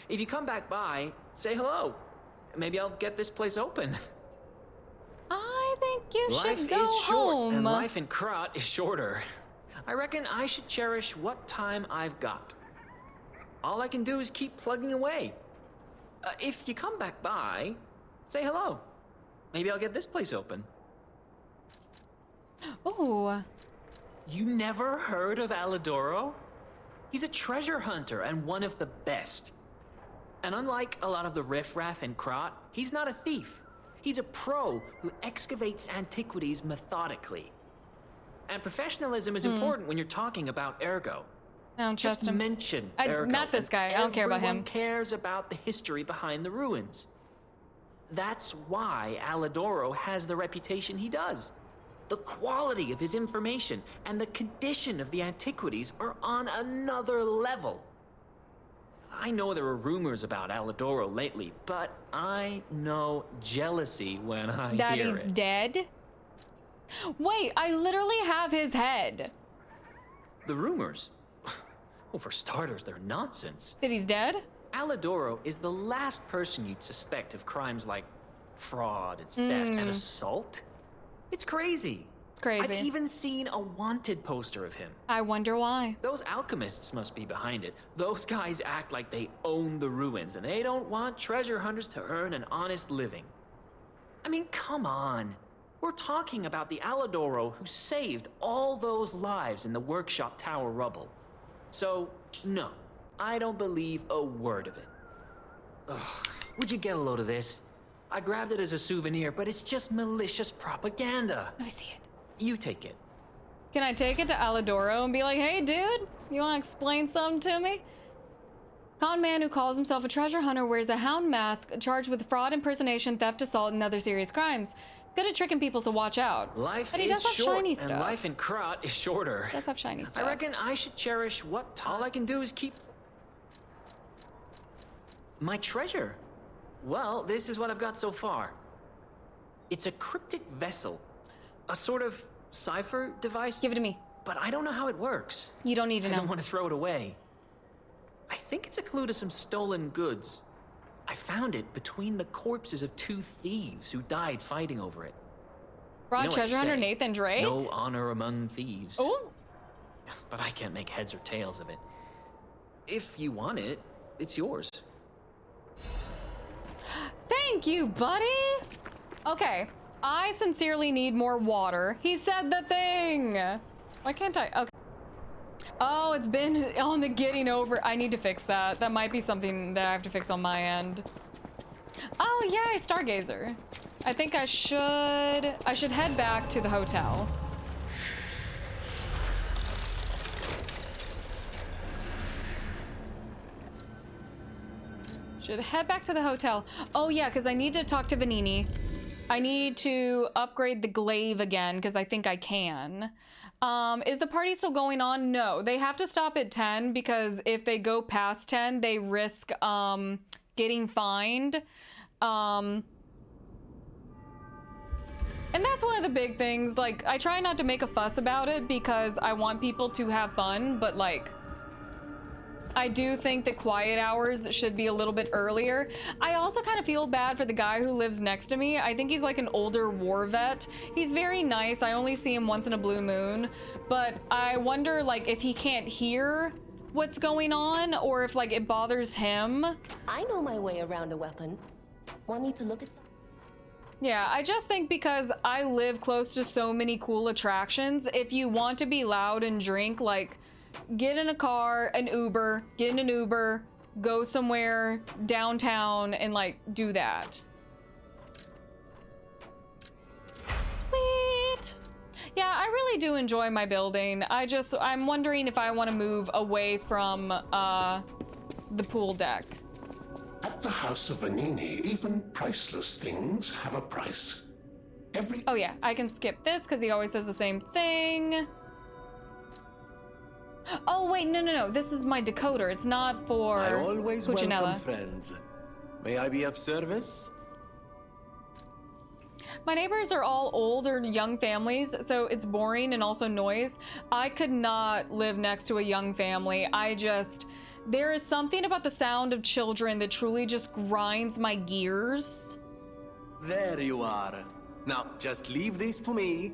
If you come back by, say hello. Maybe I'll get this place open. I think you Life should go is short, home. and life in Krat is shorter. I reckon I should cherish what time I've got. All I can do is keep plugging away. If you come back by, say hello. Maybe I'll get this place open. Ooh. You never heard of Alidoro? He's a treasure hunter and one of the best. And unlike a lot of the riffraff in Krat, he's not a thief. He's a pro who excavates antiquities methodically. And professionalism is important when you're talking ergo. I don't trust him. Just mention I ergo. met this guy. I don't care about him. Everyone cares about the history behind the ruins. That's why Alidoro has the reputation he does. The quality of his information and the condition of the antiquities are on another level. I know there are rumors about Alidoro lately, but I know jealousy when I That hear he's it. dead? Wait, I literally have his head. The rumors? Well, for starters, they're nonsense. That he's dead? Alidoro is the last person you'd suspect of crimes like fraud and theft and assault. It's crazy. It's crazy. I've even seen a wanted poster of him. I wonder why. Those alchemists must be behind it. Those guys act like they own the ruins, and they don't want treasure hunters to earn an honest living. I mean, come on. We're talking about the Alidoro who saved all those lives in the workshop tower rubble. So, no, I don't believe a word of it. Ugh, would you get a load of this? I grabbed it as a souvenir, but it's just malicious propaganda. Let me see it. You take it. Can I take it to Alidoro and be like, hey, dude, you want to explain something to me? Con man who calls himself a treasure hunter wears a hound mask, charged with fraud, impersonation, theft, assault, and other serious crimes. Good at tricking people, so watch out. Life but he is does have short, shiny and stuff. life in Krat is shorter. He does have shiny stuff. I reckon I should cherish what time. All I can do is keep... My treasure? Well, this is what I've got so far. It's a cryptic vessel. A sort of cipher device. Give it to me. but I don't know how it works. You don't need to I know. don't want to throw it away. I think it's a clue to some stolen goods. I found it between the corpses of 2 thieves who died fighting over it. Brought You know what treasure they hunter say, Nathan Drake? no honor among thieves. Oh. But I can't make heads or tails of it. If you want it, it's yours. Thank you, buddy. Okay, I sincerely need more water. He said the thing. Why can't I? Okay. Oh, it's been on the getting over. I need to fix that. That might be something that I have to fix on my end. Oh, yay, Stargazer. I think I should head back to the hotel. Should head back to the hotel. Oh yeah, because I need to talk to Vanini. I need to upgrade the glaive again because I think I can. Is the party still going on? No, they have to stop at 10 because if they go past 10, they risk getting fined. And that's one of the big things. Like, I try not to make a fuss about it because I want people to have fun, but like, I do think that quiet hours should be a little bit earlier. I also kind of feel bad for the guy who lives next to me. I think he's like an older war vet. He's very nice. I only see him once in a blue moon, but I wonder like if he can't hear what's going on or if like it bothers him. I know my way around a weapon. Want me to look at some? Yeah, I just think because I live close to so many cool attractions, if you want to be loud and drink, like, get in a car, get in an Uber, go somewhere downtown and like do that. Sweet. Yeah, I really do enjoy my building. I'm wondering if I want to move away from the pool deck. At the House of Vanini, even priceless things have a price. Oh yeah, I can skip this because he always says the same thing. Oh wait, no. This is my decoder. It's not for I always Puccinella. welcome friends. May I be of service? My neighbors are all old or young families, so it's boring and also noise. I could not live next to a young family. There is something about the sound of children that truly just grinds my gears. There you are. Now, just leave this to me.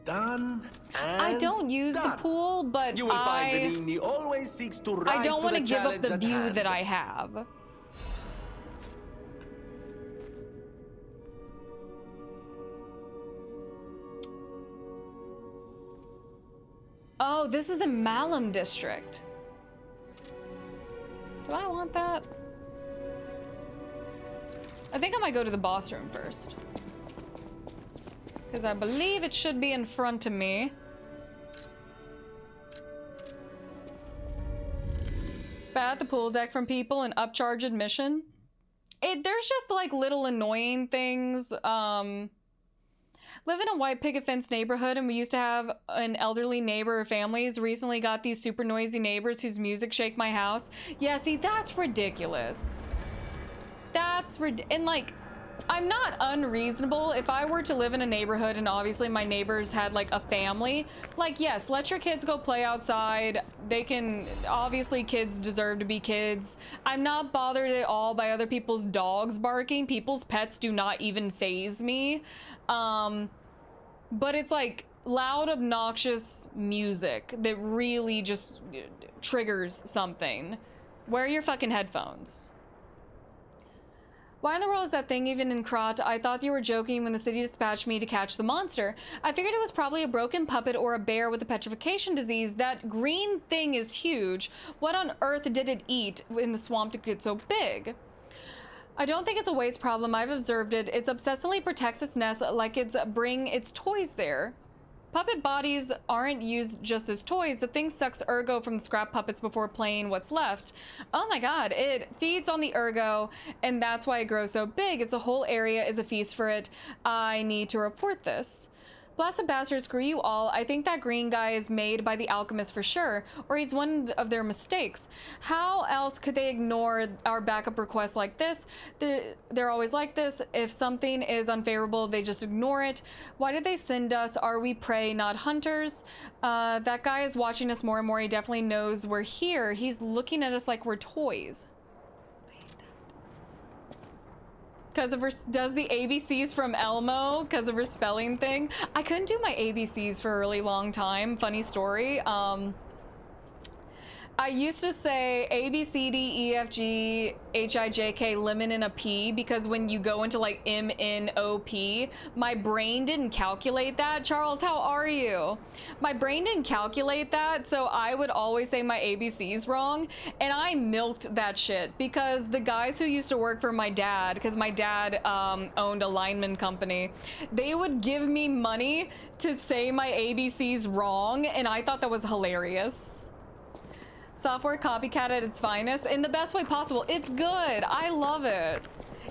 Done and I don't use done. the pool, but you will find Vanini always seeks to rise I don't want to give up challenge the at view hand. that I have. Oh, this is the Malum district. Do I want that? I think I might go to the boss room first. Because I believe it should be in front of me. Bad the pool deck from people and upcharge admission. There's just like little annoying things. Live in a white picket fence neighborhood, and we used to have an elderly neighbor or families. Recently got these super noisy neighbors whose music shake my house. Yeah, see, that's ridiculous. And like, I'm not unreasonable. If I were to live in a neighborhood and obviously my neighbors had like a family, like, yes, let your kids go play outside. They can, obviously kids deserve to be kids. I'm not bothered at all by other people's dogs barking. People's pets do not even faze me. But it's like loud, obnoxious music that really just triggers something. Wear your fucking headphones. Why in the world is that thing even in Krat? I thought you were joking when the city dispatched me to catch the monster. I figured it was probably a broken puppet or a bear with a petrification disease. That green thing is huge. What on earth did it eat in the swamp to get so big? I don't think it's a waste problem. I've observed it. It obsessively protects its nest like it's bring its toys there. Puppet bodies aren't used just as toys. The thing sucks ergo from the scrap puppets before playing what's left. Oh my god, it feeds on the ergo, and that's why it grows so big. Its a whole area is a feast for it. I need to report this. Blasted bastard, screw you all. I think that green guy is made by the alchemist for sure, or he's one of their mistakes. How else could they ignore our backup requests like this? They're always like this. If something is unfavorable, they just ignore it. Why did they send us? Are we prey, not hunters? That guy is watching us more and more. He definitely knows we're here. He's looking at us like we're toys. Because of her, does the ABCs from Elmo because of her spelling thing. I couldn't do my ABCs for a really long time. Funny story. I used to say A, B, C, D, E, F, G, H, I, J, K, lemon and a P, because when you go into like M, N, O, P, my brain didn't calculate that. Charles, how are you? My brain didn't calculate that, so I would always say my ABCs wrong, and I milked that shit because the guys who used to work for my dad, because my dad owned a lineman company, they would give me money to say my ABCs wrong, and I thought that was hilarious. Software copycat at its finest in the best way possible. It's good. I love it.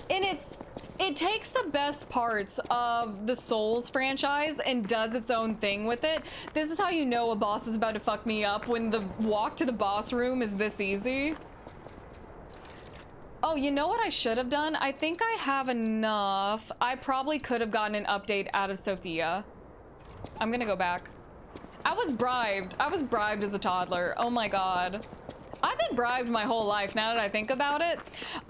And it takes the best parts of the Souls franchise and does its own thing with it. This is how you know a boss is about to fuck me up, when the walk to the boss room is this easy. Oh, you know what I should have done? I think I have enough. I probably could have gotten an update out of Sophia. I'm gonna go back. I was bribed. I was bribed as a toddler. Oh my god. I've been bribed my whole life now that I think about it.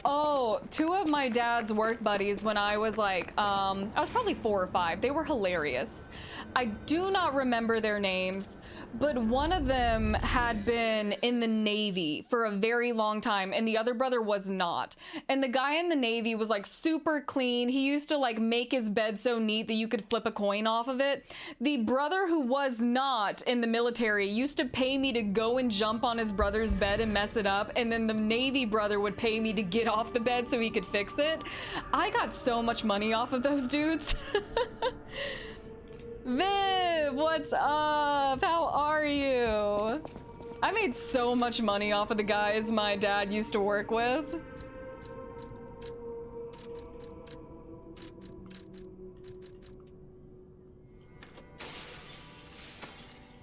Oh, two of my dad's work buddies when I was like, I was probably 4 or 5. They were hilarious. I do not remember their names, but one of them had been in the Navy for a very long time and the other brother was not. And the guy in the Navy was like super clean. He used to like make his bed so neat that you could flip a coin off of it. The brother who was not in the military used to pay me to go and jump on his brother's bed and mess it up, and then the Navy brother would pay me to get off the bed so he could fix it. I got so much money off of those dudes. Viv, what's up? How are you? I made so much money off of the guys my dad used to work with.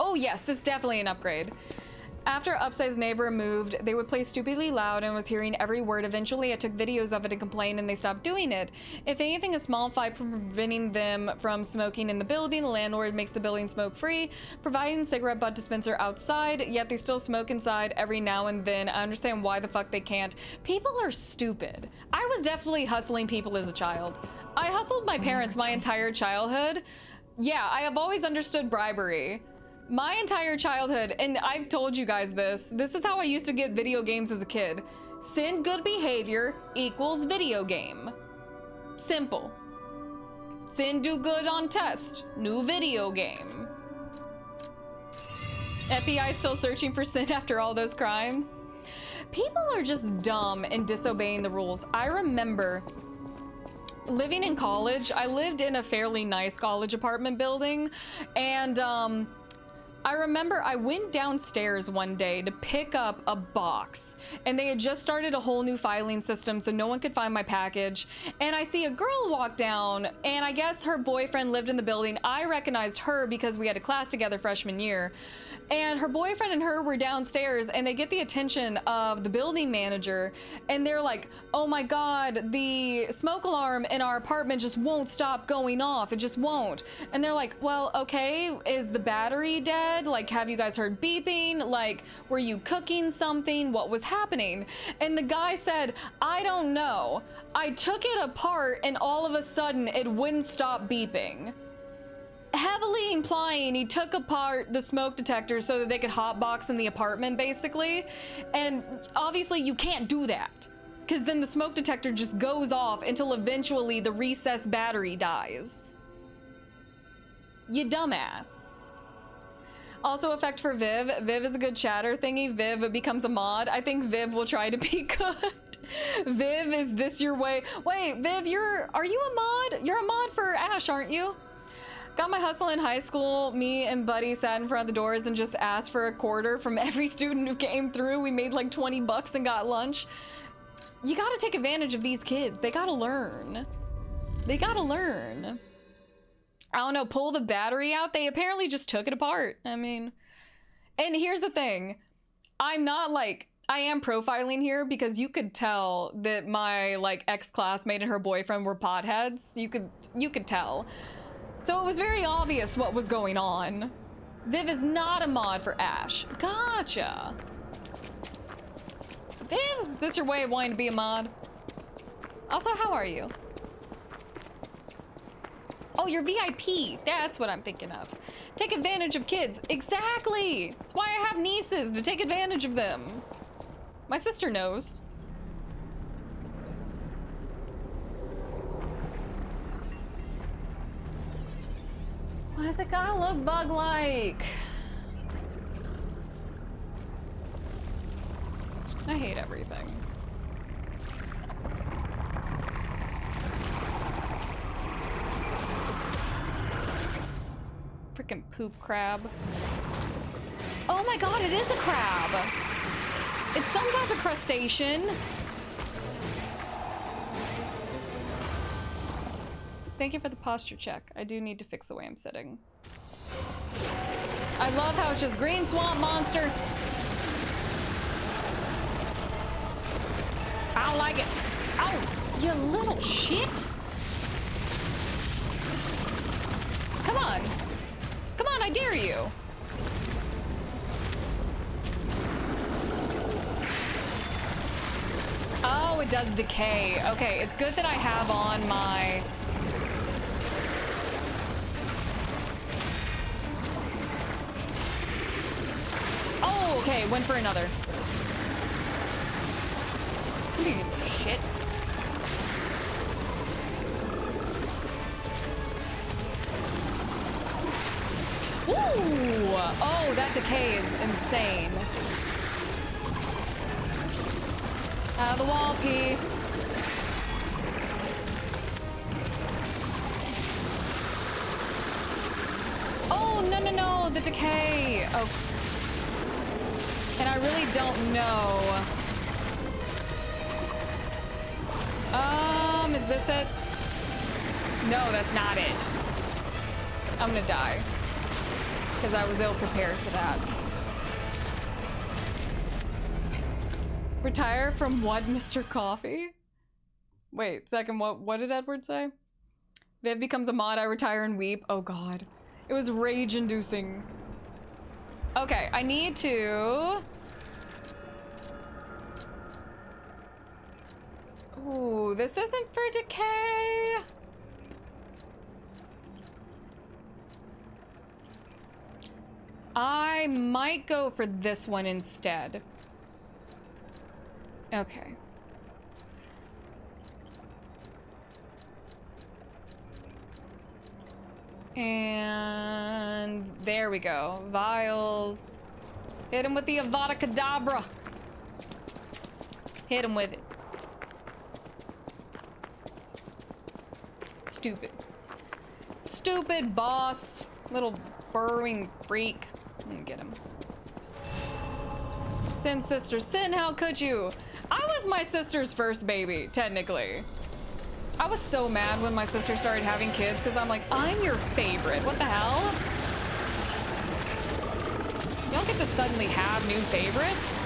Oh yes, this is definitely an upgrade. After Upside's neighbor moved, they would play stupidly loud and was hearing every word. Eventually, I took videos of it and complained, and they stopped doing it. If anything, a small fight preventing them from smoking in the building. The landlord makes the building smoke-free, providing a cigarette butt dispenser outside, yet they still smoke inside every now and then. I understand why the fuck they can't. People are stupid. I was definitely hustling people as a child. I hustled my parents my entire childhood. Yeah, I have always understood bribery. My entire childhood, and I've told you guys this is how I used to get video games as a kid. Send good behavior equals video game. Simple. Sin do good on test. New video game. FBI still searching for Sin after all those crimes. People are just dumb and disobeying the rules. I remember living in college. I lived in a fairly nice college apartment building, and I remember I went downstairs one day to pick up a box, and they had just started a whole new filing system so no one could find my package, and I see a girl walk down, and I guess her boyfriend lived in the building. I recognized her because we had a class together freshman year, and her boyfriend and her were downstairs, and they get the attention of the building manager, and they're like, oh my god, the smoke alarm in our apartment just won't stop going off. It just won't. And they're like, well, okay, is the battery dead? Like, have you guys heard beeping? Like, were you cooking something? What was happening? And the guy said, I don't know. I took it apart and all of a sudden it wouldn't stop beeping. Heavily implying he took apart the smoke detector so that they could hotbox in the apartment, basically. And obviously you can't do that, because then the smoke detector just goes off until eventually the recessed battery dies. You dumbass. Also effect for Viv. Viv is a good chatter thingy. Viv becomes a mod. I think Viv will try to be good. Viv, is this your way? Wait, Viv, are you a mod? You're a mod for Ash, aren't you? Got my hustle in high school. Me and Buddy sat in front of the doors and just asked for a quarter from every student who came through. We made like 20 bucks and got lunch. You gotta take advantage of these kids. They gotta learn. They gotta learn. I don't know, pull the battery out. They apparently just took it apart. I mean, and here's the thing. I'm not like, I am profiling here because you could tell that my like ex-classmate and her boyfriend were potheads. You could tell. So it was very obvious what was going on. Viv is not a mod for Ash. Gotcha. Viv, is this your way of wanting to be a mod? Also, how are you? Oh, you're VIP. That's what I'm thinking of. Take advantage of kids. Exactly. That's why I have nieces, to take advantage of them. My sister knows. Why does it gotta look bug-like? I hate everything. Freaking poop crab. Oh my god, it is a crab! It's some type of crustacean. Thank you for the posture check. I do need to fix the way I'm sitting. I love how it's just green swamp monster. I don't like it. Oh, you little shit. Come on. Come on, I dare you. Oh, it does decay. Okay, it's good that I have on my... Oh, okay, went for another. Shit. Ooh! Oh, that decay is insane. Out of the wall, P. Oh, no, no, no, the decay. Oh. And I really don't know. Is this it? No, that's not it. I'm gonna die. Because I was ill-prepared for that. Retire from what, Mr. Coffee? Wait, second, what did Edward say? Viv becomes a mod, I retire and weep. Oh god. It was rage-inducing. Okay, I need to... Ooh, this isn't for decay. I might go for this one instead. Okay. And there we go. Vials. Hit him with the Avada Kedavra. Hit him with it. Stupid. Stupid boss. Little burrowing freak. I'm gonna get him. Sin, sister, sin, how could you? I was my sister's first baby, technically. I was so mad when my sister started having kids because I'm like, I'm your favorite. What the hell? You don't get to suddenly have new favorites.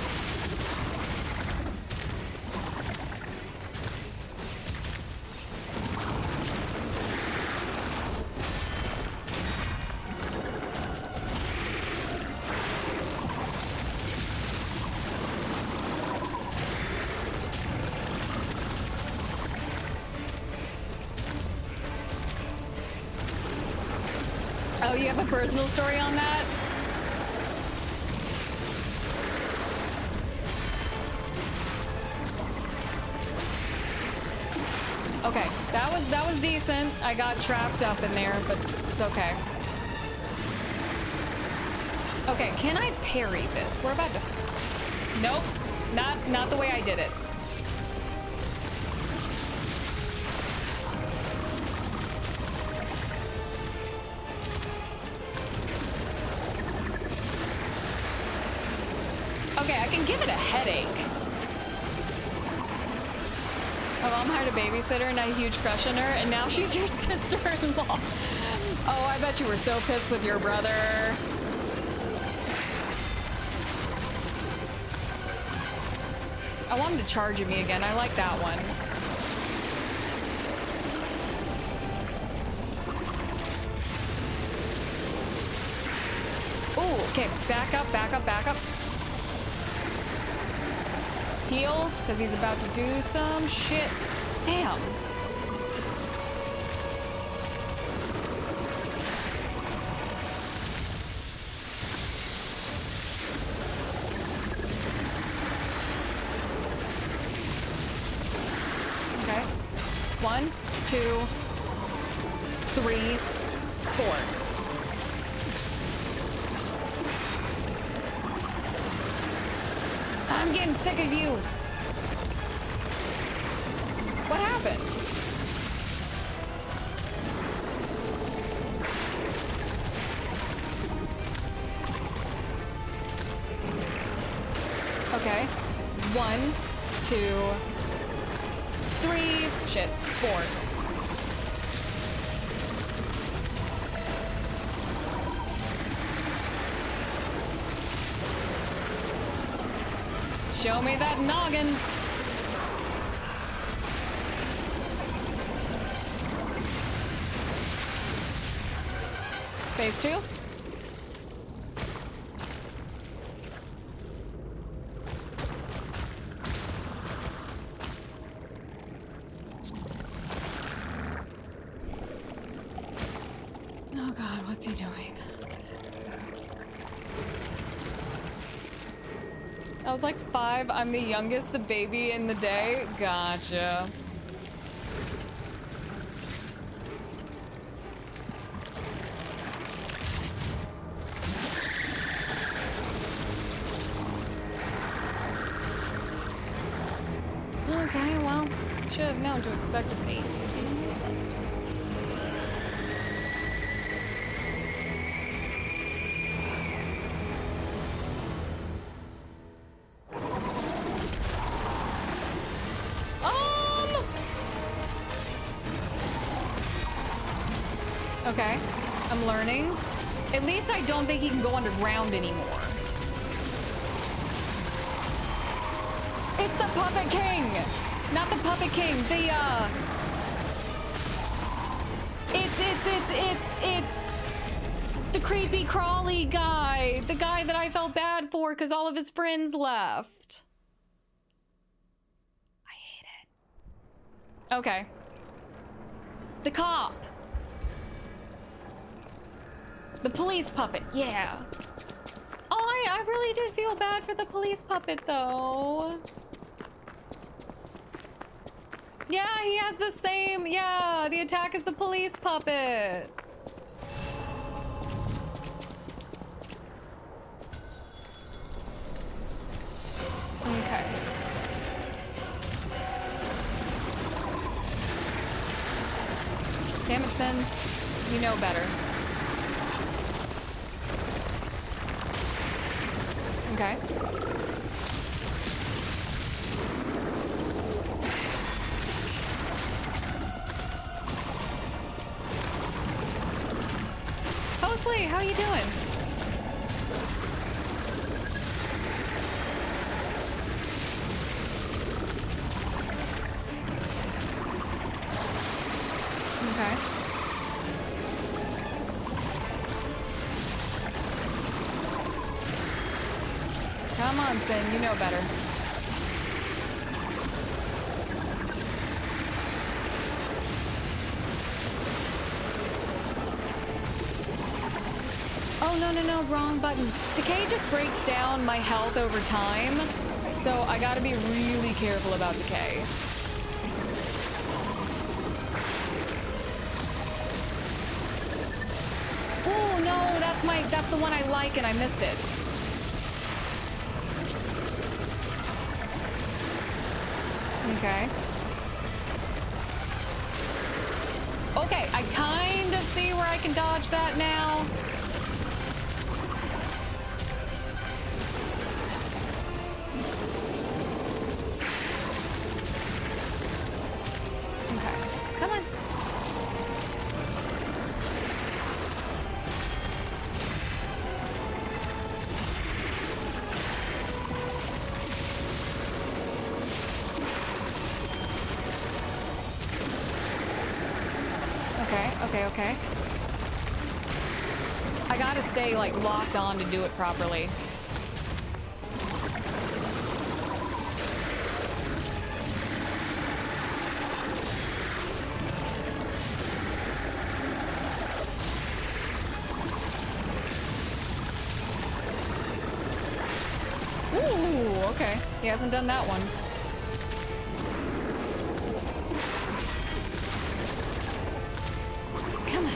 Oh, you have a personal story on that? Okay, that was decent. I got trapped up in there, but it's okay. Okay, can I parry this? We're about to... Nope, not the way I did it. Okay, I can give it a headache. My mom hired a babysitter and I had a huge crush on her, and now she's your sister-in-law. Oh, I bet you were so pissed with your brother. I want him to charge at me again. I like that one. Ooh, okay, back up, back up, back up. Heal, because he's about to do some shit. Damn. Okay. 1, 2, 3, 4. I'm getting sick of you. What happened? Okay. 1, 2, 3. Shit. 4. Show me that noggin. Phase 2. Oh God, what's he doing? I was like 5. I'm the youngest, the baby in the day. Gotcha. Okay, well, should have known to expect a phase 2. Okay, I'm learning. At least I don't think he can go underground anymore. It's the Puppet King! Not the Puppet King, the, It's the creepy crawly guy. The guy that I felt bad for because all of his friends left. I hate it. Okay. The cop. The police puppet, yeah. Oh, I really did feel bad for the police puppet, though. Yeah, he has the same, yeah, the attack is the police puppet. Okay. Damn it, Sin. You know better. Okay. Soulslike, how you doing? Okay. Come on, Sin, you know better. Oh, no, wrong button. Decay just breaks down my health over time, so I gotta be really careful about decay. Oh, no, that's the one I like and I missed it. Okay. Okay, I kind of see where I can dodge that now. Okay, come on. Okay, okay, okay. I gotta stay, like, locked on to do it properly. Ooh, okay. He hasn't done that one. Come on.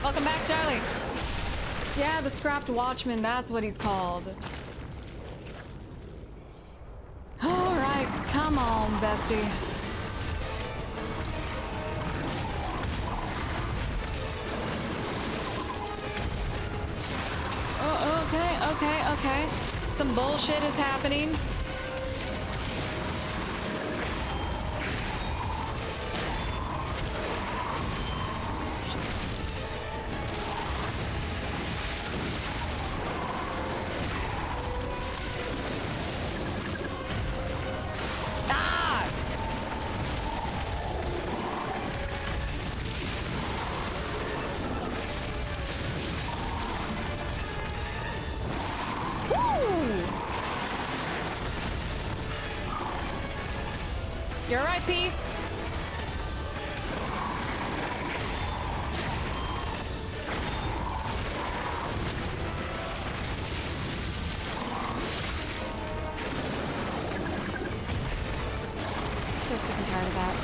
Welcome back, Charlie. Yeah, the scrapped Watchman, that's what he's called. All right, come on, bestie. Oh, okay, okay, okay. Some bullshit is happening. You're right, P. So sick and tired of that.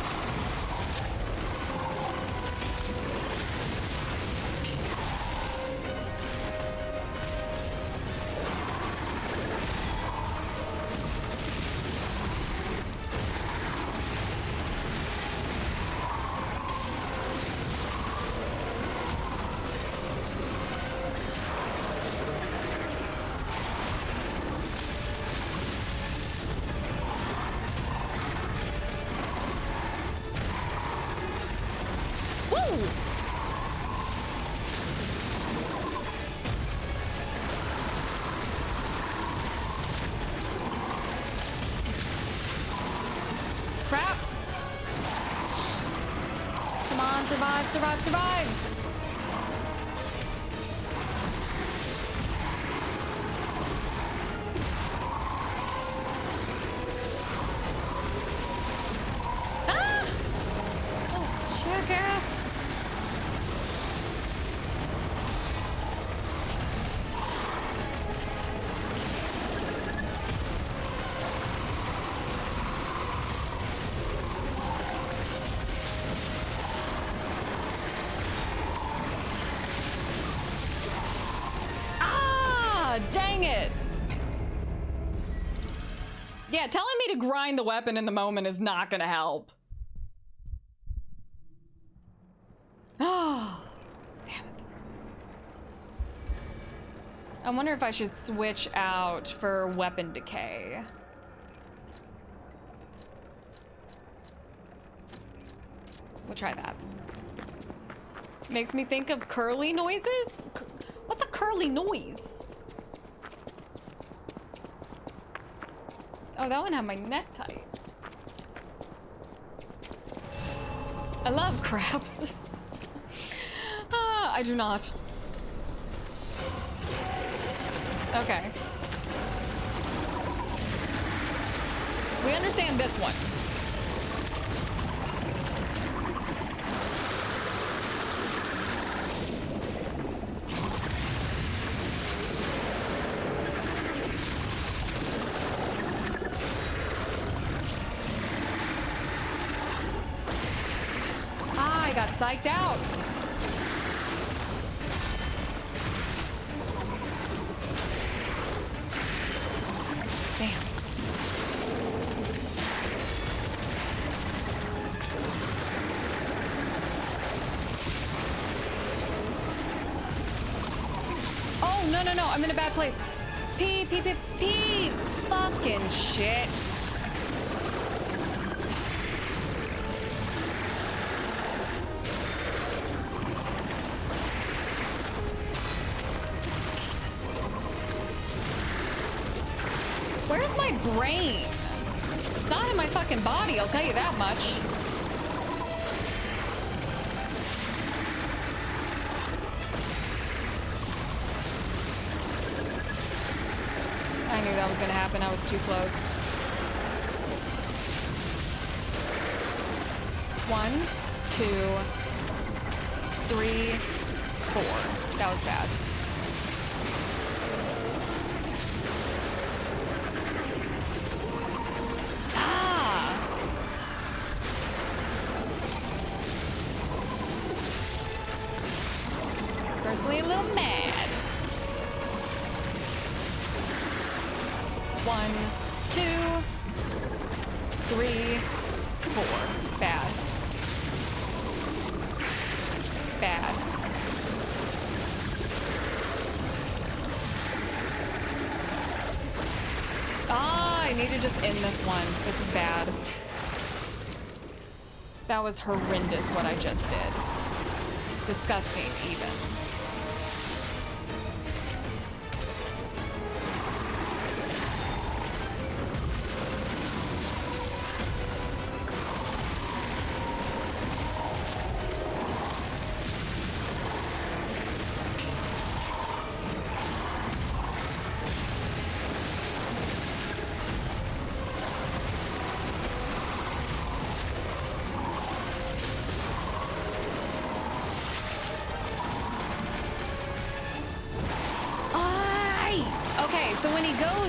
Crap! Come on, survive, survive, survive! Ah! Oh, jackass! Dang it! Yeah, telling me to grind the weapon in the moment is not gonna help. Oh, damn it. I wonder if I should switch out for weapon decay. We'll try that. Makes me think of curly noises? What's a curly noise? Oh, that one had my neck tight. I love crabs. I do not. Okay. We understand this one. Got psyched out. Damn. Oh, no, no, no. I'm in a bad place. Pee, pee, pee, pee. Fucking shit. brain. It's not in my fucking body, I'll tell you that much. I knew that was gonna happen. I was too close. 1, 2, 3, 4. That was bad. Ah! Personally, a little mad. 1, 2, 3, 4. Bad. Bad. Ah, I need to just end this one. This is bad. That was horrendous what I just did. Disgusting, even.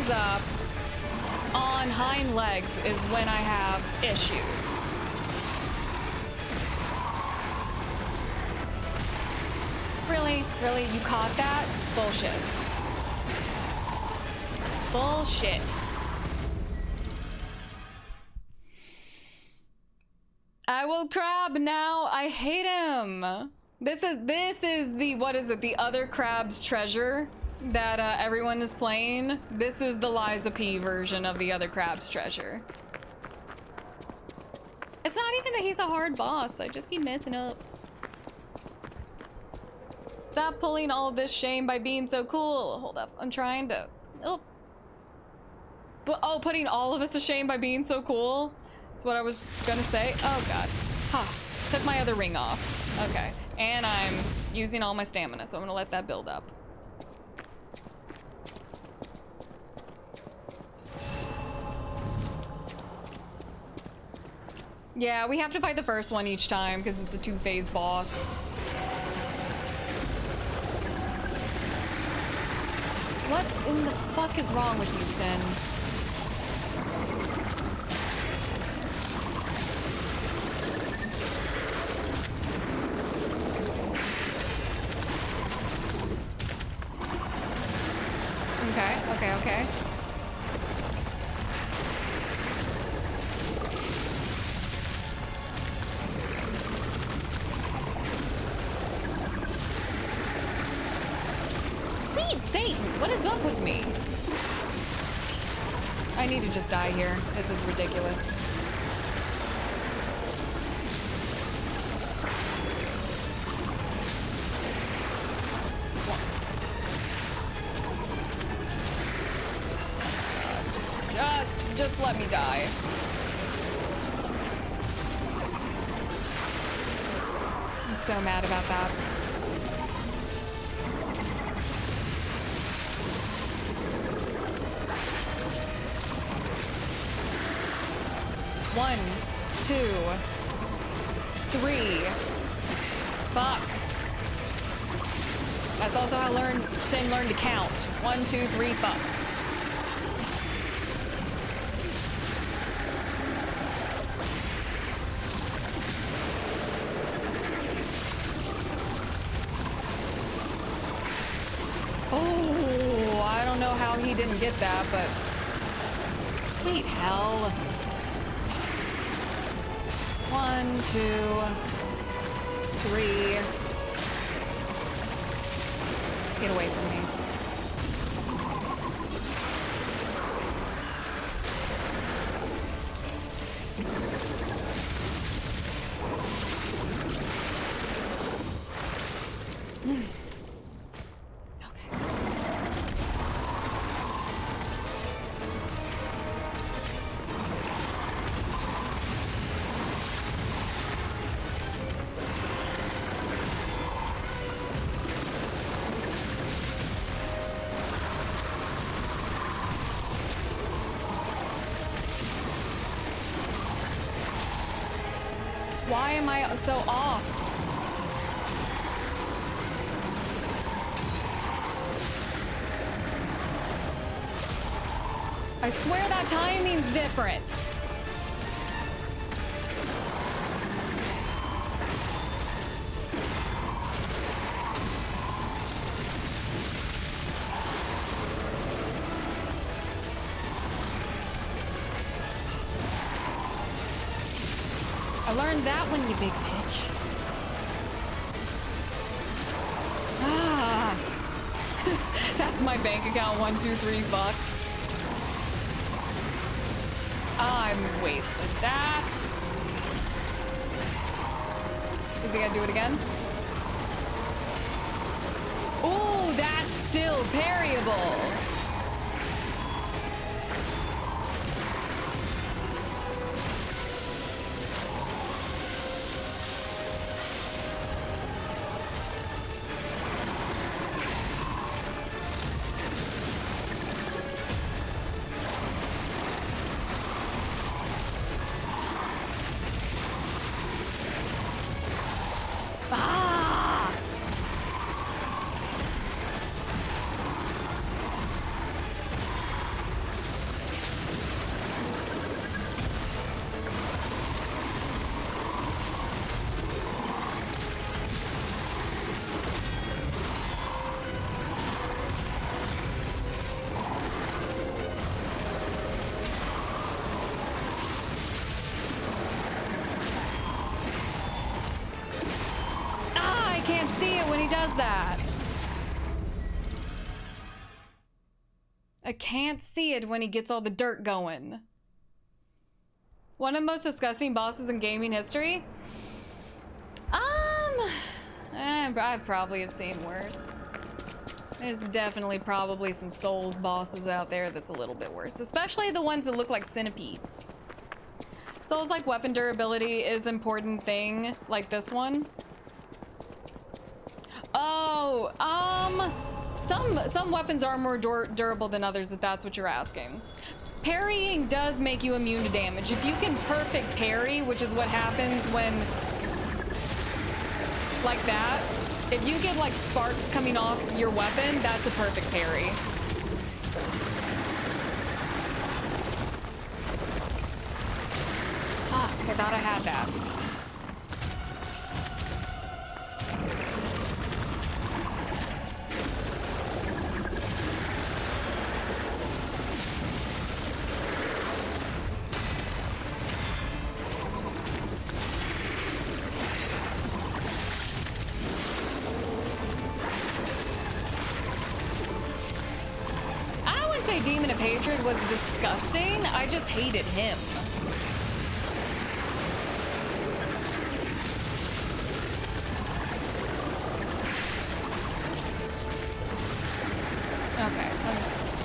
Up on hind legs is when I have issues. Really? Really? You caught that? Bullshit. Bullshit. I will crab now. I hate him. This is the, what is it? The other crab's treasure that everyone is playing. This is the Liza P version of the other crab's treasure. It's not even that he's a hard boss. I just keep messing up. Stop pulling all of this shame by being so cool. Hold up. I'm trying to... Oh. Oh, putting all of us to shame by being so cool? That's what I was gonna say. Oh, God. Ha. Took my other ring off. Okay. And I'm using all my stamina, so I'm gonna let that build up. Yeah, we have to fight the first one each time because it's a 2-phase boss. What in the fuck is wrong with you, Sin? Okay. Satan, what is up with me? I need to just die here. This is ridiculous. Just let me die. I'm so mad about that. One, 2, 3. Fuck. That's also how Sin learned to count. 1, 2, 3, fuck. Oh, I don't know how he didn't get that, but sweet hell. 1, 2, 3. Get away from me. Why am I so off? I swear that timing's different. I learned that one, you big bitch. Ah. That's my bank account, 1, 2, 3, fuck. I'm wasted that. Is he gonna do it again? Ooh, that's still parryable. That. I can't see it when he gets all the dirt going. One of the most disgusting bosses in gaming history? I probably have seen worse. There's definitely probably some Souls bosses out there that's a little bit worse, especially the ones that look like centipedes. Souls like weapon durability is an important thing, like this one. Oh, some weapons are more durable than others, if that's what you're asking. Parrying does make you immune to damage. If you can perfect parry, which is what happens when, like that, if you get like sparks coming off your weapon, that's a perfect parry. Fuck, I thought I had that. Demon of Hatred was disgusting. I just hated him. Okay, let me see this.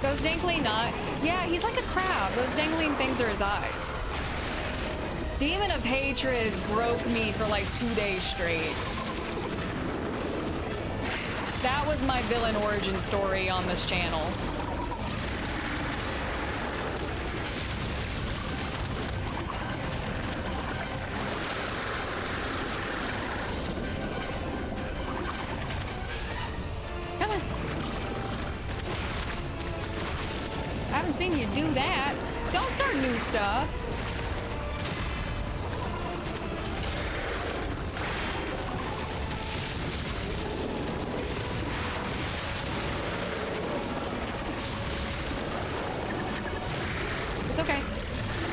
Those dangling not. Yeah, he's like a crab. Those dangling things are his eyes. Demon of Hatred broke me for like 2 days straight. That was my villain origin story on this channel. Come on. I haven't seen you do that. Don't start new stuff. It's okay.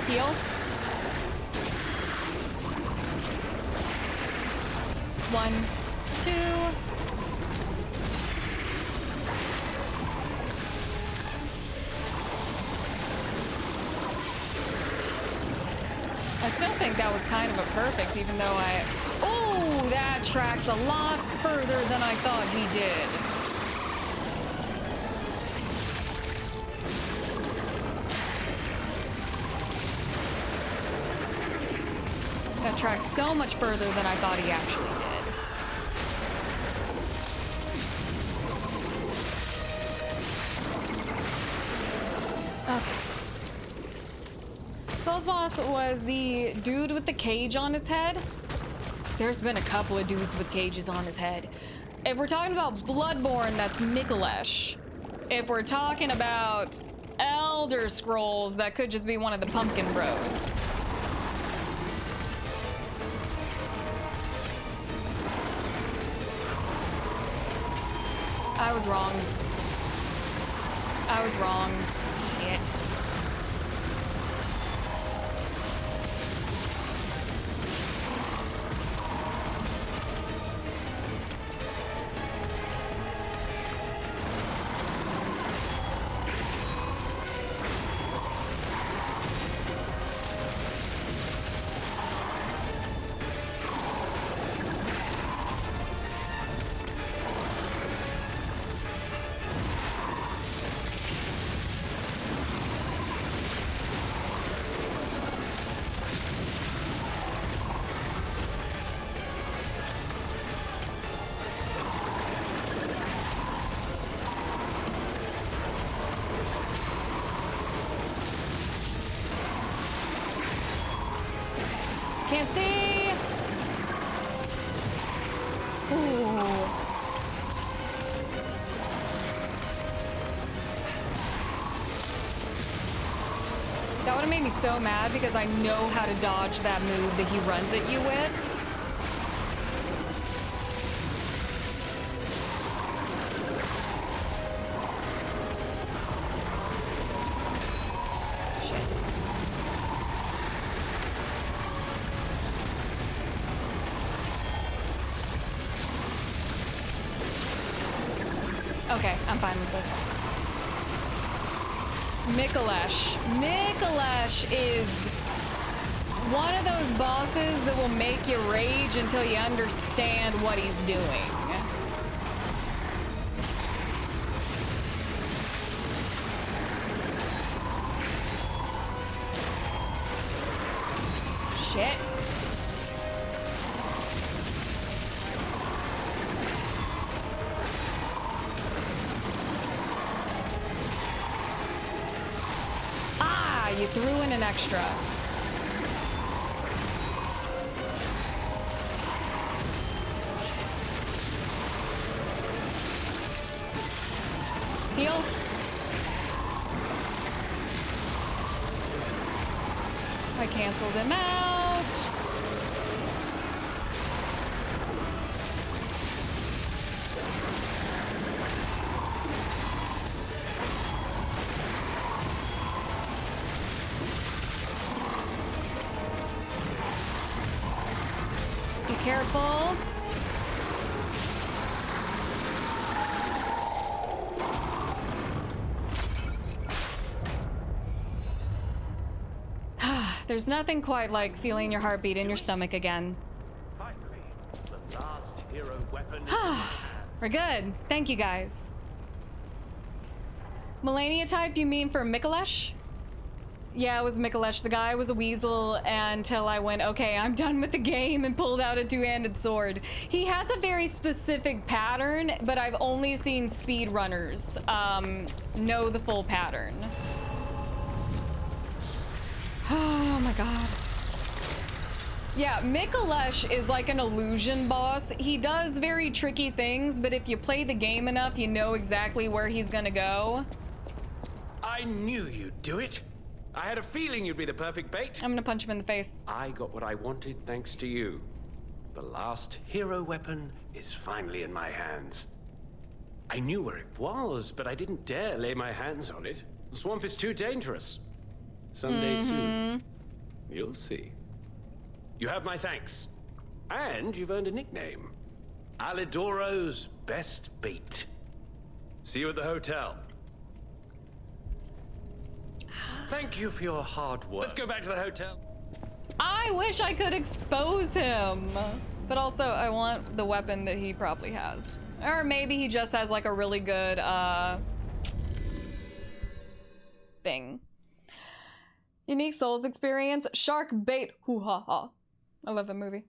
Heal. One, two. I still think that was kind of a perfect, even though oh, that tracks a lot further than I thought he did. That tracks so much further than I thought he actually did. last boss was the dude with the cage on his head. There's been a couple of dudes with cages on his head. If we're talking about Bloodborne, that's Mikulesh. If we're talking about Elder Scrolls, that could just be one of the Pumpkin Bros. I was wrong. I was wrong. Shit. Can't see. Ooh. That would have made me so mad because I know how to dodge that move that he runs at you with. Okay, I'm fine with this. Mikulesh. Mikulesh is one of those bosses that will make you rage until you understand what he's doing. Shit. You threw in an extra. Heal. I canceled him out. Careful. There's nothing quite like feeling your heartbeat in your stomach again. Finally, the last hero weapon. We're good. Thank you, guys. Melania type, you mean for Mikulesh? Yeah, it was Mikulesh. The guy was a weasel until I went, okay, I'm done with the game, and pulled out a two-handed sword. He has a very specific pattern, but I've only seen speedrunners know the full pattern. Oh my god. Yeah, Mikulesh is like an illusion boss. He does very tricky things, but if you play the game enough, you know exactly where he's gonna go. I knew you'd do it. I had a feeling you'd be the perfect bait. I'm gonna punch him in the face. I got what I wanted thanks to you. The last hero weapon is finally in my hands. I knew where it was, but I didn't dare lay my hands on it. The swamp is too dangerous. Someday soon, you'll see. You have my thanks. And you've earned a nickname. Alidoro's best bait. See you at the hotel. Thank you for your hard work. Let's go back to the hotel. I wish I could expose him. But also, I want the weapon that he probably has. Or maybe he just has like a really good thing. Unique Souls experience. Shark bait. Hoo ha ha. I love the movie.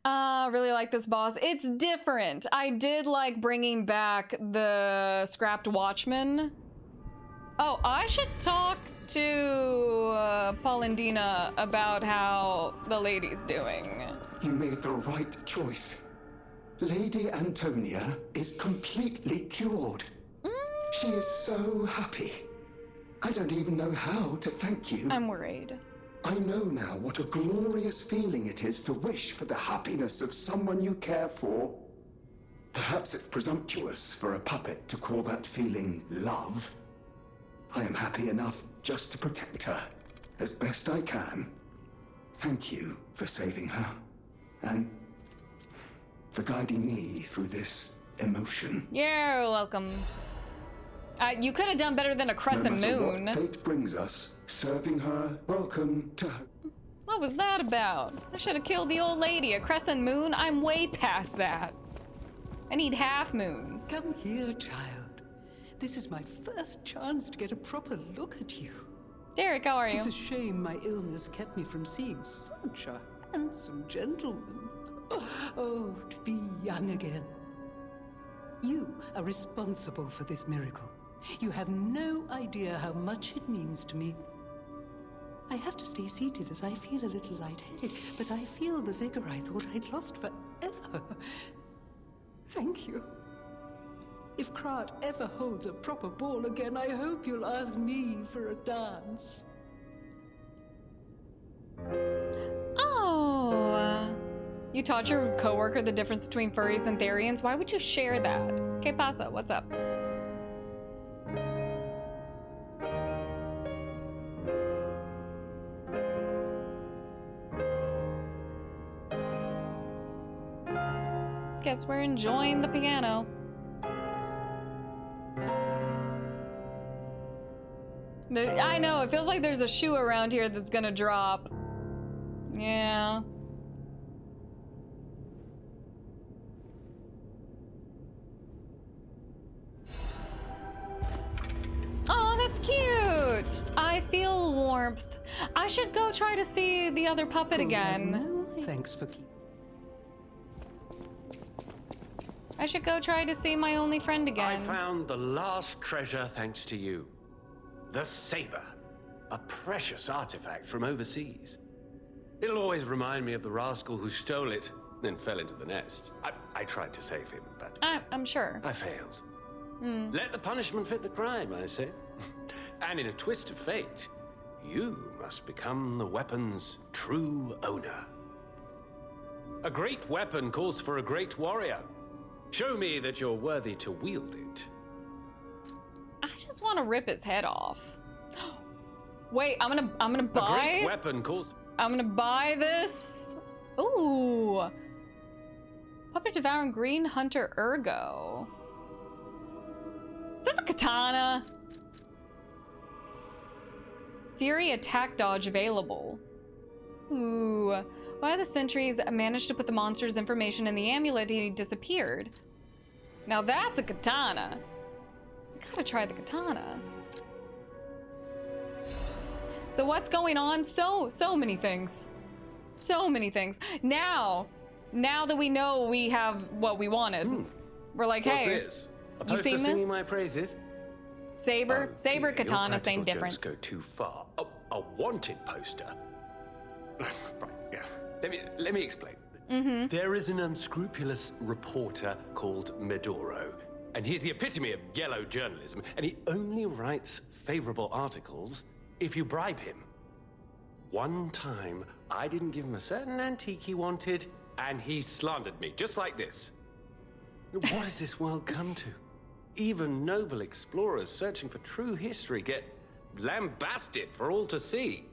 Really like this boss. It's different. I did like bringing back the scrapped Watchman. Oh, I should talk to Paul and Dina about how the lady's doing. You made the right choice. Lady Antonia is completely cured. She is so happy. I don't even know how to thank you. I'm worried. I know now what a glorious feeling it is to wish for the happiness of someone you care for. Perhaps it's presumptuous for a puppet to call that feeling love. I am happy enough just to protect her as best I can. Thank you for saving her and for guiding me through this emotion. You're welcome. You could have done better than a crescent moon. What fate brings us, serving her, welcome to her. What was that about? I should have killed the old lady. A crescent moon? I'm way past that. I need half moons. Come here, child. This is my first chance to get a proper look at you. Derek, how are you? It's a shame my illness kept me from seeing such a handsome gentleman. Oh, to be young again. You are responsible for this miracle. You have no idea how much it means to me. I have to stay seated as I feel a little lightheaded, but I feel the vigor I thought I'd lost forever. Thank you. If Krat ever holds a proper ball again, I hope you'll ask me for a dance. Oh. You taught your coworker the difference between furries and Therians? Why would you share that? Que pasa? What's up? Guess we're enjoying the piano. I know, it feels like there's a shoe around here that's gonna drop. Yeah. Oh, that's cute! I feel warmth. I should go try to see the other puppet again. Thanks for keeping. I should go try to see my only friend again. I found the last treasure thanks to you. The saber. A precious artifact from overseas. It'll always remind me of the rascal who stole it, then fell into the nest. I tried to save him, but... I'm sure. I failed. Let the punishment fit the crime, I say. And in a twist of fate, you must become the weapon's true owner. A great weapon calls for a great warrior. Show me that you're worthy to wield it. I just want to rip his head off. Wait, I'm gonna buy. A great weapon calls. I'm gonna buy this. Ooh. Puppet-Devouring Green Hunter Ergo. Is this a katana? Fury attack dodge available. Ooh. Why the sentries managed to put the monster's information in the amulet, he disappeared. Now that's a katana. I gotta try the katana. So what's going on? So many things. So many things. Now that we know we have what we wanted, we're like, hey, you seen this? Singing my praises? Saber, saber, Dear, katana, your same practical difference. jokes go too far. A wanted poster. Right, yeah. Let me explain. There is an unscrupulous reporter called Medoro, and he's the epitome of yellow journalism, and he only writes favorable articles if you bribe him. One time, I didn't give him a certain antique he wanted, and he slandered me, just like this. What has this world come to? Even noble explorers searching for true history get lambasted for all to see.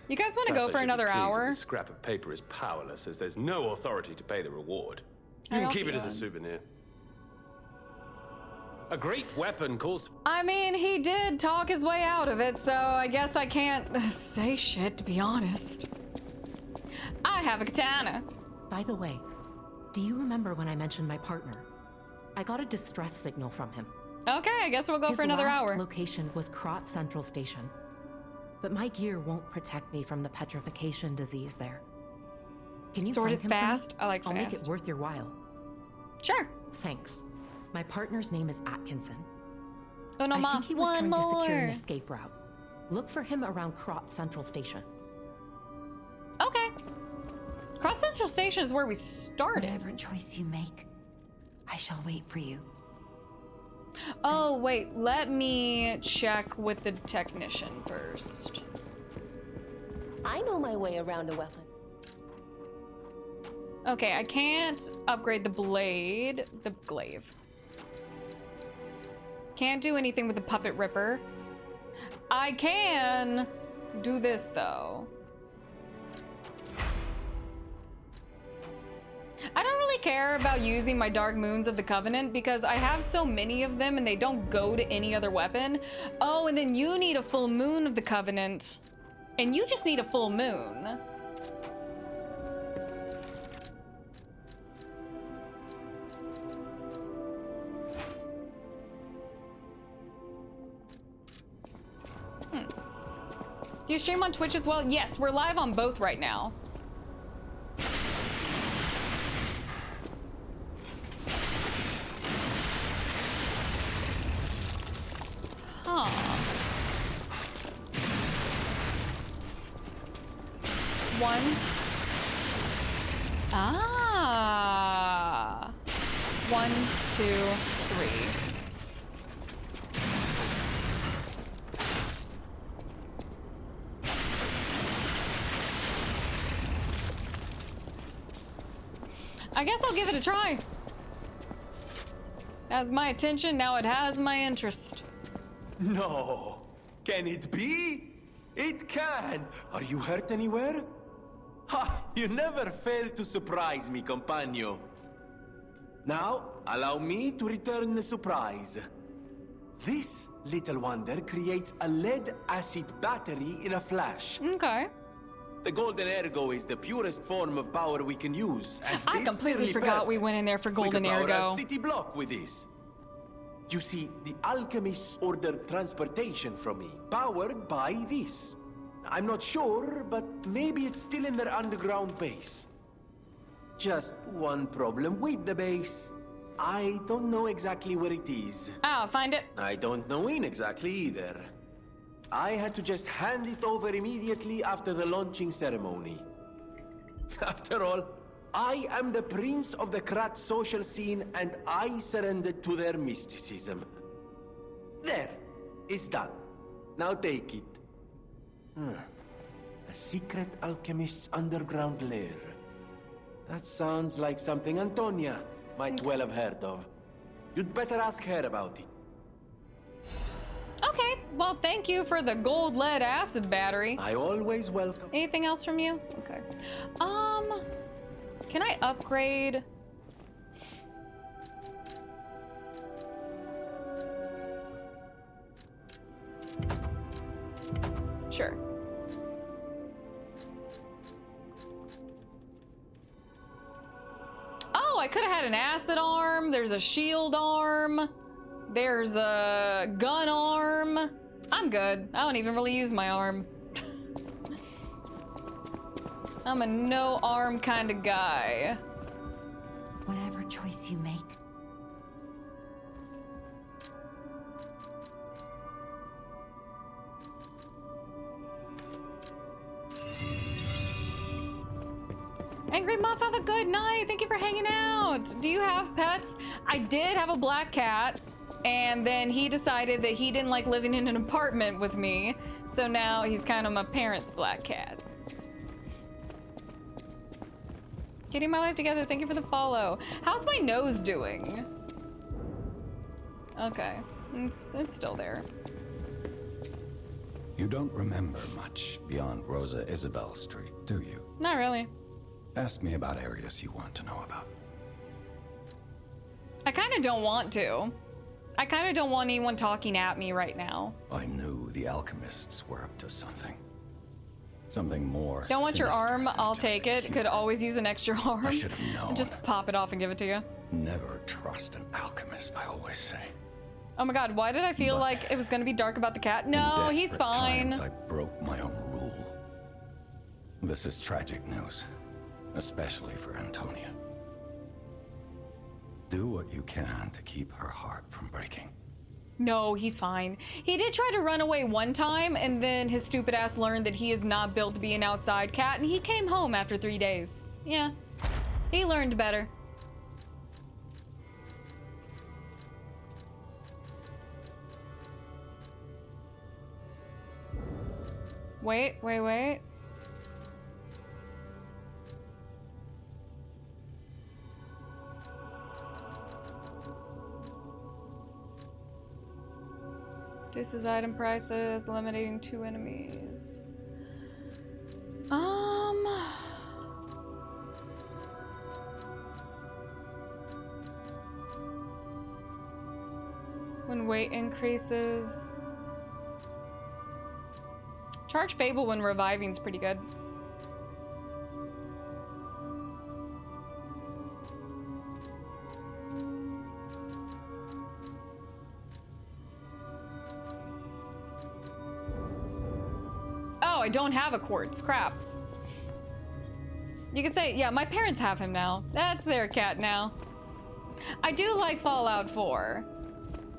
You guys want to go for another hour? This scrap of paper is powerless, as there's no authority to pay the reward. You can keep it as a souvenir. A great weapon calls... I mean, he did talk his way out of it, so I guess I can't say shit, to be honest. I have a katana. By the way, do you remember when I mentioned my partner? I got a distress signal from him. Okay, I guess we'll go for another hour. His last location was Krat Central Station. But my gear won't protect me from the petrification disease there. Can you Sword find is him for me? fast. I like I'll fast. make it worth your while. Sure. Thanks. My partner's name is Atkinson. Uno I think mas, he was one trying to secure an more. escape route. Look for him around Krat Central Station. Okay. Krat Central Station is where we started. Whatever choice you make, I shall wait for you. Oh, wait. Let me check with the technician first. I know my way around a weapon. Okay, I can't upgrade the blade. The glaive. Can't do anything with the puppet ripper. I can do this, though. I don't really care about using my Dark Moons of the Covenant because I have so many of them and they don't go to any other weapon. Oh, and then you need a full moon of the Covenant. And you just need a full moon. Do you stream on Twitch as well? Yes, we're live on both right now. Huh. One. Ah. 1, 2, 3. I guess I'll give it a try. Has my attention, now it has my interest. No. Can it be? It can. Are you hurt anywhere? Ha! You never fail to surprise me, compagno. Now, allow me to return the surprise. This little wonder creates a lead-acid battery in a flash. Okay. The golden ergo is the purest form of power we can use. And I it's completely nearly forgot perfect. we went in there for golden we could power ergo. a city block with this. You see, the alchemists ordered transportation from me, powered by this. I'm not sure, but maybe it's still in their underground base. Just one problem with the base. I don't know exactly where it is. Ah, find it. I don't know when exactly either. I had to just hand it over immediately after the launching ceremony. After all, I am the prince of the Krat social scene and I surrendered to their mysticism. There, it's done. Now take it. A secret alchemist's underground lair. That sounds like something Antonia might well have heard of. You'd better ask her about it. Okay, well, thank you for the gold lead acid battery. I always welcome. Anything else from you? Okay. Can I upgrade? Sure. Oh, I could have had an acid arm. There's a shield arm. There's a gun arm. I'm good. I don't even really use my arm. I'm a no arm kind of guy. Whatever choice you make. Angry Muff, have a good night. Thank you for hanging out. Do you have pets? I did have a black cat, and then he decided that he didn't like living in an apartment with me, so now he's kind of my parents' black cat. Getting my life together. Thank you for the follow. How's my nose doing? Okay, it's still there. You don't remember much beyond Rosa Isabel Street, do you? Not really. Ask me about areas you want to know about. I kind of don't want to. I kind of don't want anyone talking at me right now. I knew the alchemists were up to something. Something more. Don't want your sinister arm? than I'll just take a it. Could always use an extra arm. I should have known. Just pop it off and give it to you. Never trust an alchemist, I always say. Oh my god, why did I feel like it was gonna be dark about the cat? No, In he's desperate fine. times, I broke my own rule. This is tragic news, especially for Antonia. Do what you can to keep her heart from breaking. No, he's fine. He did try to run away one time, and then his stupid ass learned that he is not built to be an outside cat, and he came home after 3 days. Yeah, he learned better. Wait. Reduces item prices, eliminating 2 enemies. When weight increases. Charge Fable when reviving is pretty good. Oh, I don't have a quartz. Crap. You could say, yeah, my parents have him now. That's their cat now. I do like Fallout 4.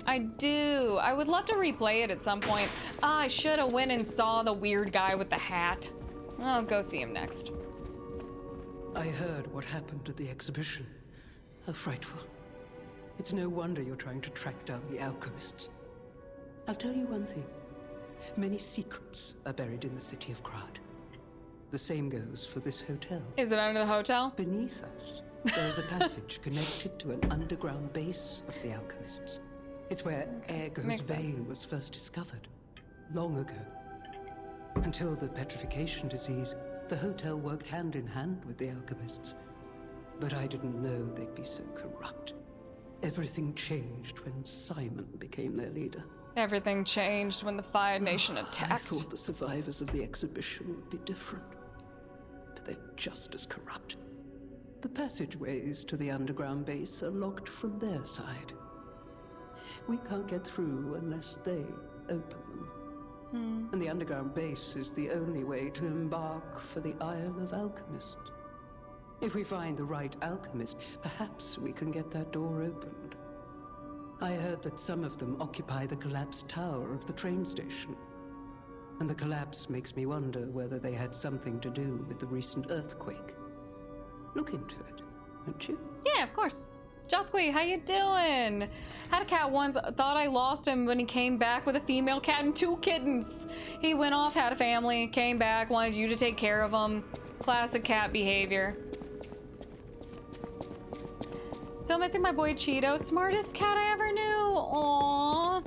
I do. I would love to replay it at some point. I should have went and saw the weird guy with the hat. I'll go see him next. I heard what happened at the exhibition. How frightful. It's no wonder you're trying to track down the alchemists. I'll tell you one thing. Many secrets are buried in the city of Krat. The same goes for this hotel. Is it under the hotel? Beneath us, there is a passage connected to an underground base of the alchemists. It's where Ergo's vein was first discovered, long ago. Until the petrification disease, the hotel worked hand in hand with the alchemists. But I didn't know they'd be so corrupt. Everything changed when Simon became their leader. Everything changed when the Fire Nation attacked. I thought the survivors of the exhibition would be different. But they're just as corrupt. The passageways to the underground base are locked from their side. We can't get through unless they open them. And the underground base is the only way to embark for the Isle of Alchemist. If we find the right alchemist, perhaps we can get that door opened. I heard that some of them occupy the collapsed tower of the train station. And the collapse makes me wonder whether they had something to do with the recent earthquake. Look into it, won't you? Yeah, of course. Josqui, how you doing? Had a cat once, thought I lost him when he came back with a female cat and 2 kittens. He went off, had a family, came back, wanted you to take care of him. Classic cat behavior. Still missing my boy Cheeto, smartest cat I ever knew. Aww.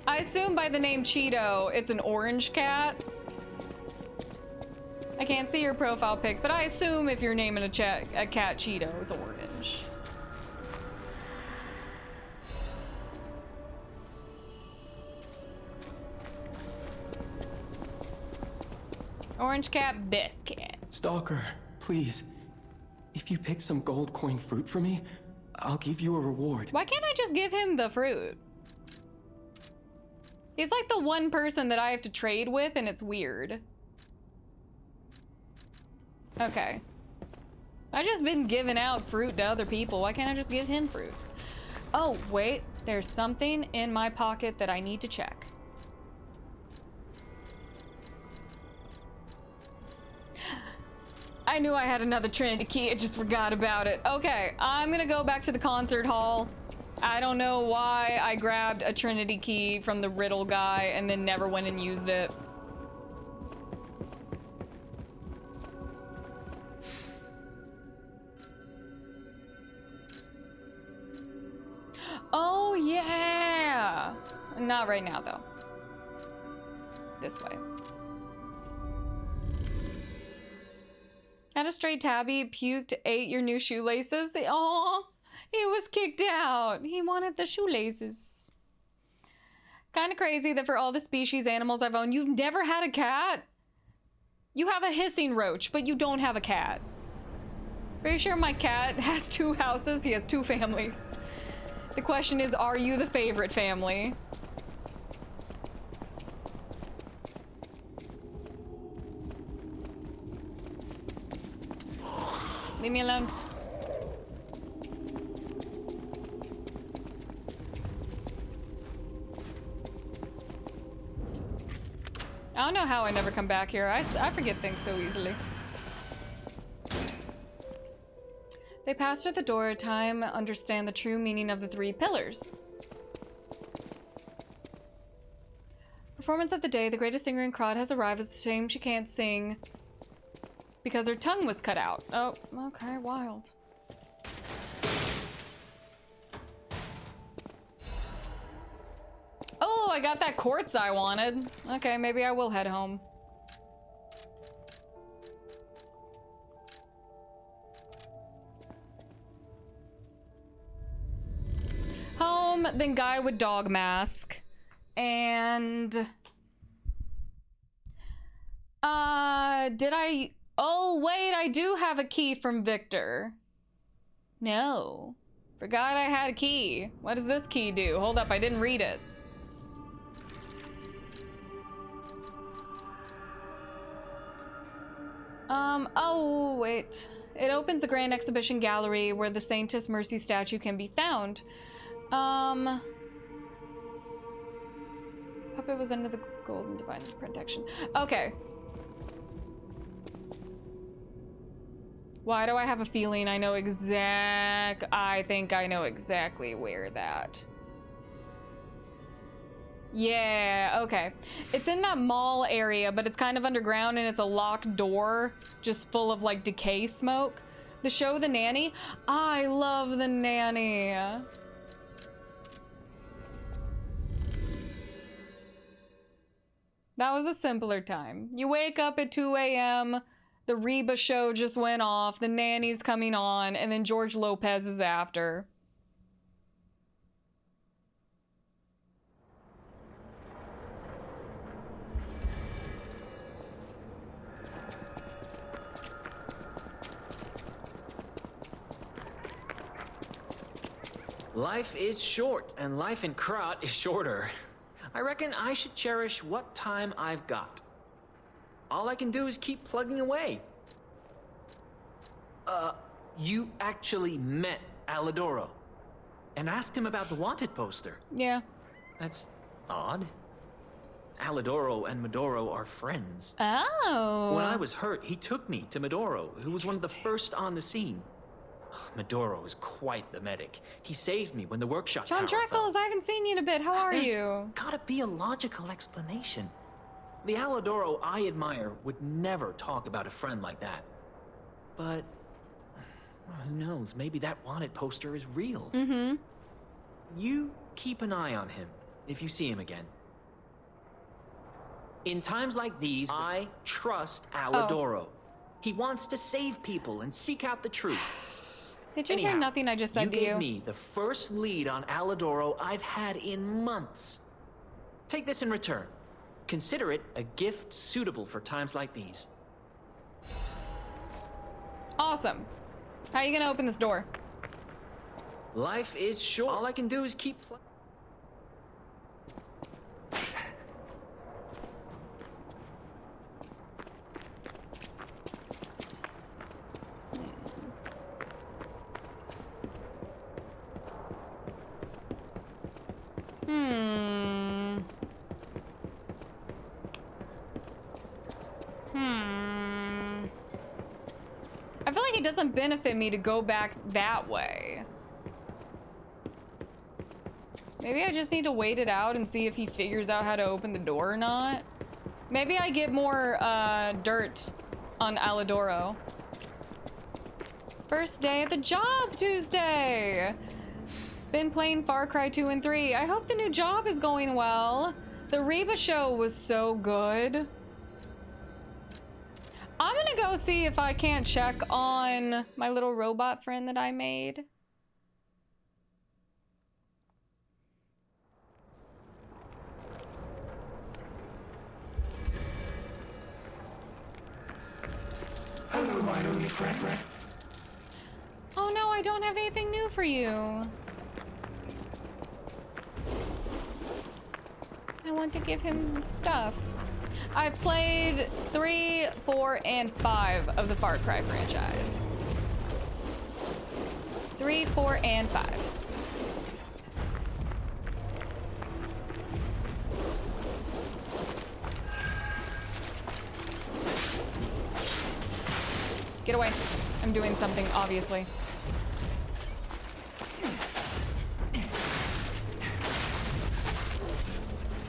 I assume by the name Cheeto, it's an orange cat. I can't see your profile pic, but I assume if you're naming a cat Cheeto, it's orange. Orange cat, biscuit. Stalker, please. If you pick some gold coin fruit for me, I'll give you a reward. Why can't I just give him the fruit? He's like the one person that I have to trade with, and it's weird. Okay. I've just been giving out fruit to other people. Why can't I just give him fruit? Oh, wait. There's something in my pocket that I need to check. I knew I had another Trinity key. I just forgot about it. Okay, I'm gonna go back to the concert hall. I don't know why I grabbed a Trinity key from the riddle guy and then never went and used it. Oh, yeah! Not right now, though. This way. Had a stray tabby, puked, ate your new shoelaces. Aw, he was kicked out. He wanted the shoelaces. Kind of crazy that for all the species animals I've owned, you've never had a cat? You have a hissing roach, but you don't have a cat. Pretty sure my cat has 2 houses. He has 2 families. The question is, are you the favorite family? Leave me alone. I don't know how I never come back here. I forget things so easily. They passed at the door. Time understand the true meaning of the 3 pillars. Performance of the day. The greatest singer in Krat has arrived. It's a shame she can't sing because her tongue was cut out. Oh, okay, wild. Oh, I got that quartz I wanted. Okay, maybe I will head home. Home, then guy with dog mask. And... did I... Oh, wait, I do have a key from Victor. No. Forgot I had a key. What does this key do? Hold up, I didn't read it. Oh, wait. It opens the Grand Exhibition Gallery where the Saintess Mercy statue can be found. Puppet was under the golden divine protection. Okay. Why do I have a feeling I know I think I know exactly where that... Yeah, okay. It's in that mall area, but it's kind of underground and it's a locked door just full of like decay smoke. The show The Nanny? I love The Nanny. That was a simpler time. You wake up at 2 a.m., the Reba show just went off, The Nanny's coming on, and then George Lopez is after. Life is short, and life in Krat is shorter. I reckon I should cherish what time I've got. All I can do is keep plugging away. You actually met Alidoro and asked him about the wanted poster. Yeah. That's odd. Alidoro and Medoro are friends. Oh. When I was hurt, he took me to Medoro, who was one of the first on the scene. Medoro is quite the medic. He saved me when the workshop tower fell. John Treckles, I haven't seen you in a bit. How are you? There's gotta be a logical explanation. The Alidoro I admire would never talk about a friend like that. But who knows? Maybe that wanted poster is real. Mm-hmm. You keep an eye on him if you see him again. In times like these, I trust Alidoro. He wants to save people and seek out the truth. Did you hear nothing I just said to you? You gave me the first lead on Alidoro I've had in months. Take this in return. Consider it a gift suitable for times like these. Awesome. How are you gonna open this door? Life is short. All I can do is keep I feel like it doesn't benefit me to go back that way. Maybe I just need to wait it out and see if he figures out how to open the door or not. Maybe I get more dirt on Alidoro. First day at the job, Tuesday. Been playing Far Cry 2 and 3. I hope the new job is going well. The Reba show was so good. I'm gonna go see if I can't check on my little robot friend that I made. Hello, my only friend. Oh no, I don't have anything new for you. I want to give him stuff. I've played 3, 4, and 5 of the Far Cry franchise. 3, 4, and 5. Get away. I'm doing something, obviously.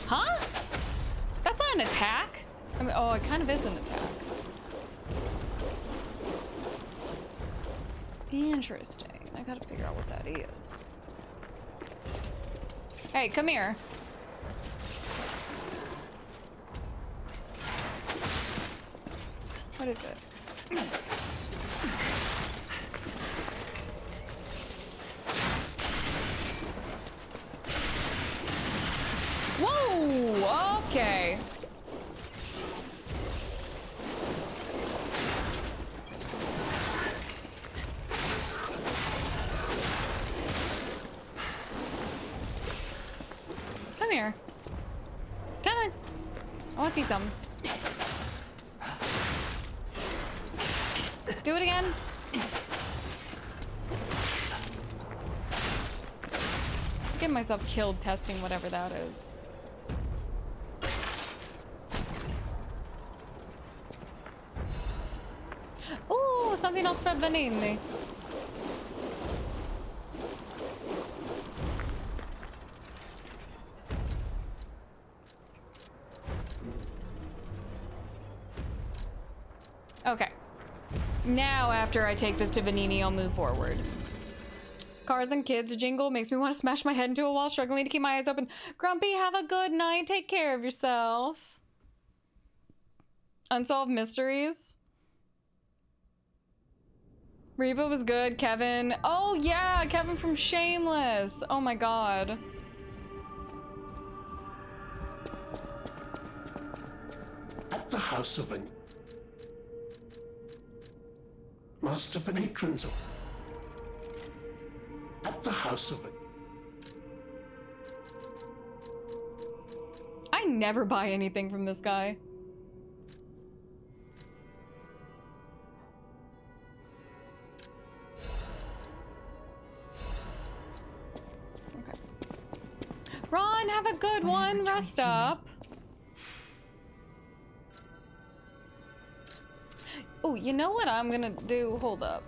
Huh? That's not an attack. I mean, oh, it kind of is an attack. Interesting. I gotta figure out what that is. Hey, come here. What is it? Whoa! Okay. Come here. Come on. I want to see some. Do it again. Get myself killed testing whatever that is. Oh, something else for Benini. Okay. Now, after I take this to Vanini, I'll move forward. Cars and kids jingle makes me want to smash my head into a wall, struggling to keep my eyes open. Grumpy, have a good night. Take care of yourself. Unsolved Mysteries. Reba was good. Kevin. Oh, yeah. Kevin from Shameless. Oh, my God. At the house of an Master Venatron's. At the house of it. I never buy anything from this guy. Okay. Ron, have a good one. Rest up. Oh, you know what I'm gonna do? Hold up.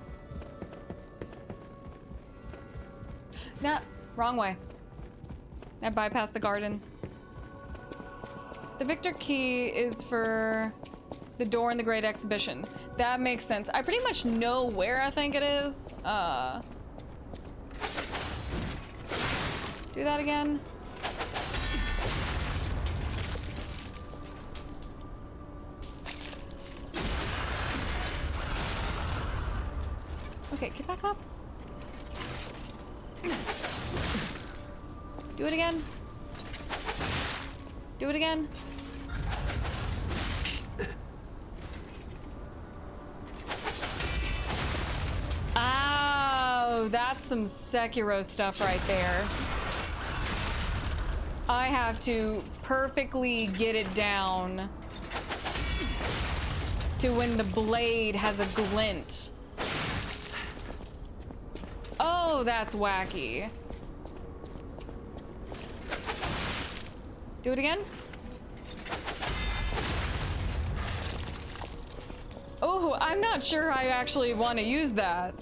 Nah, wrong way. I bypassed the garden. The Victor key is for the door in the Great Exhibition. That makes sense. I pretty much know where I think it is. Do that again. Okay, get back up. Do it again. Do it again. Oh, that's some Sekiro stuff right there. I have to perfectly get it down to when the blade has a glint. Oh, that's wacky. Do it again. Oh, I'm not sure I actually want to use that.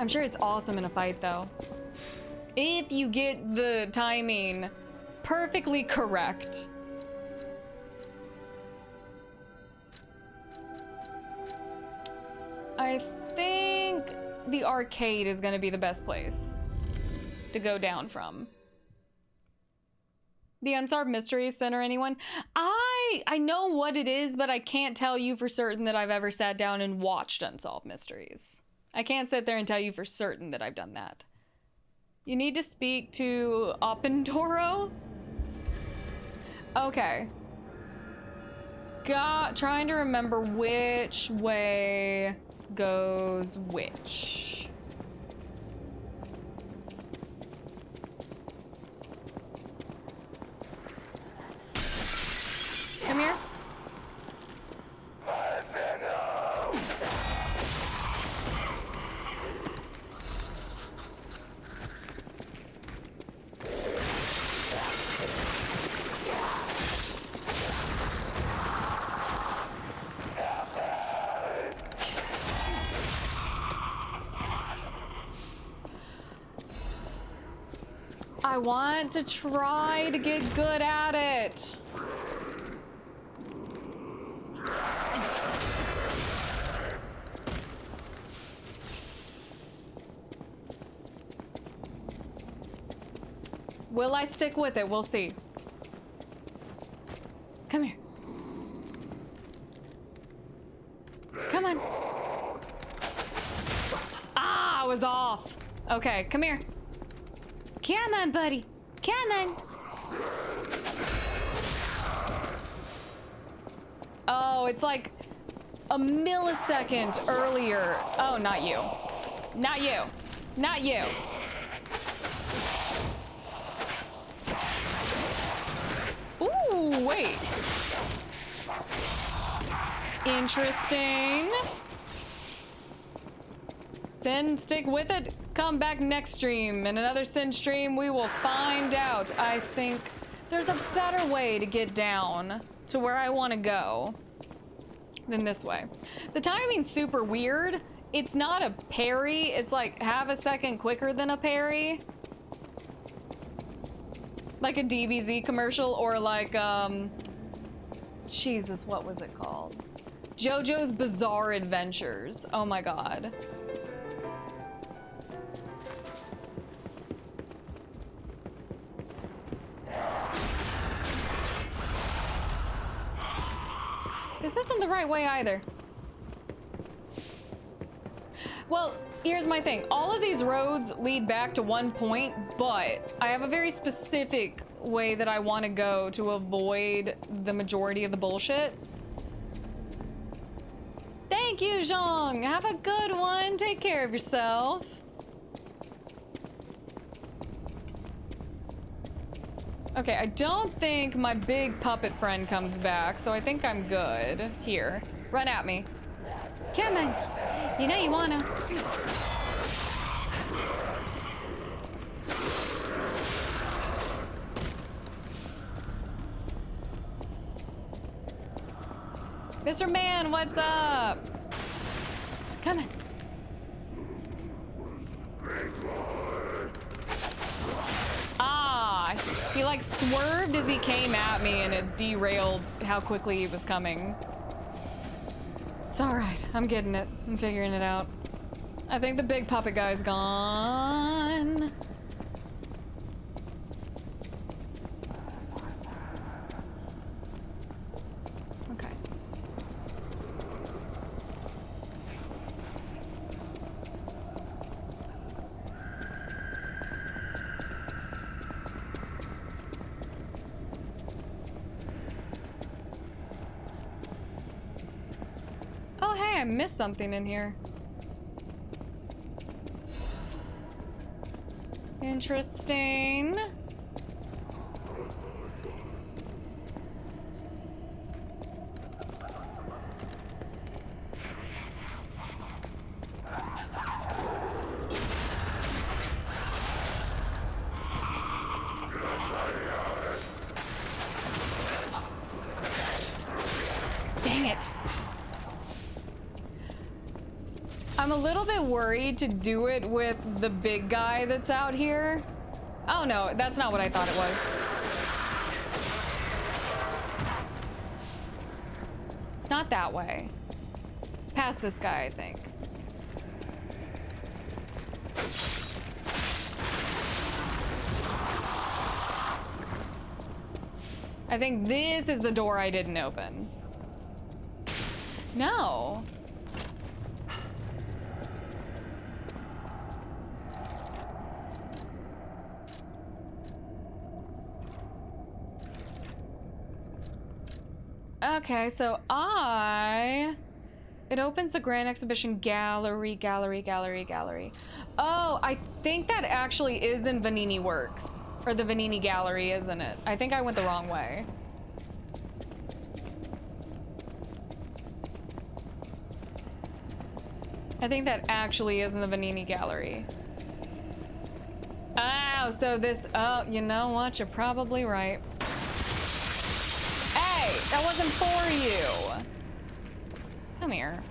I'm sure it's awesome in a fight, though. If you get the timing perfectly correct. I think the arcade is going to be the best place to go down from. The Unsolved Mysteries Center, anyone? I know what it is, but I can't tell you for certain that I've ever sat down and watched Unsolved Mysteries. I can't sit there and tell you for certain that I've done that. You need to speak to Oppendoro? Okay. Trying to remember which way goes which. Come here. I want to try to get good at it. Will I stick with it? We'll see. Come here. Come on. Ah, I was off. Okay, come here. Come on, buddy. Come on. Oh, it's like a millisecond earlier. Oh, not you. Not you. Not you. Ooh, wait. Interesting. Sin, stick with it. Come back next stream. In another Sin stream, we will find out. I think there's a better way to get down to where I want to go than this way. The timing's super weird. It's not a parry. It's like half a second quicker than a parry. Like a DBZ commercial, or like, Jesus, what was it called? JoJo's Bizarre Adventures. Oh my god. This isn't the right way either. Well, here's my thing. All of these roads lead back to one point, but I have a very specific way that I want to go to avoid the majority of the bullshit. Thank you, Zhong. Have a good one. Take care of yourself. Okay, I don't think my big puppet friend comes back, so I think I'm good. Here, run at me. Come on. You know you wanna. Mr. Man, what's up? Come on. Ah, he like swerved as he came at me and it derailed how quickly he was coming. It's all right, I'm getting it. I'm figuring it out. I think the big puppet guy's gone. Okay. Oh, hey, I missed something in here. Interesting. Dang it. I'm a little bit worried to do it with the big guy that's out here. Oh no, that's not what I thought it was. It's not that way. It's past this guy, I think. I think this is the door I didn't open. No. Okay, so it opens the Grand Exhibition Gallery. Oh, I think that actually is in Vanini Works, or the Vanini Gallery, isn't it? I think I went the wrong way. I think that actually is in the Vanini Gallery. Oh, so this, oh, you know what? You're probably right. Hey, that wasn't for you. Come here.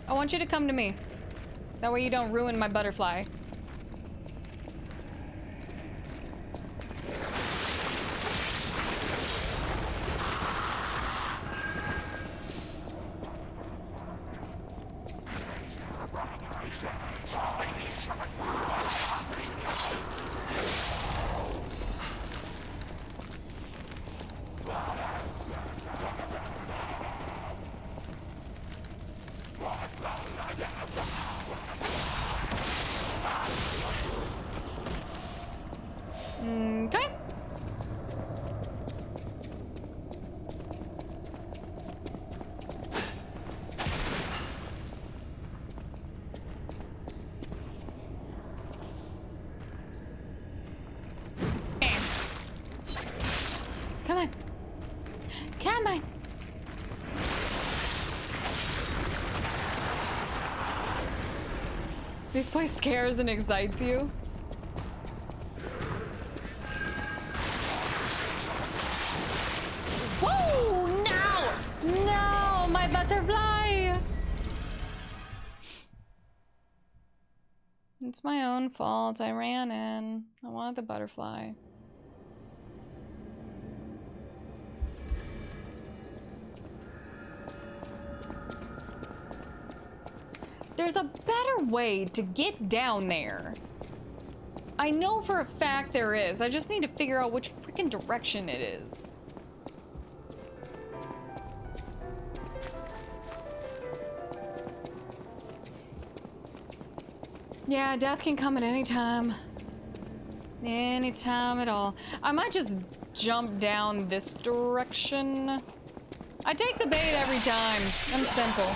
I want you to come to me. That way you don't ruin my butterfly. Okay. Come on. Come on. This place scares and excites you. Whoa! No! No! My butterfly! It's my own fault. I ran in. I wanted the butterfly. There's a better way to get down there. I know for a fact there is. I just need to figure out which freaking direction it is. Yeah, death can come at any time. Any time at all. I might just jump down this direction. I take the bait every time. I'm simple.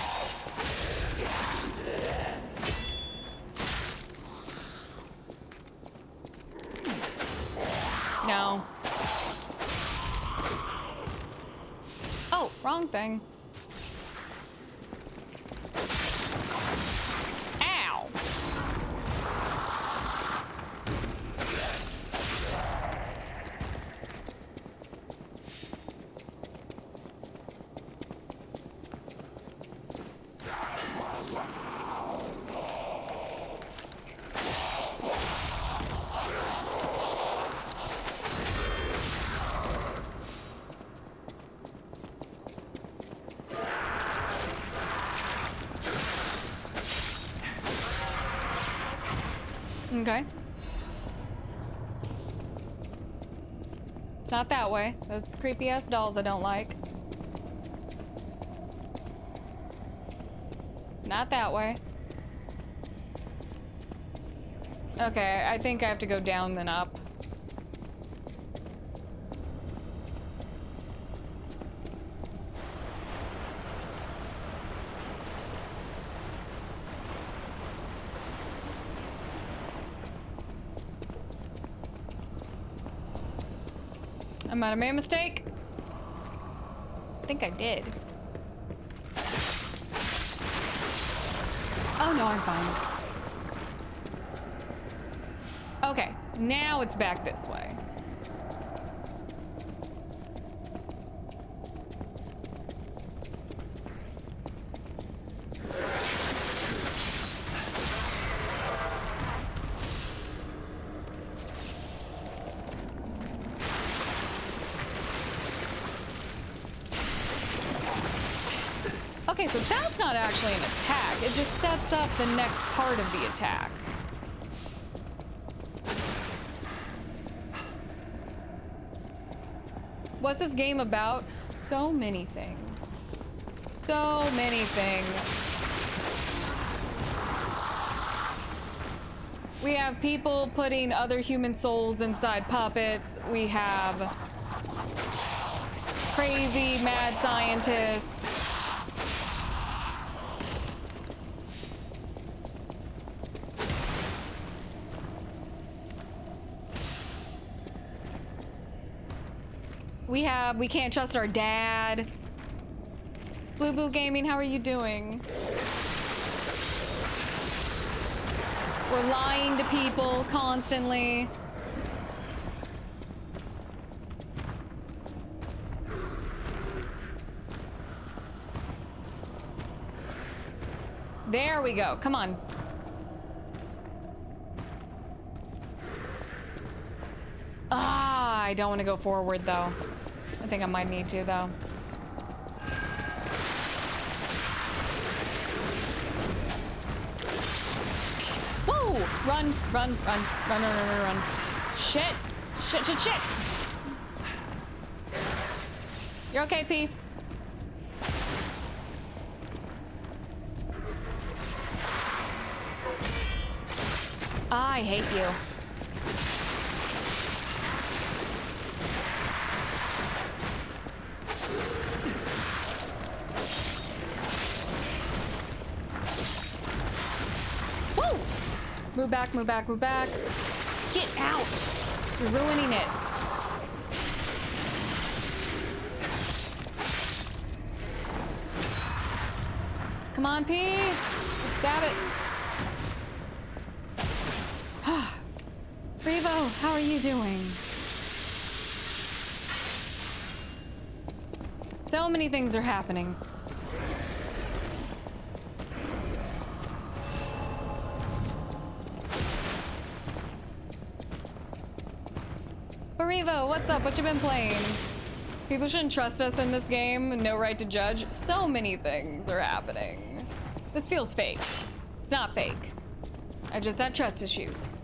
No. Oh, wrong thing. Ow. Okay. It's not that way. Those creepy ass dolls I don't like. It's not that way. Okay, I think I have to go down then up. I might have made a mistake. I think I did. Oh no, I'm fine. Okay, now it's back this way. Okay, so that's not actually an attack. It just sets up the next part of the attack. What's this game about? So many things. So many things. We have people putting other human souls inside puppets. We have crazy mad scientists. We can't trust our dad. Blue Boo Gaming, how are you doing? We're lying to people constantly. There we go. Come on. Ah, I don't want to go forward though. I think I might need to though. Whoa! Run, run, run, run, run, run, run, run. Shit! Shit, shit, shit! You're okay, P. I hate you. Woo! Move back, move back, move back. Get out! You're ruining it. Come on, P. Stab it. Revo, how are you doing? So many things are happening. Revo, what's up? What you been playing? People shouldn't trust us in this game. No right to judge. So many things are happening. This feels fake. It's not fake. I just had trust issues.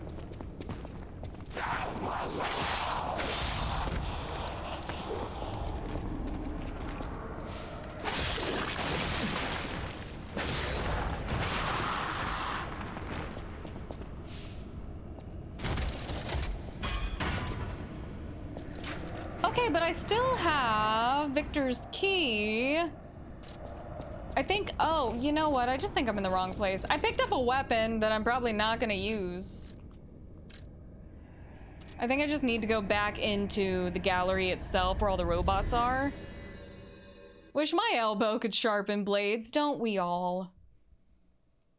Okay, but I still have Victor's key. I think, oh, you know what? I just think I'm in the wrong place. I picked up a weapon that I'm probably not gonna use. I think I just need to go back into the gallery itself where all the robots are. Wish my elbow could sharpen blades, don't we all?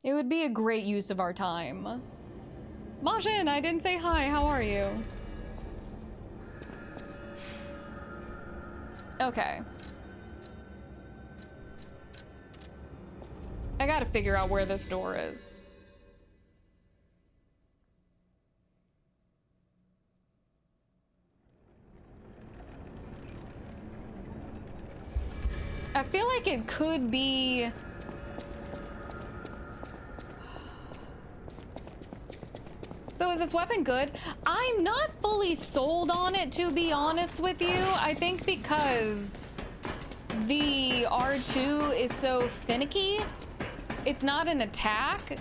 It would be a great use of our time. Majin, I didn't say hi, how are you? Okay. I gotta figure out where this door is. I feel like it could be... So is this weapon good? I'm not fully sold on it, to be honest with you. I think because the R2 is so finicky, it's not an attack,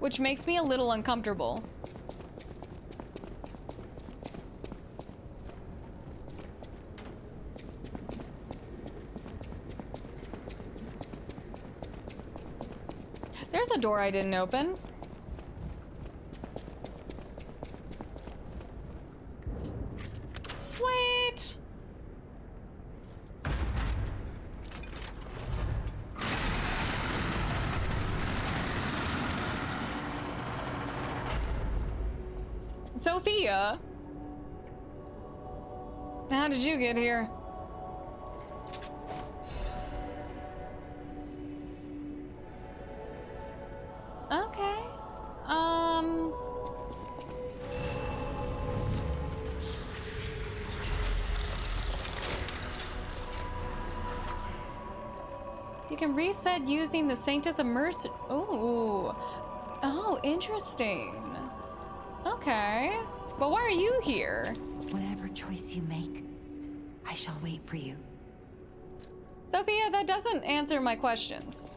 which makes me a little uncomfortable. There's a door I didn't open. Sweet! Sophia? How did you get here? Okay. You can reset using the Sanctus Immerse. Oh. Oh, interesting. Okay. But why are you here? Whatever choice you make, I shall wait for you. Sophia, that doesn't answer my questions.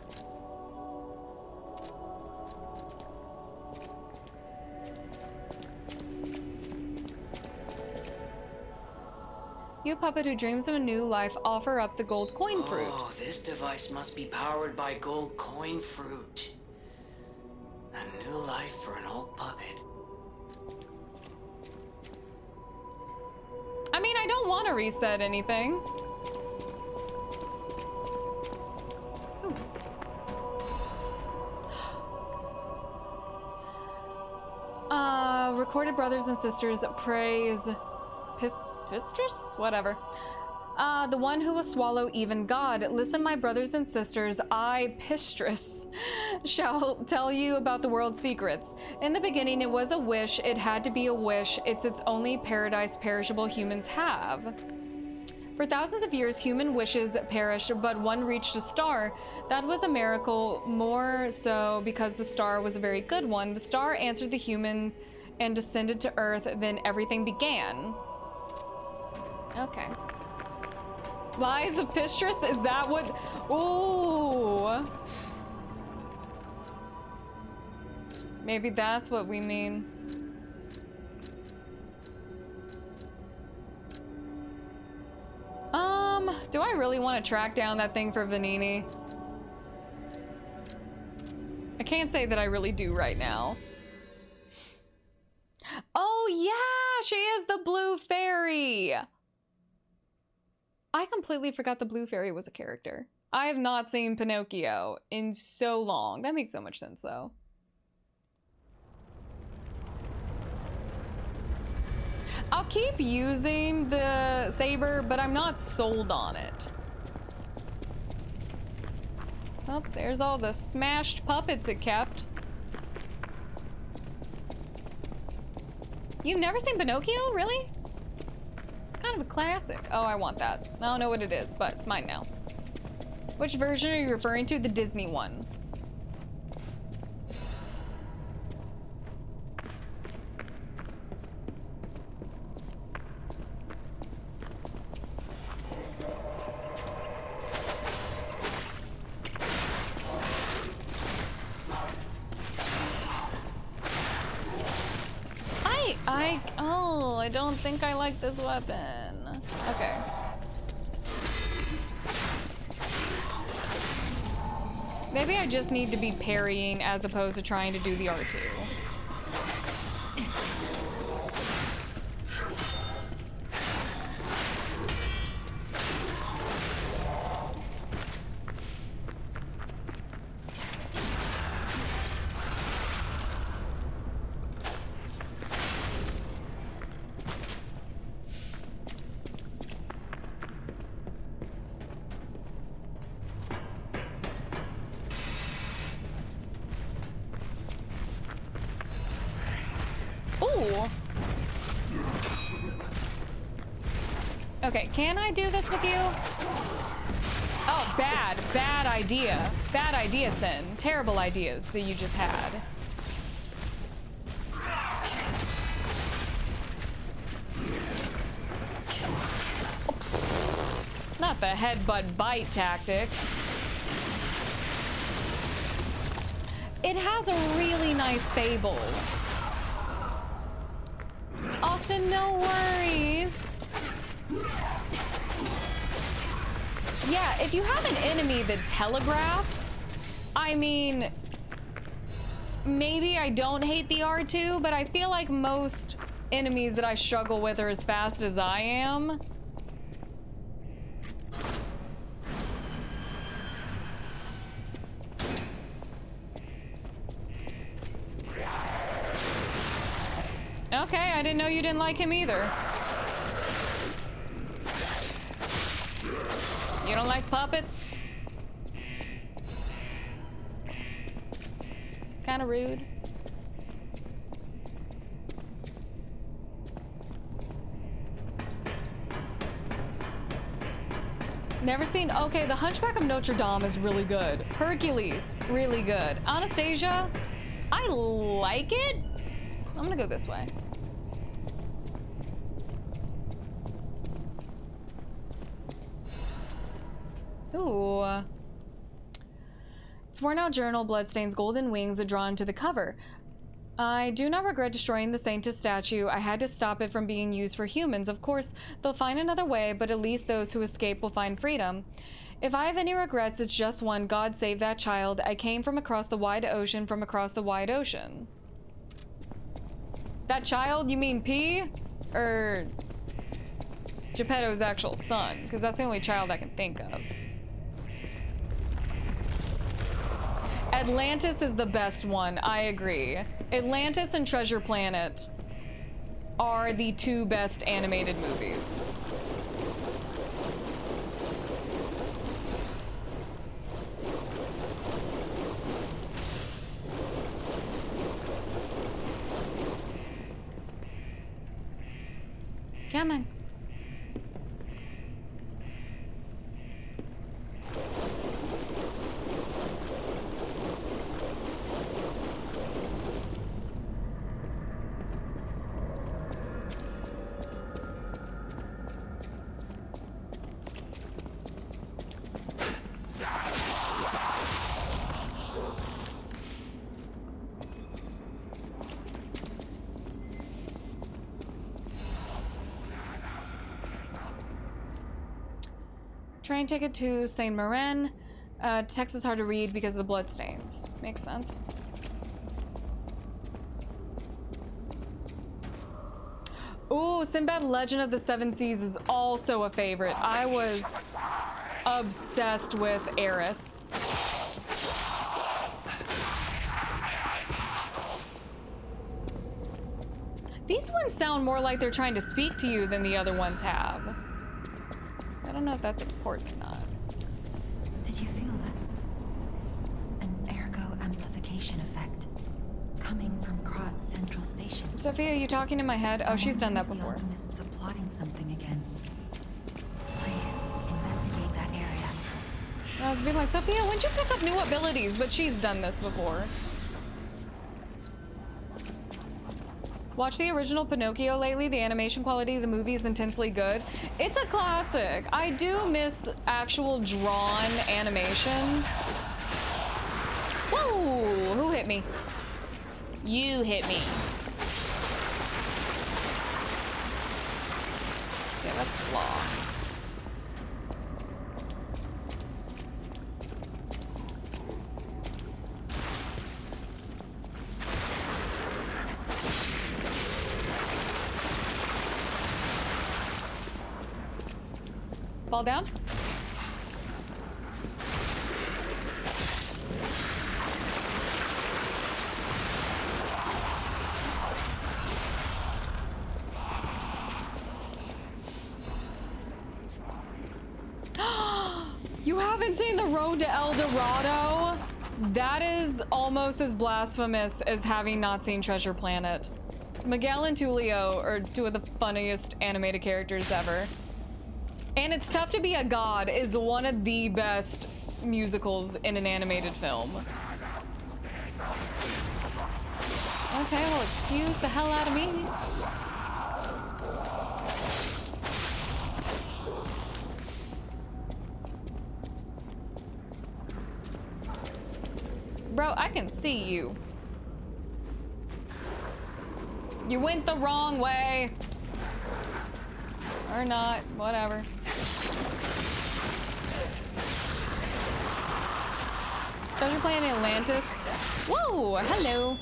You puppet who dreams of a new life, offer up the gold coin fruit. Oh, this device must be powered by gold coin fruit. A new life for an old puppet. I mean, I don't want to reset anything. Recorded brothers and sisters praise Pistres? Whatever. The one who will swallow even God. Listen, my brothers and sisters, I, Pistrus, shall tell you about the world's secrets. In the beginning, it was a wish. It had to be a wish. It's its only paradise perishable humans have. For thousands of years, human wishes perished, but one reached a star. That was a miracle, more so because the star was a very good one. The star answered the human and descended to Earth. Then everything began. Okay. Lies of Pistrus? Is that what? Ooh. Maybe that's what we mean. Do I really want to track down that thing for Vanini? I can't say that I really do right now. Oh yeah, she is the blue fairy. I completely forgot the blue fairy was a character. I have not seen Pinocchio in so long. That makes so much sense though. I'll keep using the saber, but I'm not sold on it. Oh, there's all the smashed puppets it kept. You've never seen Pinocchio, really? It's kind of a classic. Oh, I want that. I don't know what it is, but it's mine now. Which version are you referring to? The Disney one. I don't think I like this weapon. Okay. Maybe I just need to be parrying as opposed to trying to do the R2. Okay, can I do this with you? Oh, bad idea. Bad idea, Sin. Terrible ideas that you just had. Not the headbutt bite tactic. It has a really nice fable. Austin, no worries. Yeah, if you have an enemy that telegraphs, I mean, maybe I don't hate the R2, but I feel like most enemies that I struggle with are as fast as I am. Okay, I didn't know you didn't like him either. You don't like puppets? Kind of rude. Never seen. Okay, The Hunchback of Notre Dame is really good. Hercules, really good. Anastasia, I like it. I'm gonna go this way. Ooh. It's worn out journal, bloodstains, golden wings are drawn to the cover. I do not regret destroying the Saintess statue. I had to stop it from being used for humans. Of course, they'll find another way, but at least those who escape will find freedom. If I have any regrets, it's just one. God save that child. I came from across the wide ocean, from across the wide ocean. That child, you mean P? Or Geppetto's actual son? Because that's the only child I can think of. Atlantis is the best one, I agree. Atlantis and Treasure Planet are the two best animated movies. Come on. Train ticket to Saint Marin. Text is hard to read because of the bloodstains. Makes sense. Ooh, Sinbad Legend of the Seven Seas is also a favorite. I was obsessed with Eris. These ones sound more like they're trying to speak to you than the other ones have. I don't know if that's important or not. Did you feel that? An ergo amplification effect coming from Krat Central Station. Sophia, are you talking in my head? Oh, she's done that before. The alchemists are plotting something again. Please investigate that area. I was being like, Sophia, when'd you pick up new abilities? But she's done this before. Watch the original Pinocchio lately. The animation quality of the movie is intensely good. It's a classic. I do miss actual drawn animations. Whoa! Who hit me? You hit me. Yeah, that's flaw. Fall down. You haven't seen The Road to El Dorado? That is almost as blasphemous as having not seen Treasure Planet. Miguel and Tulio are two of the funniest animated characters ever. And It's Tough to Be a God is one of the best musicals in an animated film. Okay, well, excuse the hell out of me. Bro, I can see you. You went the wrong way. Or not, whatever. Treasure Planet Atlantis. Whoa, hello.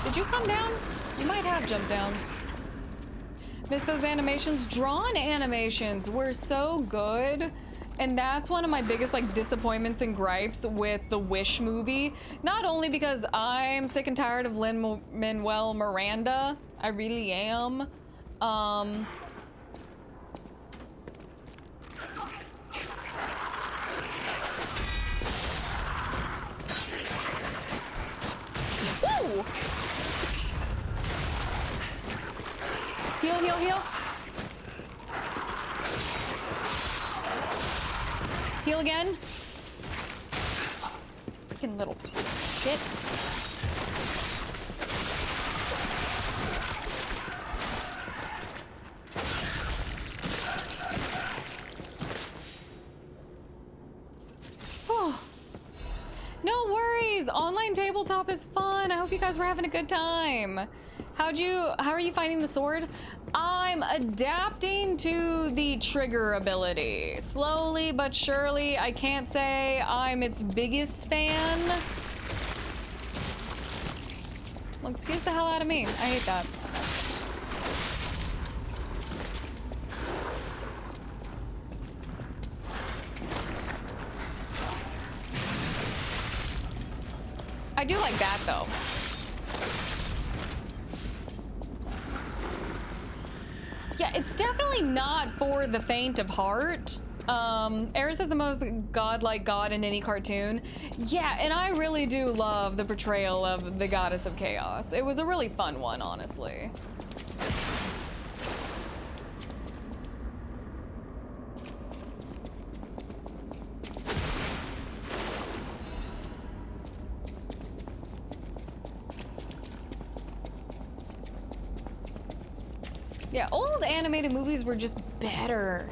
Did you come down? You might have jumped down. Miss those animations. Drawn animations were so good. And that's one of my biggest like disappointments and gripes with the Wish movie. Not only because I'm sick and tired of Lin-Manuel Miranda. I really am. Woo! Heal, heal, heal. Heal again. Freaking little shit. Oh. No worries. Online tabletop is fun. I hope you guys were having a good time. How are you finding the sword? I'm adapting to the trigger ability. Slowly but surely. I can't say I'm its biggest fan. Well, excuse the hell out of me. I hate that. I do like that though. Yeah, it's definitely not for the faint of heart. Eris is the most godlike god in any cartoon. Yeah, and I really do love the portrayal of the goddess of chaos. It was a really fun one, honestly. Yeah, old animated movies were just better.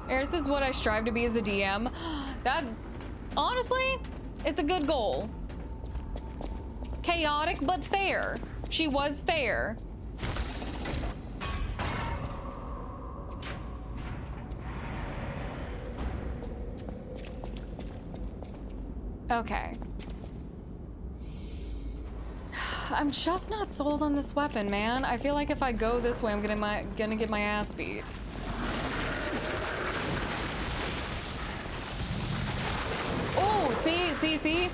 This is what I strive to be as a DM. That, honestly, it's a good goal. Chaotic, but fair. She was fair. Okay. I'm just not sold on this weapon, man. I feel like if I go this way, I'm gonna get my ass beat. Oh, see?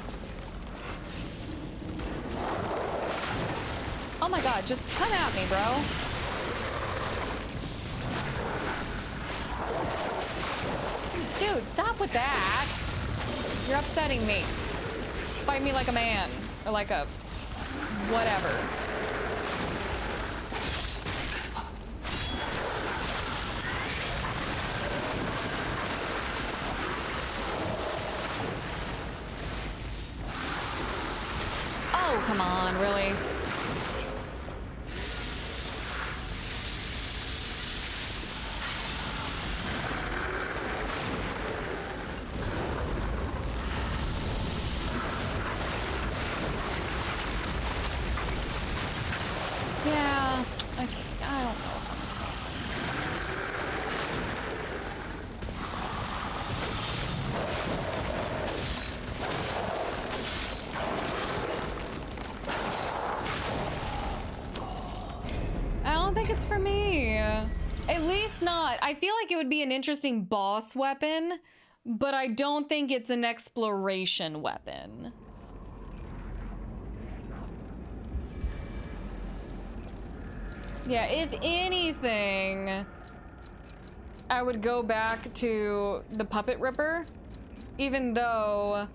Oh my god, just come at me, bro. Dude, stop with that. You're upsetting me. Just fight me like a man. Or like a... whatever. Oh, come on, really? Yeah, okay, I don't know. I don't think it's for me. At least not. I feel like it would be an interesting boss weapon, but I don't think it's an exploration weapon. Yeah, if anything, I would go back to the Puppet Ripper, even though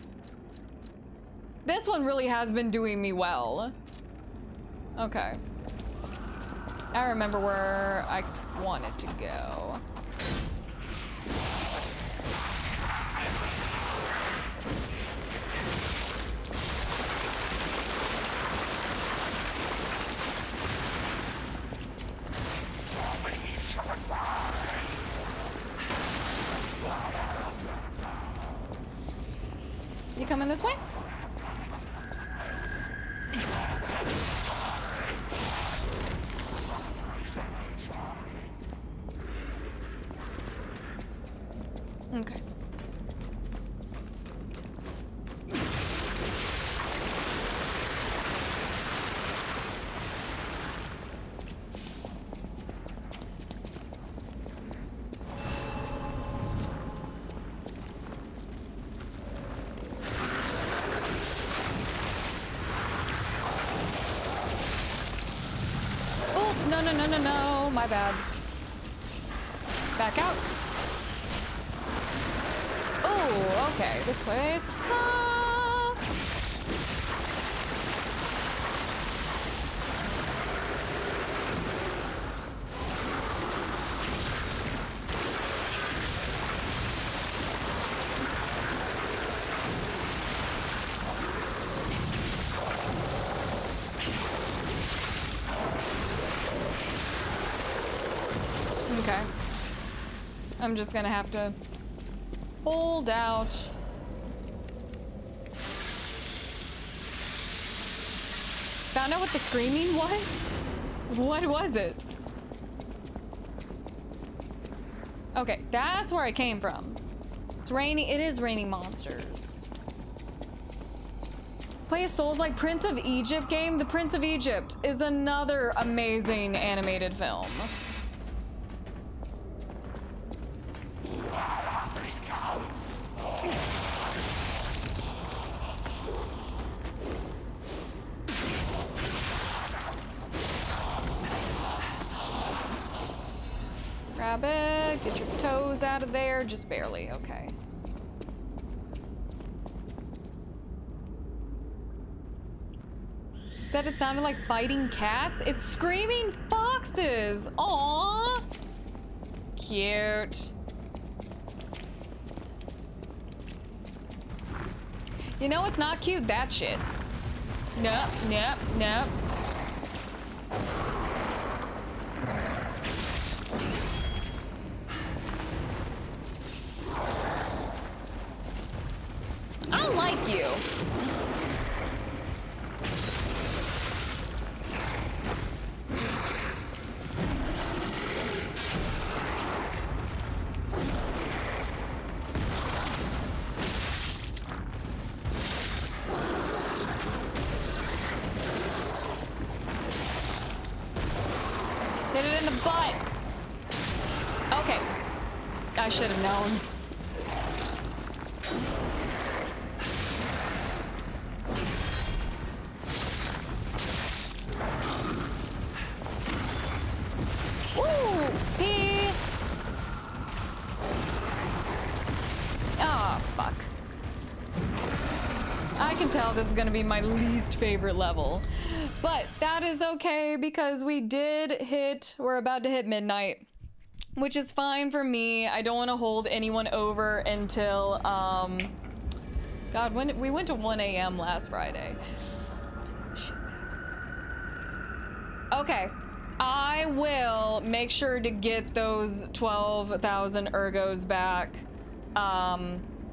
this one really has been doing me well. Okay. I remember where I wanted to go. You coming this way? Okay. No, my bad. Back out. Oh, okay, this place sucks. Okay. I'm just gonna have to hold out. Found out what the screaming was? What was it? Okay, that's where I came from. It's raining. It is raining monsters. Play a Soulslike Prince of Egypt game. The Prince of Egypt is another amazing animated film. Grab it, get your toes out of there, just barely, okay. Said it sounded like fighting cats? It's screaming foxes! Aww! Cute. You know what's not cute? That shit. Nope, nope, nope. I like you. Hit it in the butt. Okay. I should have known. Woo! Pee! Ah, fuck. I can tell this is gonna be my least favorite level. But that is okay because we're about to hit midnight, which is fine for me. I don't want to hold anyone over until, God, when we went to 1 a.m. last Friday. Okay, I will make sure to get those 12,000 ergos back,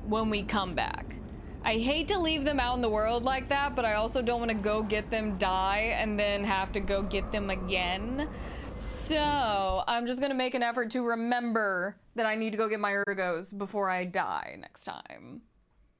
when we come back. I hate to leave them out in the world like that, but I also don't want to go get them, die, and then have to go get them again. So I'm just gonna make an effort to remember that I need to go get my ergos before I die next time.